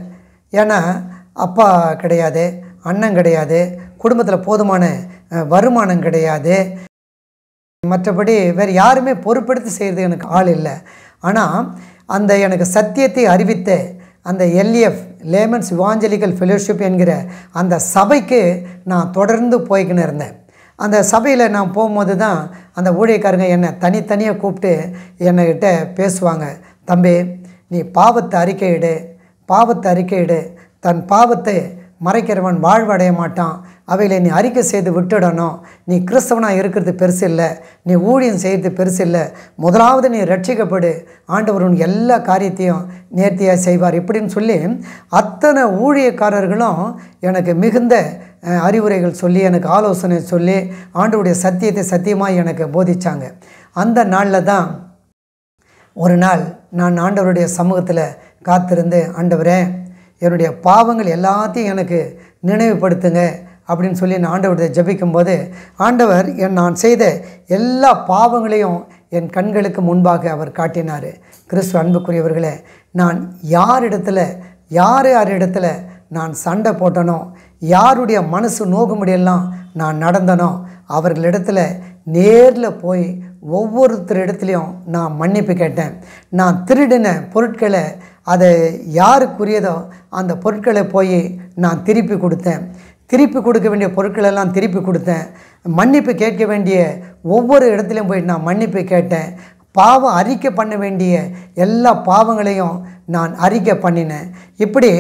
ஏன்னா அப்பா கிடையாது, அண்ணன் கிடையாது, குடும்பத்தில் போதுமான வருமானம் கிடையாது, மற்றபடி வேறு யாருமே பொறுப்பெடுத்து செய்கிறது எனக்கு ஆள் இல்லை. ஆனால் அந்த எனக்கு சத்தியத்தை அறிவித்த அந்த LF லேமன்ஸ் இவாஞ்சலிக்கல் ஃபெலோஷிப் என்கிற அந்த சபைக்கு நான் தொடர்ந்து போய்க்கின்னு இருந்தேன். அந்த சபையில் நான் போகும்போது தான் அந்த ஊழியக்காரங்க என்னை தனித்தனியாக கூப்பிட்டு என்னக்கிட்ட பேசுவாங்க, தம்பி நீ பாவத்தை அறிக்கையிடு, தன் பாவத்தை மறைக்கிறவன் வாழ்வடைய மாட்டான். அவைகளை நீ அறிக்கை செய்து விட்டுடணும். நீ கிறிஸ்தவனாக இருக்கிறது பெருசு இல்லை, நீ ஊழியம் செய்கிறது பெருசு இல்லை, முதலாவது நீ ரட்சிக்கப்படு, ஆண்டவர் உன் எல்லா காரியத்தையும் நேர்த்தியாக செய்வார் இப்படின்னு சொல்லி அத்தனை ஊழியக்காரர்களும் எனக்கு மிகுந்த அறிவுரைகள் சொல்லி, எனக்கு ஆலோசனை சொல்லி, ஆண்டவருடைய சத்தியத்தை சத்தியமாக எனக்கு போதிச்சாங்க. அந்த நாளில் தான் ஒரு நாள் நான் ஆண்டவருடைய சமூகத்தில் காத்திருந்து, ஆண்டவரே என்னுடைய பாவங்கள் எல்லாத்தையும் எனக்கு நினைவுபடுத்துங்க அப்படின்னு சொல்லி நான் ஆண்டவர்கிட்ட ஜெபிக்கும்போது, ஆண்டவர் நான் செய்த எல்லா பாவங்களையும் என் கண்களுக்கு முன்பாக அவர் காட்டினார். கிறிஸ்து அன்புக்குரியவர்களே, நான் யார் இடத்துல நான் சண்டை போட்டனோ, யாருடைய மனசு நோகும்படியெல்லாம் நான் நடந்தனோ, அவர்களிடத்தில் நேரில் போய் ஒவ்வொருத்தர் இடத்துலையும் நான் மன்னிப்பு கேட்டேன். நான் திருடின பொருட்களை அதை யாருக்குரியதோ அந்த பொருட்களை போய் நான் திருப்பி கொடுத்தேன். திருப்பி கொடுக்க வேண்டிய பொருட்களெல்லாம் திருப்பி கொடுத்தேன். மன்னிப்பு கேட்க வேண்டிய ஒவ்வொரு இடத்துலையும் போய் நான் மன்னிப்பு கேட்டேன். பாவம் அறிக்கை பண்ண வேண்டிய எல்லா பாவங்களையும் நான் அறிக்கை பண்ணினேன். இப்படி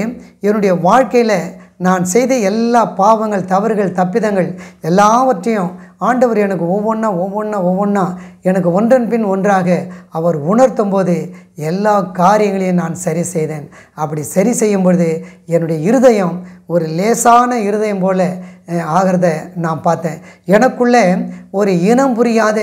என்னுடைய வாழ்க்கையில் நான் செய்த எல்லா பாவங்கள், தவறுகள், தப்பிதங்கள் எல்லாவற்றையும் ஆண்டவர் எனக்கு ஒவ்வொன்றா எனக்கு ஒன்றன் பின் ஒன்றாக அவர் உணர்த்தும் போது எல்லா காரியங்களையும் நான் சரி செய்தேன். அப்படி சரி செய்யும் பொழுது என்னுடைய இருதயம் ஒரு லேசான இருதயம் போல் ஆகிறத நான் பார்த்தேன். எனக்குள்ளே ஒரு இனம் புரியாத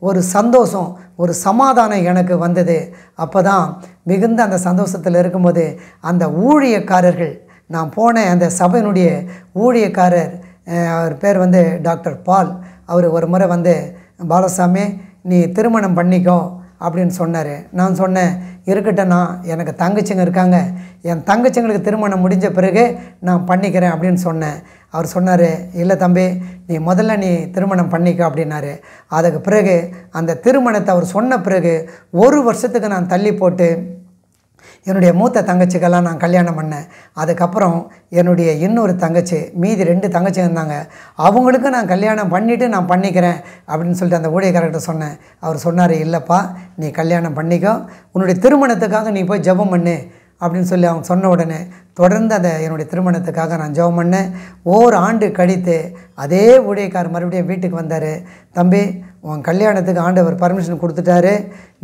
ஒரு சந்தோஷம், ஒரு சமாதானம் எனக்கு வந்தது. அப்போ தான் மிகுந்த அந்த சந்தோஷத்தில் இருக்கும்போது அந்த ஊழியக்காரர்கள், நான் போன அந்த சபையினுடைய ஊழியக்காரர், அவர் பேர் டாக்டர் பால், அவர் ஒரு முறை பாலசாமி நீ திருமணம் பண்ணிக்கோ அப்படின்னு சொன்னார். நான் சொன்னேன், இருக்கட்டண்ணா, எனக்கு தங்கச்சிங்க இருக்காங்க, என் தங்கச்சிங்களுக்கு திருமணம் முடிஞ்ச பிறகு நான் பண்ணிக்கிறேன் அப்படின்னு சொன்னேன். அவர் சொன்னார், இல்லை தம்பி, நீ முதல்ல திருமணம் பண்ணிக்கோ அப்படின்னாரு. அதுக்கு பிறகு அந்த திருமணத்தை அவர் சொன்ன பிறகு ஒரு வருஷத்துக்கு நான் தள்ளி போட்டு என்னுடைய மூத்த தங்கச்சிக்கெல்லாம் நான் கல்யாணம் பண்ணேன். அதுக்கப்புறம் என்னுடைய இன்னொரு தங்கச்சி, மீதி 2 தங்கச்சி இருந்தாங்க, அவங்களுக்கு நான் கல்யாணம் பண்ணிவிட்டு நான் பண்ணிக்கிறேன் அப்படின்னு சொல்லிட்டு அந்த ஊழியக்காரர்கிட்ட சொன்னேன். அவர் சொன்னார், இல்லைப்பா, நீ கல்யாணம் பண்ணிக்கோ, உன்னுடைய திருமணத்துக்காக நீ போய் ஜெபம் பண்ணு அப்படின்னு சொல்லி அவங்க சொன்ன உடனே தொடர்ந்து அந்த என்னுடைய திருமணத்துக்காக நான் ஜெபம் பண்ணேன். ஓர் ஆண்டு கழித்து அதே ஊழியக்காரர் மறுபடியும் வீட்டுக்கு வந்தார். தம்பி, உன் கல்யாணத்துக்கு ஆண்டவர் பர்மிஷன் கொடுத்துட்டாரு,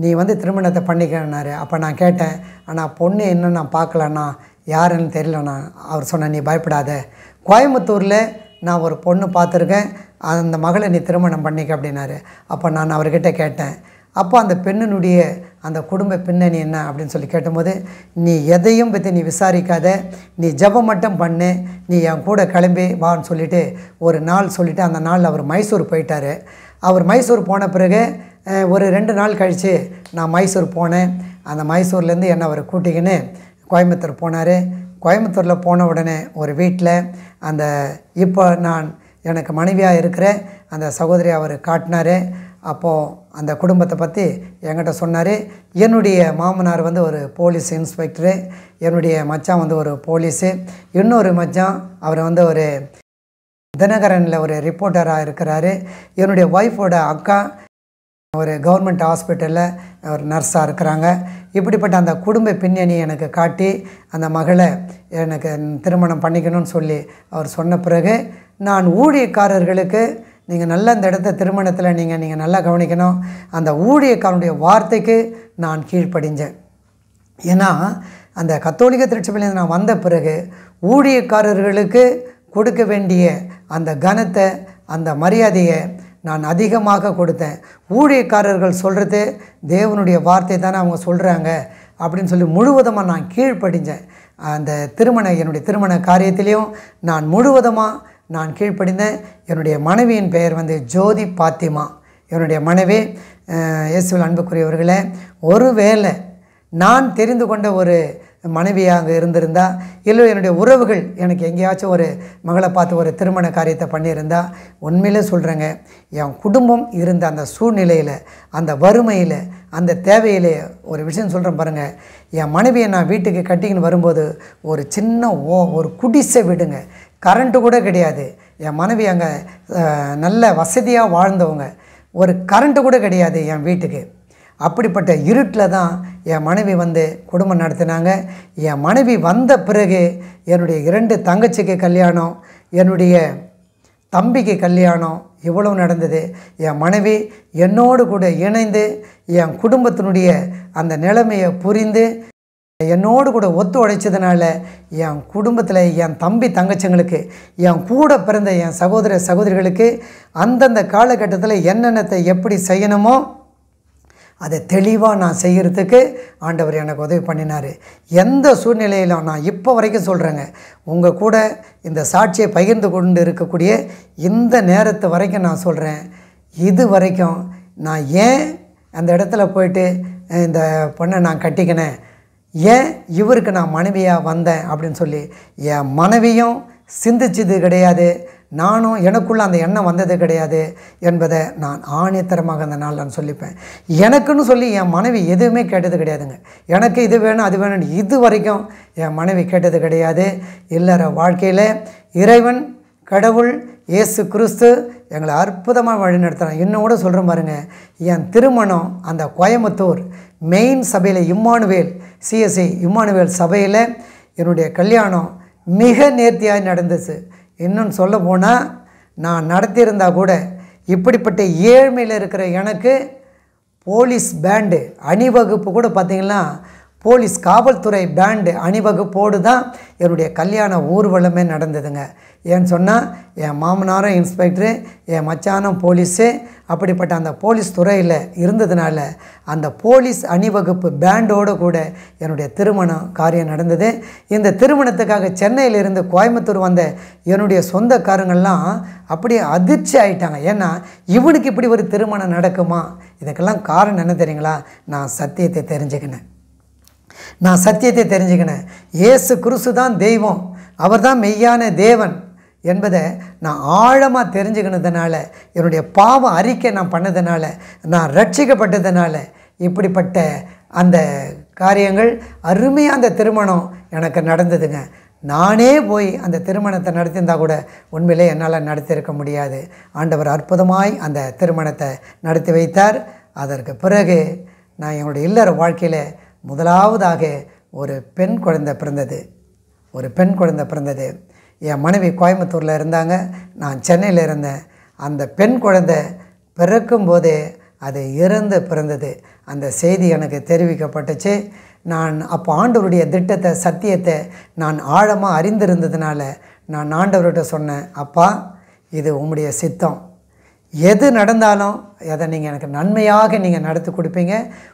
நீ திருமணத்தை பண்ணிக்கன்னாரு. அப்போ நான் கேட்டேன், ஆனால் பொண்ணு இன்னும் நான் பார்க்கலண்ணா, யாருன்னு தெரியலண்ணா. அவர் சொன்ன, நீ பயப்படாத, கோயம்புத்தூரில் நான் ஒரு பொண்ணு பார்த்துருக்கேன், அந்த மகளை நீ திருமணம் பண்ணிக்க அப்படின்னாரு. அப்போ நான் அவர்கிட்ட கேட்டேன், அப்போ அந்த பெண்ணினுடைய அந்த குடும்ப பின்னணி என்ன அப்படின்னு சொல்லி கேட்டும்போது, நீ எதையும் பற்றி நீ விசாரிக்காத, நீ ஜெபம் மட்டும் பண்ணு, நீ என் கூட கிளம்பி வான்னு சொல்லிவிட்டு ஒரு நாள் சொல்லிவிட்டு அந்த நாள் அவர் மைசூர் போயிட்டார். அவர் மைசூர் போன பிறகு ஒரு 2 நாள் கழித்து நான் மைசூர் போனேன். அந்த மைசூர்லேருந்து என்னை அவர் கூட்டிக்கின்னு கோயம்புத்தூர் போனார். கோயம்புத்தூரில் போன உடனே ஒரு வீட்டில் அந்த இப்போ நான் எனக்கு மனைவியாக இருக்கிற அந்த சகோதரி அவர் காட்டினார். அப்போது அந்த குடும்பத்தை பற்றி என்கிட்ட சொன்னார். என்னுடைய மாமனார் ஒரு போலீஸ் இன்ஸ்பெக்டரு, என்னுடைய மச்சான் ஒரு போலீஸு, இன்னொரு மச்சான் அவர் ஒரு தினகரனில் ஒரு ரிப்போர்ட்டராக இருக்கிறாரு, என்னுடைய ஒய்ஃபோட அக்கா ஒரு கவர்மெண்ட் ஹாஸ்பிட்டலில் ஒரு நர்ஸாக இருக்கிறாங்க. இப்படிப்பட்ட அந்த குடும்ப பின்னணி எனக்கு காட்டி அந்த மகளை எனக்கு திருமணம் பண்ணிக்கணும்னு சொல்லி அவர் சொன்ன பிறகு, நான் ஊழியக்காரர்களுக்கு நீங்கள் நல்ல இந்த இடத்த திருமணத்தில் நீங்கள் நல்லா கவனிக்கணும், அந்த ஊழியக்காரனுடைய வார்த்தைக்கு நான் கீழ்ப்படிஞ்சேன். ஏன்னா அந்த கத்தோலிக்க திருச்சபையிலேருந்து நான் வந்த பிறகு ஊழியக்காரர்களுக்கு கொடுக்க வேண்டிய அந்த கனத்தை, அந்த மரியாதையை நான் அதிகமாக கொடுத்தேன். ஊழியக்காரர்கள் சொல்கிறது தேவனுடைய வார்த்தை தானே அவங்க சொல்கிறாங்க அப்படின்னு சொல்லி முழுவதுமாக நான் கீழ்ப்படிஞ்சேன். அந்த என்னுடைய திருமண காரியத்திலையும் நான் முழுவதுமாக நான் கீழ்ப்படிந்தேன். என்னுடைய மனைவியின் பெயர் ஜோதி பாத்திமா. என்னுடைய மனைவி இயேசுவில் அன்புக்குரியவர்களே, ஒருவேளை நான் தெரிந்து கொண்ட ஒரு மனைவியாக இருந்திருந்தால், இல்லை என்னுடைய உறவுகள் எனக்கு எங்கேயாச்சும் ஒரு மகளை பார்த்து ஒரு திருமண காரியத்தை பண்ணியிருந்தால், உண்மையிலே சொல்கிறேங்க, என் குடும்பம் இருந்த அந்த சூழ்நிலையில், அந்த வறுமையில், அந்த தேவையிலே ஒரு விஷயம் சொல்கிறேன் பாருங்கள். என் மனைவியை நான் வீட்டுக்கு கட்டிக்கின்னு வரும்போது ஒரு சின்ன ஒரு குடிசை விடுங்க, கரண்ட்டு கூட கிடையாது. என் மனைவி அங்கே நல்ல வசதியாக வாழ்ந்தவங்க, ஒரு கரண்ட்டு கூட கிடையாது என் வீட்டுக்கு. அப்படிப்பட்ட இருட்டில் தான் என் மனைவி வந்து குடும்பம் நடத்தினாங்க. என் மனைவி வந்த பிறகு என்னுடைய 2 தங்கச்சிக்கு கல்யாணம், என்னுடைய தம்பிக்கு கல்யாணம், இவ்வளவு நடந்தது. என் மனைவி என்னோடு கூட இணைந்து என் குடும்பத்தினுடைய அந்த நிலைமையை புரிந்து என்னோடு கூட ஒத்து உழைச்சதுனால என் குடும்பத்தில் என் தம்பி தங்கச்சிங்களுக்கு, என் கூட பிறந்த என் சகோதர சகோதரிகளுக்கு அந்தந்த காலகட்டத்தில் என்னென்னத்தை எப்படி செய்யணுமோ அதை தெளிவாக நான் செய்கிறதுக்கு ஆண்டவர் எனக்கு உதவி பண்ணினார். எந்த சூழ்நிலையிலும் நான் இப்போ வரைக்கும் சொல்கிறேங்க, உங்கள் கூட இந்த சாட்சியை பகிர்ந்து கொண்டு இருக்கக்கூடிய இந்த நேரத்து வரைக்கும் நான் சொல்கிறேன், இது வரைக்கும் நான் ஏன் அந்த இடத்துல போயிட்டு இந்த பொண்ணை நான் கட்டிக்கினேன், ஏன் இவருக்கு நான் மனைவியாக வந்தேன் அப்படின்னு சொல்லி என் மனைவியும் சிந்திச்சது கிடையாது, நானும் எனக்குள்ளே அந்த எண்ணம் வந்தது கிடையாது என்பதை நான் ஆணித்தரமாக அந்த நாள் நான் சொல்லிப்பேன். எனக்குன்னு சொல்லி என் மனைவி எதுவுமே கேட்டது கிடையாதுங்க. எனக்கு இது வேணும் அது வேணும் இது வரைக்கும் என் மனைவி கேட்டது கிடையாது. இல்லற வாழ்க்கையில் இறைவன் கடவுள் இயேசு கிறிஸ்து எங்களை அற்புதமாக வழி நடத்துகிறான். இன்னும் கூட சொல்கிறேன் பாருங்க, என் திருமணம் அந்த கோயம்புத்தூர் மெயின் சபையில் இம்மானுவேல் சிஎஸ்ஐ இம்மானுவேல் சபையில் என்னுடைய கல்யாணம் மிக நேர்த்தியாக நடந்துச்சு. இன்னும் சொல்ல போனால் நான் நடத்தியிருந்தால் கூட இப்படிப்பட்ட ஏழ்மையில் இருக்கிற எனக்கு போலீஸ் பேண்டு அணிவகுப்பு கூட பார்த்திங்கன்னா போலீஸ் காவல்துறை பேண்டு அணிவகுப்போடு தான் என்னுடைய கல்யாண ஊர்வலமே நடந்ததுங்க. ஏன்னு சொன்னால் என் மாமனாரும் இன்ஸ்பெக்டரு, என் மச்சானும் போலீஸு, அப்படிப்பட்ட அந்த போலீஸ் துறையில் இருந்ததுனால அந்த போலீஸ் அணிவகுப்பு பேண்டோடு கூட என்னுடைய திருமணம் காரியம் நடந்தது. இந்த திருமணத்துக்காக சென்னையிலிருந்து கோயம்புத்தூர் வந்த என்னுடைய சொந்தக்காரங்கள்லாம் அப்படியே அதிர்ச்சி ஆகிட்டாங்க. ஏன்னா இவனுக்கு இப்படி ஒரு திருமணம் நடக்குமா? இதுக்கெல்லாம் காரணம் என்ன தெரியுங்களா? நான் சத்தியத்தை தெரிஞ்சுக்கினேன். இயேசு கிறிஸ்து தான் தெய்வம், அவர் தான் மெய்யான தேவன் என்பதை நான் ஆழமாக தெரிஞ்சுக்கினதுனால, என்னுடைய பாவ அறிக்கை நான் பண்ணதுனால, நான் ரட்சிக்கப்பட்டதுனால இப்படிப்பட்ட அந்த காரியங்கள் அருமையாக அந்த திருமணம் எனக்கு நடந்ததுங்க. நானே போய் அந்த திருமணத்தை நடத்தியிருந்தால் கூட உண்மையிலே என்னால் நடத்தியிருக்க முடியாது. ஆண்டவர் அற்புதமாய் அந்த திருமணத்தை நடத்தி வைத்தார். அதற்கு பிறகு நான் என்னுடைய இல்லற வாழ்க்கையில் முதலாவதாக ஒரு பெண் குழந்தை பிறந்தது. என் மனைவி கோயம்புத்தூரில் இருந்தாங்க, நான் சென்னையில் இருந்தேன். அந்த பெண் குழந்தை பிறக்கும்போதே அது இறந்து பிறந்தது. அந்த செய்தி எனக்கு தெரிவிக்கப்பட்டுச்சு. நான் அப்போ ஆண்டவருடைய திட்டத்தை சத்தியத்தை நான் ஆழமாக அறிந்திருந்ததுனால நான் ஆண்டவர்கிட்ட சொன்னேன், அப்பா இது உம்முடைய சித்தம், எது நடந்தாலும் அதை நீங்கள் எனக்கு நன்மையாக நீங்கள் நடத்தி கொடுப்பீங்க,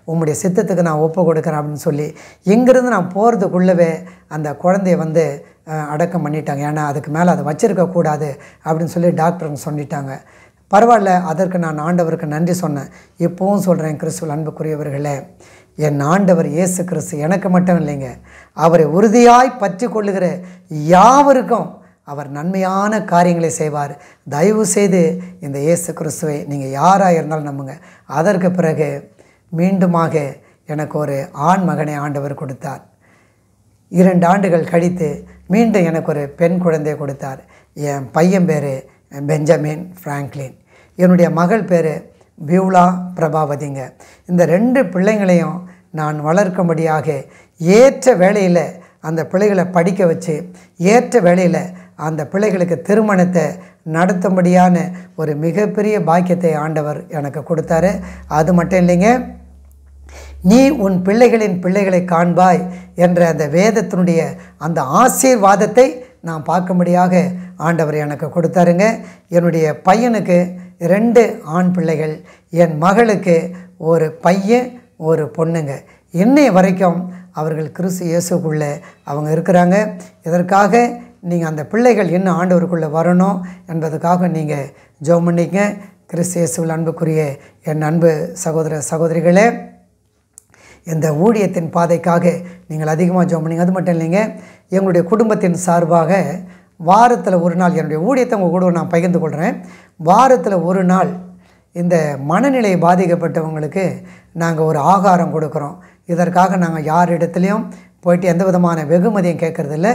உம்முடைய சித்தத்துக்கு நான் ஒப்பு கொடுக்குறேன் அப்படின்னு சொல்லி இங்கேருந்து நான் போகிறதுக்குள்ளவே அந்த குழந்தைய வந்து அடக்கம் பண்ணிட்டாங்க. ஏன்னா அதுக்கு மேலே அதை வச்சுருக்கக்கூடாது அப்படின்னு சொல்லி டாக்டருங்க சொல்லிட்டாங்க. பரவாயில்ல, அதற்கு நான் ஆண்டவருக்கு நன்றி சொன்னேன். இப்போவும் சொல்கிறேன், கிறிஸ்துவில் அன்புக்குரியவர்களே, என் ஆண்டவர் இயேசு கிறிஸ்து எனக்கு மட்டும் இல்லைங்க, அவரை உறுதியாய் பற்றி கொள்ளுகிற யாவருக்கும் அவர் நன்மையான காரியங்களை செய்வார். தயவு செய்து இந்த இயேசு கிறிஸ்துவை நீங்கள் யாராக இருந்தாலும் நம்புங்க. அதற்கு பிறகு மீண்டுமாக எனக்கு ஒரு ஆண் மகனை ஆண்டவர் கொடுத்தார். 2 ஆண்டுகள் கழித்து மீண்டும் எனக்கு ஒரு பெண் குழந்தையை கொடுத்தார். என் பையன் பேர் பெஞ்சமின் ஃப்ராங்க்லின், என்னுடைய மகள் பேர் பியூலா பிரபாவதிங்க. இந்த 2 பிள்ளைங்களையும் நான் வளர்க்கும்படியாக ஏற்ற வேளையில் அந்த பிள்ளைகளை படிக்க வச்சு, ஏற்ற வேளையில் அந்த பிள்ளைகளுக்கு திருமணத்தை நடத்தும்படியான ஒரு மிகப்பெரிய பாக்கியத்தை ஆண்டவர் எனக்கு கொடுத்தாரு. அது மட்டும் இல்லைங்க, நீ உன் பிள்ளைகளின் பிள்ளைகளை காண்பாய் என்ற அந்த வேதத்தினுடைய அந்த ஆசீர்வாதத்தை நான் பார்க்கும்படியாக ஆண்டவர் எனக்கு கொடுத்தாருங்க. என்னுடைய பையனுக்கு 2 ஆண் பிள்ளைகள், என் மகளுக்கு ஒரு பையன் ஒரு பொண்ணுங்க. இன்னைய வரைக்கும் அவர்கள் கிறிஸ்து இயேசுக்குள்ளே அவங்க இருக்கிறாங்க. இதற்காக நீங்கள் அந்த பிள்ளைகள் இன்னும் ஆண்டவருக்குள்ளே வரணும் என்பதுக்காக நீங்கள் ஜெபம் பண்ணிங்க. கிறிஸ்து இயேசுவில் அன்புக்குரிய என் அன்பு சகோதர சகோதரிகளே, இந்த ஊழியத்தின் பாதைக்காக நீங்கள் அதிகமாக ஜெபம் பண்ணிங்க. அது மட்டும் இல்லைங்க, எங்களுடைய குடும்பத்தின் சார்பாக வாரத்தில் ஒரு நாள் என்னுடைய ஊழியத்தை உங்கள் கூட நான் பகிர்ந்து கொள்கிறேன். வாரத்தில் ஒரு நாள் இந்த மனநிலை பாதிக்கப்பட்டவங்களுக்கு நாங்கள் ஒரு ஆகாரம் கொடுக்குறோம். இதற்காக நாங்கள் யார் இடத்துலையும் போயிட்டு எந்த விதமான வெகுமதியும் கேட்குறதில்ல.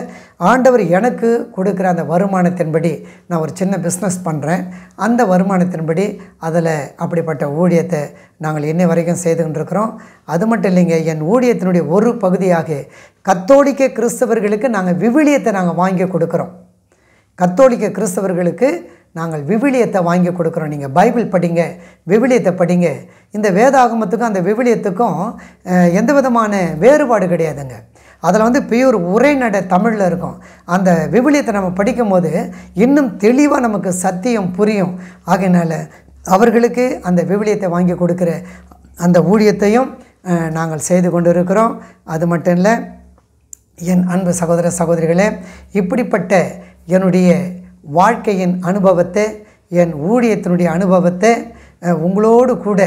ஆண்டவர் எனக்கு கொடுக்குற அந்த வருமானத்தின்படி நான் ஒரு சின்ன பிஸ்னஸ் பண்ணுறேன். அந்த வருமானத்தின்படி அதில் அப்படிப்பட்ட ஊழியத்தை நாங்கள் இன்னை வரைக்கும் செய்துகின்றிருக்கிறோம். அது மட்டும் இல்லைங்க, என் ஊழியத்தினுடைய ஒரு பகுதியாக கத்தோலிக்க கிறிஸ்தவர்களுக்கு நாங்கள் விவிலியத்தை நாங்கள் வாங்கி கொடுக்குறோம். கத்தோலிக்க கிறிஸ்தவர்களுக்கு நாங்கள் விவிலியத்தை வாங்கி கொடுக்குறோம். நீங்கள் பைபிள் படிங்க, விவிலியத்தை படிங்க. இந்த வேதாகமத்துக்கும் அந்த விவிலியத்துக்கும் எந்த விதமான வேறுபாடு கிடையாதுங்க. அதில் பியூர் உரைநடை தமிழில் இருக்கும். அந்த விவிலியத்தை நம்ம படிக்கும்போது இன்னும் தெளிவாக நமக்கு சத்தியம் புரியும். ஆகையினால அவர்களுக்கு அந்த விவிலியத்தை வாங்கி கொடுக்குற அந்த ஊழியத்தையும் நாங்கள் செய்து கொண்டு இருக்கிறோம். அது மட்டும் இல்லை, என் அன்பு சகோதர சகோதரிகளே, இப்படிப்பட்ட என்னுடைய வாழ்க்கையின் அனுபவத்தை, என் ஊழியத்தினுடைய அனுபவத்தை உங்களோடு கூட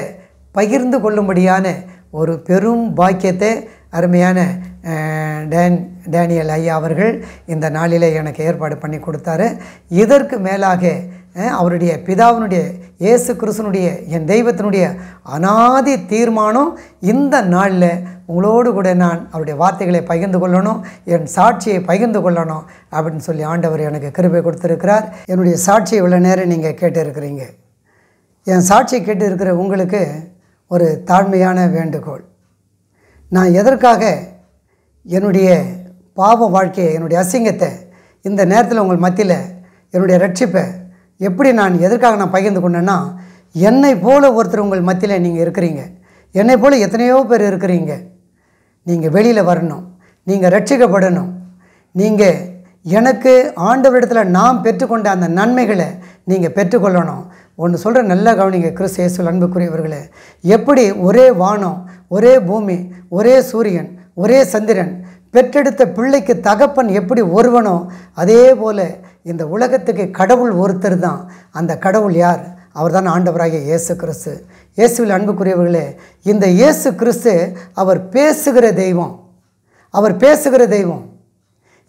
பகிர்ந்து கொள்ளும்படியான ஒரு பெரும் பாக்கியத்தை அருமையான டேனியல் ஐயா அவர்கள் இந்த நாளிலே எனக்கு ஏற்பாடு பண்ணி கொடுத்தாரு. இதற்கு மேலாக அவருடைய பிதாவினுடைய இயேசு கிறிஸ்துனுடைய என் தெய்வத்தினுடைய அநாதி தீர்மானம் இந்த நாளில் உங்களோடு கூட நான் அவருடைய வார்த்தைகளை பகிர்ந்து கொள்ளணும், என் சாட்சியை பகிர்ந்து கொள்ளணும் அப்படின்னு சொல்லி ஆண்டவர் எனக்கு கிருபை கொடுத்துருக்கிறார். என்னுடைய சாட்சியை இவ்வளோ நேரம் நீங்கள் கேட்டு இருக்கிறீங்க. என் சாட்சியை கேட்டு இருக்கிற உங்களுக்கு ஒரு தாழ்மையான வேண்டுகோள். நான் எதற்காக என்னுடைய பாவ வாழ்க்கையை, என்னுடைய அசிங்கத்தை இந்த நேரத்தில் உங்கள் மத்தியில் என்னுடைய ரட்சிப்பை எப்படி எதற்காக நான் பகிர்ந்து கொண்டேன்னா, என்னை போல ஒருத்தர் உங்கள் மத்தியில் நீங்கள் இருக்கிறீங்க. என்னை போல எத்தனையோ பேர் இருக்கிறீங்க. நீங்கள் வெளியில் வரணும், நீங்கள் ரட்சிக்கப்படணும். நீங்கள் எனக்கு ஆண்டவரிடத்தில் நாம் பெற்றுக்கொண்ட அந்த நன்மைகளை நீங்கள் பெற்றுக்கொள்ளணும். ஒன்று சொல்கிற நல்லா கவனிங்க கிறிஸ்து இயேசுவில் அன்புக்குரியவர்களே, எப்படி ஒரே வானம், ஒரே பூமி, ஒரே சூரியன், ஒரே சந்திரன், பெற்றெடுத்த பிள்ளைக்கு தகப்பன் எப்படி ஒருவனோ அதே போல் இந்த உலகத்துக்கு கடவுள் ஒருத்தர் தான். அந்த கடவுள் யார்? அவர் தான் ஆண்டவராகிய இயேசு கிறிஸ்து. இயேசுவில் அன்புக்குரியவர்களே, இந்த இயேசு கிறிஸ்து அவர் பேசுகிற தெய்வம். அவர் பேசுகிற தெய்வம்.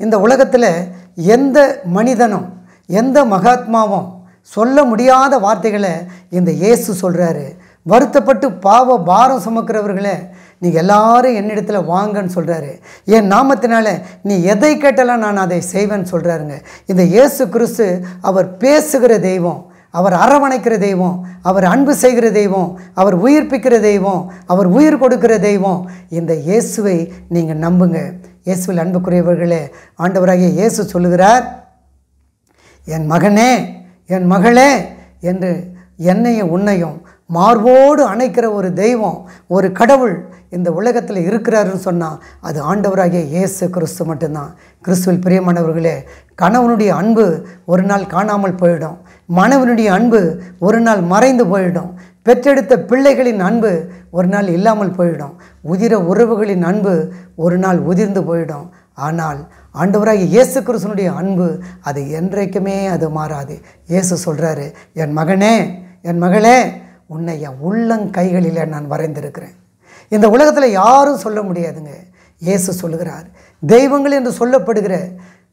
இந்த உலகத்தில் எந்த மனிதனும் எந்த மகாத்மாவும் சொல்ல முடியாத வார்த்தைகளை இந்த இயேசு சொல்கிறாரு. வருத்தப்பட்டு பாவ பாரம் சுமக்கிறவர்களே, நீங்கள் எல்லாரும் என்னிடத்தில் வாங்கன்னு சொல்கிறாரு. என் நாமத்தினால நீ எதை கேட்டாலும் நான் அதை செய்வேன்னு சொல்கிறாருங்க. இந்த இயேசு கிறிஸ்து அவர் பேசுகிற தெய்வம், அவர் அரவணைக்கிற தெய்வம், அவர் அன்பு செய்கிற தெய்வம், அவர் உயிர்ப்பிக்கிற தெய்வம், அவர் உயிர் கொடுக்கிற தெய்வம். இந்த இயேசுவை நீங்கள் நம்புங்க. இயேசுவில் அன்புக்குரியவர்களே, ஆண்டவராகிய இயேசு சொல்லுகிறார், என் மகனே, என் மகளே என்று என்னையும் உன்னையும் மார்போடு அணைக்கிற ஒரு தெய்வம், ஒரு கடவுள் இந்த உலகத்தில் இருக்கிறாருன்னு சொன்னால் அது ஆண்டவராகிய இயேசு கிறிஸ்து மட்டும்தான். கிறிஸ்துவில் பிரியமானவர்களே, கணவனுடைய அன்பு ஒரு நாள் காணாமல் போயிடும். மனைவனுடைய அன்பு ஒரு நாள் மறைந்து போயிடும். பெற்றெடுத்த பிள்ளைகளின் அன்பு ஒரு நாள் இல்லாமல் போயிடும். உதிர உறவுகளின் அன்பு ஒரு நாள் உதிர்ந்து போயிடும். ஆனால் ஆண்டவராகிய இயேசு கிறிஸ்துனுடைய அன்பு அது என்றைக்குமே அது மாறாது. இயேசு சொல்கிறாரு, என் மகனே, என் மகளே, உன்னை என் உள்ளங்கைகளில் நான் வரைந்திருக்கிறேன். இந்த உலகத்தில் யாரும் சொல்ல முடியாதுங்க. இயேசு சொல்லுகிறார், தெய்வங்கள் என்று சொல்லப்படுகிற,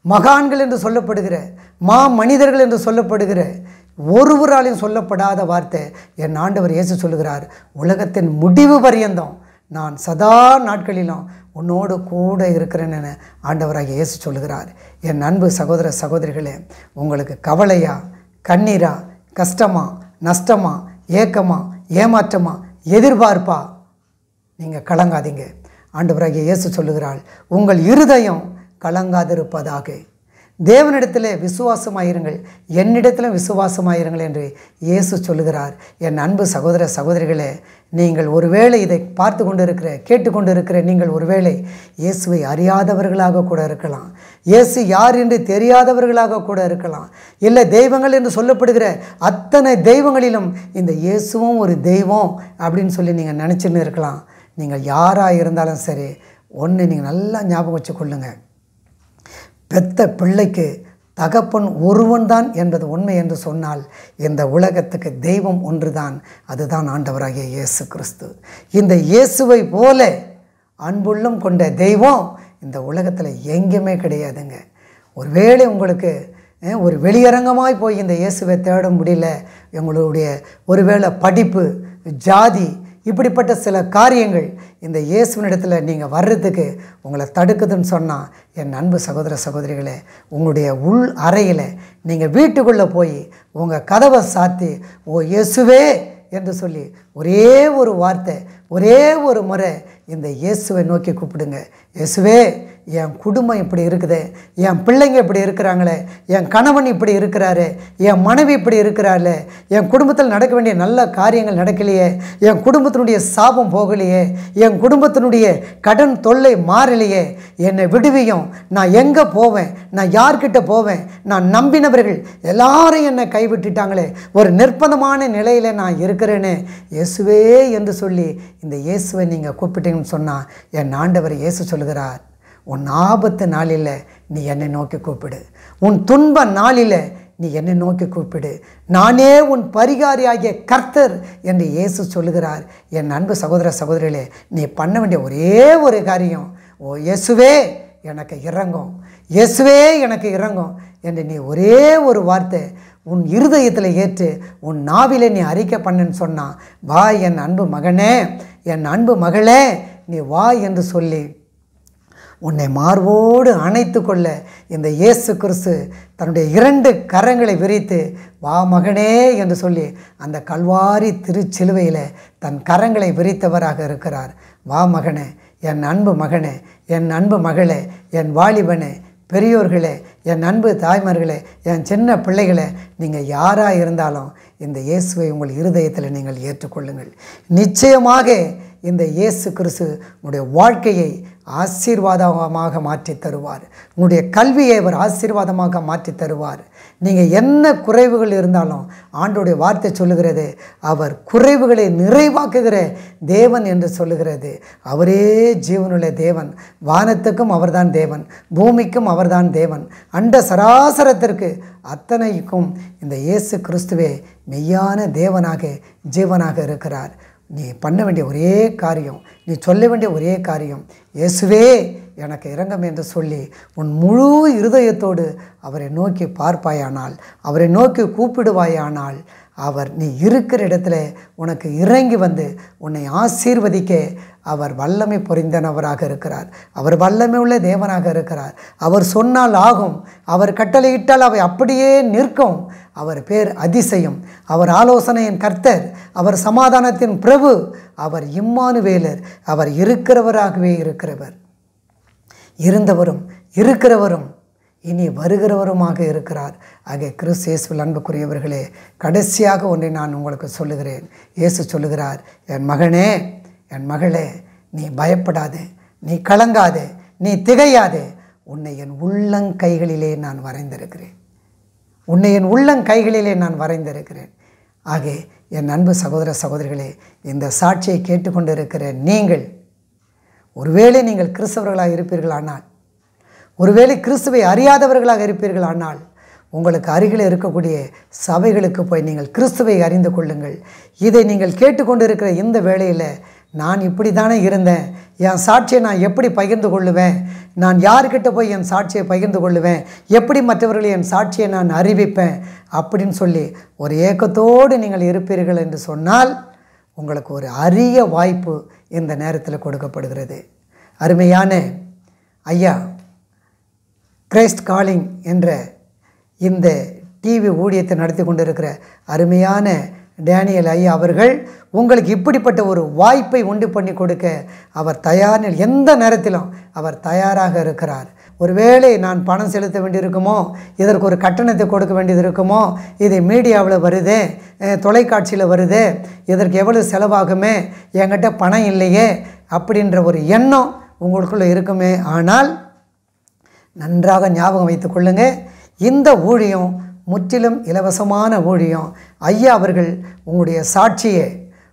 மகான்கள் என்று சொல்லப்படுகிற, மனிதர்கள் என்று சொல்லப்படுகிற ஒருவராலையும் சொல்லப்படாத வார்த்தை என் ஆண்டவர் இயேசு சொல்லுகிறார், உலகத்தின் முடிவு பரியந்தம் நான் சதா நாட்களிலும் உன்னோடு கூட இருக்கிறேன் என ஆண்டவராகிய இயேசு சொல்லுகிறார். என் அன்பு சகோதர சகோதரிகளே, உங்களுக்கு கவலையா, கண்ணீரா, கஷ்டமா, நஷ்டமா, ஏக்கமா, ஏமாற்றமா, எதிர்பார்ப்பா, நீங்கள் கலங்காதீங்க. ஆண்டவராகிய இயேசு சொல்லுகிறாள், உங்கள் இருதயம் கலங்காதிருப்பதாக. தேவனிடத்தில் விசுவாசமாயிருங்கள், என்னிடத்திலும் விசுவாசமாயிருங்கள் என்று இயேசு சொல்லுகிறார். என் அன்பு சகோதர சகோதரிகளே, நீங்கள் ஒருவேளை இதை பார்த்து கொண்டிருக்கிற, கேட்டுக்கொண்டிருக்கிற நீங்கள் ஒருவேளை இயேசுவை அறியாதவர்களாக கூட இருக்கலாம். இயேசு யார் என்று தெரியாதவர்களாக கூட இருக்கலாம். இல்லை, தெய்வங்கள் என்று சொல்லப்படுகிற அத்தனை தெய்வங்களிலும் இந்த இயேசுவும் ஒரு தெய்வம் அப்படின்னு சொல்லி நீங்கள் நினச்சின்னு இருக்கலாம். நீங்கள் யாராக இருந்தாலும் சரி, ஒன்று நீங்கள் நல்லா ஞாபகம் வச்சு கொள்ளுங்கள், பெத்த பிள்ளைக்கு தகப்பன் ஒருவன் தான் என்பது உண்மை என்று சொன்னால் இந்த உலகத்துக்கு தெய்வம் ஒன்று தான், அதுதான் ஆண்டவராகிய இயேசு கிறிஸ்து. இந்த இயேசுவை போல அன்புள்ளம் கொண்ட தெய்வம் இந்த உலகத்தில் எங்கேயுமே கிடையாதுங்க. ஒருவேளை உங்களுக்கு ஒரு வெளியரங்கமாய் போய் இந்த இயேசுவை தேட முடியல, உங்களுடைய ஒருவேளை படிப்பு, ஜாதி, இப்படிப்பட்ட சில காரியங்கள் இந்த இயேசுவினிடத்தில் நீங்கள் வர்றதுக்கு உங்களை தடுக்குதுன்னு சொன்னால், என் அன்பு சகோதர சகோதரிகளே, உங்களுடைய உள் அறையில் நீங்கள் வீட்டுக்குள்ளே போய் உங்கள் கதவை சாத்தி, ஓ இயேசுவே என்று சொல்லி ஒரே ஒரு வார்த்தை, ஒரே ஒரு முறை இந்த இயேசுவை நோக்கி கூப்பிடுங்க. இயேசுவே, என் குடும்பம் இப்படி இருக்குது, என் பிள்ளைங்க இப்படி இருக்கிறாங்களே, என் கணவன் இப்படி இருக்கிறாரு, என் மனைவி இப்படி இருக்கிறாரு, என் குடும்பத்தில் நடக்க வேண்டிய நல்ல காரியங்கள் நடக்கலையே, என் குடும்பத்தினுடைய சாபம் போகலையே, என் குடும்பத்தினுடைய கடன் தொல்லை மாறலையே, என்னை விடுவியும். நான் எங்கே போவேன், நான் யார்கிட்ட போவேன், நான் நம்பினவர்கள் எல்லாரும் என்னை கைவிட்டுட்டாங்களே, ஒரு நிர்பந்தமான நிலையில் நான் இருக்கிறேனே, இயேசுவே என்று சொல்லி இந்த இயேசுவை நீங்கள் கூப்பிட்டீங்கன்னு சொன்னால், என் ஆண்டவர் இயேசு சொல்கிறார், உன் ஆபத்து நாளில் நீ என்னை நோக்கி கூப்பிடு, உன் துன்ப நாளில் நீ என்னை நோக்கி கூப்பிடு, நானே உன் பரிகாரியாகிய கர்த்தர் என்று இயேசு சொல்லுகிறார். என் அன்பு சகோதர சகோதரிகளே, நீ பண்ண வேண்டிய ஒரே ஒரு காரியம், ஓ இயேசுவே எனக்கு இறங்கும், இயேசுவே எனக்கு இறங்கும் என்று நீ ஒரே ஒரு வார்த்தை உன் இருதயத்தில் ஏற்று உன் நாவிலே நீ அறிக்கை பண்ணுன்னு சொன்னான், வா என் அன்பு மகனே, என் அன்பு மகளே, நீ வா என்று சொல்லி உன்னை மார்போடு அணைத்து கொள்ள இந்த இயேசு கிறிஸ்து தன்னுடைய 2 கரங்களை விரித்து, வா மகனே என்று சொல்லி அந்த கல்வாரி திருச்சிலுவையில் தன் கரங்களை விரித்தவராக இருக்கிறார். வா மகனே, என் அன்பு மகனே, என் அன்பு மகளே, என் வாலிபனே, பெரியோர்களே, என் அன்பு தாய்மார்களே, என் சின்ன பிள்ளைகளே, நீங்கள் யாராக இருந்தாலும் இந்த இயேசுவை உங்கள் இருதயத்தில் நீங்கள் ஏற்றுக்கொள்ளுங்கள். நிச்சயமாக இந்த இயேசு கிறிஸ்து உங்களுடைய வாழ்க்கையை ஆசீர்வாதமாக மாற்றி தருவார். உங்களுடைய கல்வியை அவர் ஆசீர்வாதமாக மாற்றி தருவார். நீங்கள் என்ன குறைவுகள் இருந்தாலும் ஆண்டோடைய வார்த்தை சொல்லுகிறது, அவர் குறைவுகளை நிறைவாக்குகிற தேவன் என்று சொல்லுகிறது. அவரே ஜீவனுள்ள தேவன், வானத்துக்கும் அவர்தான் தேவன், பூமிக்கும் அவர்தான் தேவன், அண்ட சராசரத்திற்கு அத்தனைக்கும் இந்த இயேசு கிறிஸ்துவே மெய்யான தேவனாக ஜீவனாக இருக்கிறார். நீ பண்ண வேண்டிய ஒரே காரியம், நீ சொல்ல வேண்டிய ஒரே காரியம், இயேசுவே எனக்கு இரங்கம் என்று சொல்லி உன் முழு இருதயத்தோடு அவரை நோக்கி பார்ப்பாயானால், அவரை நோக்கி கூப்பிடுவாயானால், அவர் நீ இருக்கிற இடத்துல உனக்கு இறங்கி வந்து உன்னை ஆசீர்வதிக்க அவர் வல்லமை பொறிந்தனவராக இருக்கிறார். அவர் வல்லமை உள்ள தேவனாக இருக்கிறார். அவர் சொன்னால் ஆகும், அவர் கட்டளையிட்டால் அவை அப்படியே நிற்கும். அவர் பேர் அதிசயம், அவர் ஆலோசனையின் கர்த்தர், அவர் சமாதானத்தின் பிரபு, அவர் இம்மானுவேலர், அவர் இருக்கிறவராகவே இருக்கிறவர், இருந்தவரும் இருக்கிறவரும் இனி வருகிறவருமாக இருக்கிறார். ஆகிய கிறிஸ்து இயேசுவில் அன்புக்குரியவர்களே, கடைசியாக ஒன்றை நான் உங்களுக்கு சொல்லுகிறேன். இயேசு சொல்லுகிறார், என் மகனே, என் மகளே, நீ பயப்படாதே, நீ கலங்காதே, நீ திகையாதே, உன்னை என் உள்ளங்கைகளிலே நான் வரைந்திருக்கிறேன், உன்னை என் உள்ளங்கைகளிலே நான் வரைந்திருக்கிறேன். ஆகவே என் அன்பு சகோதர சகோதரிகளே, இந்த சாட்சியை கேட்டுக்கொண்டிருக்கிற நீங்கள், ஒருவேளை நீங்கள் கிறிஸ்தவர்களாக இருப்பீர்களானால், ஒருவேளை கிறிஸ்துவை அறியாதவர்களாக இருப்பீர்களானால், உங்களுக்கு அருகில் இருக்கக்கூடிய சபைகளுக்கு போய் நீங்கள் கிறிஸ்துவை அறிந்து கொள்ளுங்கள். இதை நீங்கள் கேட்டுக்கொண்டு இருக்கிற இந்த வேளையில், நான் இப்படி தானே இருந்தேன், என் சாட்சியை நான் எப்படி பகிர்ந்து கொள்ளுவேன், நான் யார்கிட்ட போய் என் சாட்சியை பகிர்ந்து கொள்ளுவேன், எப்படி மற்றவர்களை என் சாட்சியை நான் அறிவிப்பேன் அப்படின்னு சொல்லி ஒரு ஏக்கத்தோடு நீங்கள் இருப்பீர்கள் என்று சொன்னால், உங்களுக்கு ஒரு அரிய வாய்ப்பு இந்த நேரத்தில் கொடுக்கப்படுகிறது. அருமையான ஐயா, கிரைஸ்ட் காலிங் என்ற இந்த டிவி ஊழியத்தை நடத்தி கொண்டிருக்கிற அருமையான டேனியல் ஐயா அவர்கள் உங்களுக்கு இப்படிப்பட்ட ஒரு வாய்ப்பை உண்டு பண்ணி கொடுக்க அவர் தயார், எந்த நேரத்திலும் அவர் தயாராக இருக்கிறார். ஒருவேளை நான் பணம் செலுத்த வேண்டியிருக்குமோ, இதற்கு ஒரு கட்டணத்தை கொடுக்க வேண்டியது இருக்குமோ, இது மீடியாவில் வருது, தொலைக்காட்சியில் வருது, இதற்கு எவ்வளவு செலவாகுமே, என்கிட்ட பணம் இல்லையே அப்படின்ற ஒரு எண்ணம் உங்களுக்குள்ளே இருக்குமே. ஆனால் நன்றாக ஞாபகம் வைத்து கொள்ளுங்க, இந்த ஊழியம் முற்றிலும் இலவசமான ஊழியம். ஐயா அவர்கள் உங்களுடைய சாட்சியை,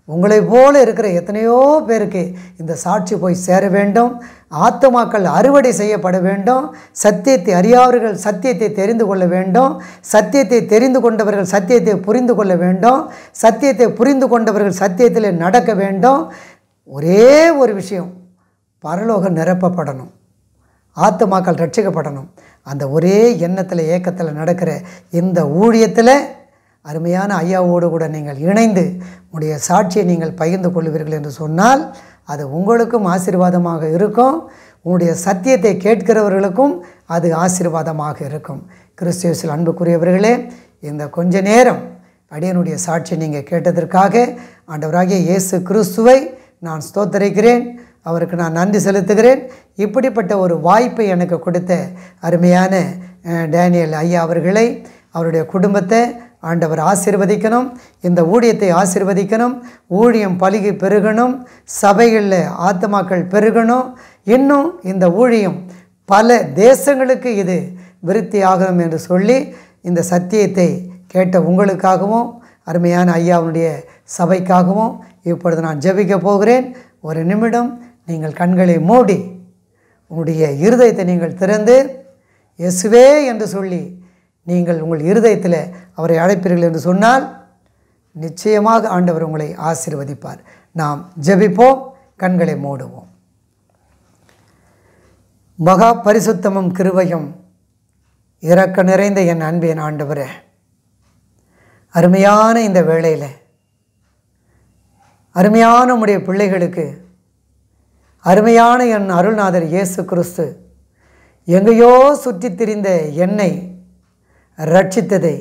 உங்களை போல இருக்கிற எத்தனையோ பேருக்கு இந்த சாட்சி போய் சேர வேண்டும், ஆத்துமாக்கள் அறுவடை செய்யப்பட வேண்டும், சத்தியத்தை அறியாதவர்கள் சத்தியத்தை தெரிந்து கொள்ள வேண்டும், சத்தியத்தை தெரிந்து கொண்டவர்கள் சத்தியத்தை புரிந்து கொள்ள வேண்டும், சத்தியத்தை புரிந்து கொண்டவர்கள் சத்தியத்தில் நடக்க வேண்டும். ஒரே ஒரு விஷயம், பரலோகம் நிரப்பப்படணும், ஆத்துமாக்கள் ரட்சிக்கப்படணும். அந்த ஒரே எண்ணத்தில் ஏக்கத்தில் நடக்கிற இந்த ஊழியத்தில் அருமையான ஐயாவோடு கூட நீங்கள் இணைந்து உங்களுடைய சாட்சியை நீங்கள் பகிர்ந்து கொள்வீர்கள் என்று சொன்னால் அது உங்களுக்கும் ஆசீர்வாதமாக இருக்கும். உங்களுடைய சத்தியத்தை கேட்கிறவர்களுக்கும் அது ஆசீர்வாதமாக இருக்கும். கிறிஸ்துவில் அன்புக்குரியவர்களே, இந்த கொஞ்ச நேரம் அடியனுடைய சாட்சியை நீங்கள் கேட்டதற்காக ஆண்டவராகிய இயேசு கிறிஸ்துவை நான் ஸ்தோத்தரிக்கிறேன். அவருக்கு நான் நன்றி செலுத்துகிறேன். இப்படிப்பட்ட ஒரு வாய்ப்பை எனக்கு கொடுத்த அருமையான டேனியல் ஐயா அவர்களை, அவருடைய குடும்பத்தை ஆண்டவர் ஆசீர்வதிக்கணும். இந்த ஊழியத்தை ஆசீர்வதிக்கணும். ஊழியம் பலுகி பெருகணும். சபைகளில் ஆத்துமாக்கள் பெருகணும். இன்னும் இந்த ஊழியம் பல தேசங்களுக்கு இது விருத்தி ஆகணும் என்று சொல்லி இந்த சத்தியத்தை கேட்ட உங்களுக்காகவும் அருமையான ஐயாவுடைய சபைக்காகவும் இப்பொழுது நான் ஜெபிக்க போகிறேன். ஒரு நிமிடம் நீங்கள் கண்களை மூடி உங்களுடைய இருதயத்தை நீங்கள் திறந்து இயேசுவே என்று சொல்லி நீங்கள் உங்கள் இருதயத்தில் அவரை அழைப்பீர்கள் என்று சொன்னால் நிச்சயமாக ஆண்டவர் உங்களை ஆசீர்வதிப்பார். நாம் ஜெபிப்போம். கண்களை மூடுவோம். மகா பரிசுத்தமும் கிருபையும் இரக்க நிறைந்த என் அன்பின் ஆண்டவரே, அருமையான இந்த வேளையில் அருமையான உம்முடைய பிள்ளைகளுக்கு அருமையான என் அருள்நாதர் இயேசு கிறிஸ்து எங்கேயோ சுற்றித் திரிந்த என்னை ரட்சித்ததை,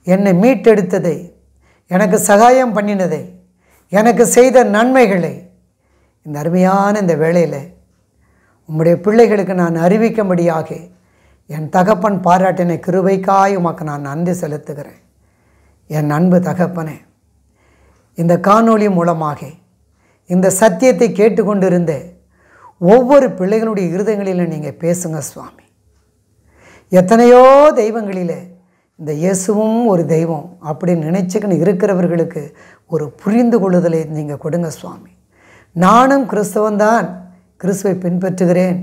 என்னை மீட்டெடுத்ததை, எனக்கு சகாயம் பண்ணினதை, எனக்கு செய்த நன்மைகளை இந்த அருமையான இந்த வேளையில் உம்முடைய பிள்ளைகளுக்கு நான் அறிவிக்கும்படியாக என் தகப்பன் பாராட்டின கிருபைக்காய் உமக்கு நான் நன்றி செலுத்துகிறேன். என் அன்பு தகப்பனே, இந்த காணொளி மூலமாக இந்த சத்தியத்தை கேட்டுக்கொண்டிருந்த ஒவ்வொரு பிள்ளைகளுடைய இருதயங்களில் நீங்கள் பேசுங்க சுவாமி. எத்தனையோ தெய்வங்களில் இந்த இயேசுவும் ஒரு தெய்வம் அப்படின்னு நினைச்சுக்கின்னு இருக்கிறவர்களுக்கு ஒரு புரிந்து கொள்ளுதலை நீங்கள் கொடுங்க சுவாமி. நானும் கிறிஸ்தவன்தான், கிறிஸ்துவை பின்பற்றுகிறேன்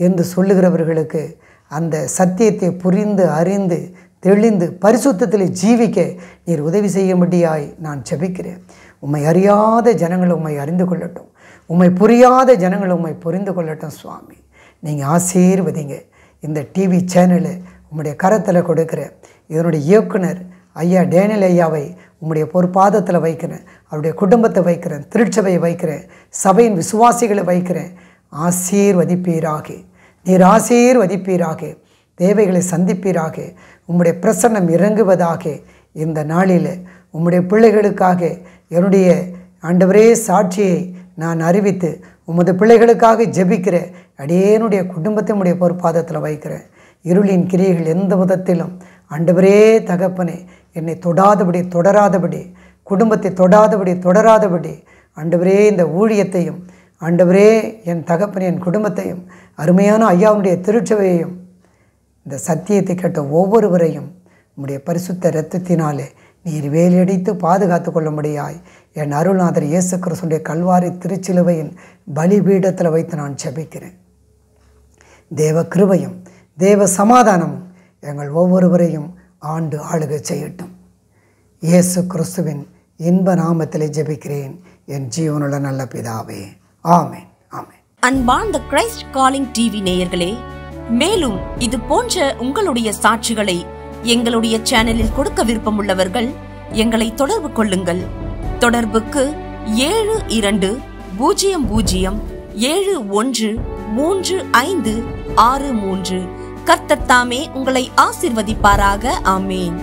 என்று சொல்லுகிறவர்களுக்கு அந்த சத்தியத்தை புரிந்து அறிந்து தெளிந்து பரிசுத்தத்தில் ஜீவிக்க நீர் உதவி செய்யும்படியாய் நான் ஜெபிக்கிறேன். உம்மை அறியாத ஜனங்கள் உம்மை அறிந்து கொள்ளட்டும். உம்மை புரியாத ஜனங்கள் உம்மை புரிந்து கொள்ளட்டும் சுவாமி. நீங்கள் ஆசீர்வதிங்க. இந்த டிவி சேனலை உம்முடைய கரத்தில் கொடுக்கிற இதனுடைய இயக்குனர் ஐயா டேனியல் ஐயாவை உம்முடைய பொறுப்பாதத்தில் வைக்கிறேன். அவருடைய குடும்பத்தை வைக்கிறேன். திருச்சபையை வைக்கிறேன். சபையின் விசுவாசிகளை வைக்கிறேன். ஆசீர்வதிப்பீராக. நீர் ஆசீர்வதிப்பீராக. தேவைகளை சந்திப்பீராக. உம்முடைய பிரசன்னம் இறங்குவதாக. இந்த நாளில் உம்முடைய பிள்ளைகளுக்காக என்னுடைய ஆண்டவரே சாட்சியை நான் அறிவித்து உமது பிள்ளைகளுக்காக ஜெபிக்கிற அடியேனுடைய குடும்பத்தை உம்முடைய பொறுப்பாதத்தில் வைக்கிறேன். இருளின் கிரியைகள் எந்த விதத்திலும் ஆண்டவரே தகப்பனே என்னை தொடாதபடி தொடராதபடி, குடும்பத்தை தொடாதபடி தொடராதபடி, ஆண்டவரே இந்த ஊழியத்தையும் ஆண்டவரே என் தகப்பனே என் குடும்பத்தையும் அருமையான ஐயாவுடைய திருச்சபையையும் இந்த சத்தியத்தை கேட்ட ஒவ்வொருவரையும் உம்முடைய பரிசுத்த இரத்தத்தினாலே நீர் வேலையடித்து பாதுகாத்து கொள்ளும்படியாய் என் அருள்நாதர் இயேசு கிறிஸ்துடைய கல்வாரி திருச்சிலுவையின் பலிபீடத்தில் வைத்து நான் ஜெபிக்கிறேன். தேவ கிருபையும் தேவ சமாதானமும் எங்கள் ஒவ்வொருவரையும் ஆண்டு ஆளுகை செய்யட்டும். இயேசு கிறிஸ்துவின் இன்ப நாமத்திலே ஜெபிக்கிறேன் என் ஜீவனுள்ள நல்ல பிதாவே. ஆமென், ஆமென். அன்பார்ந்த கிரைஸ்ட் காலிங் டிவி நேயர்களே, மேலும் இது போன்ற உங்களுடைய சாட்சிகளை எங்களுடைய சேனலில் கொடுக்க விருப்பமுள்ளவர்கள் எங்களை தொடர்பு கொள்ளுங்கள். தொடர்புக்கு 7200713563. கர்த்தர் தாமே உங்களை ஆசீர்வதிப்பாராக. ஆமேன்.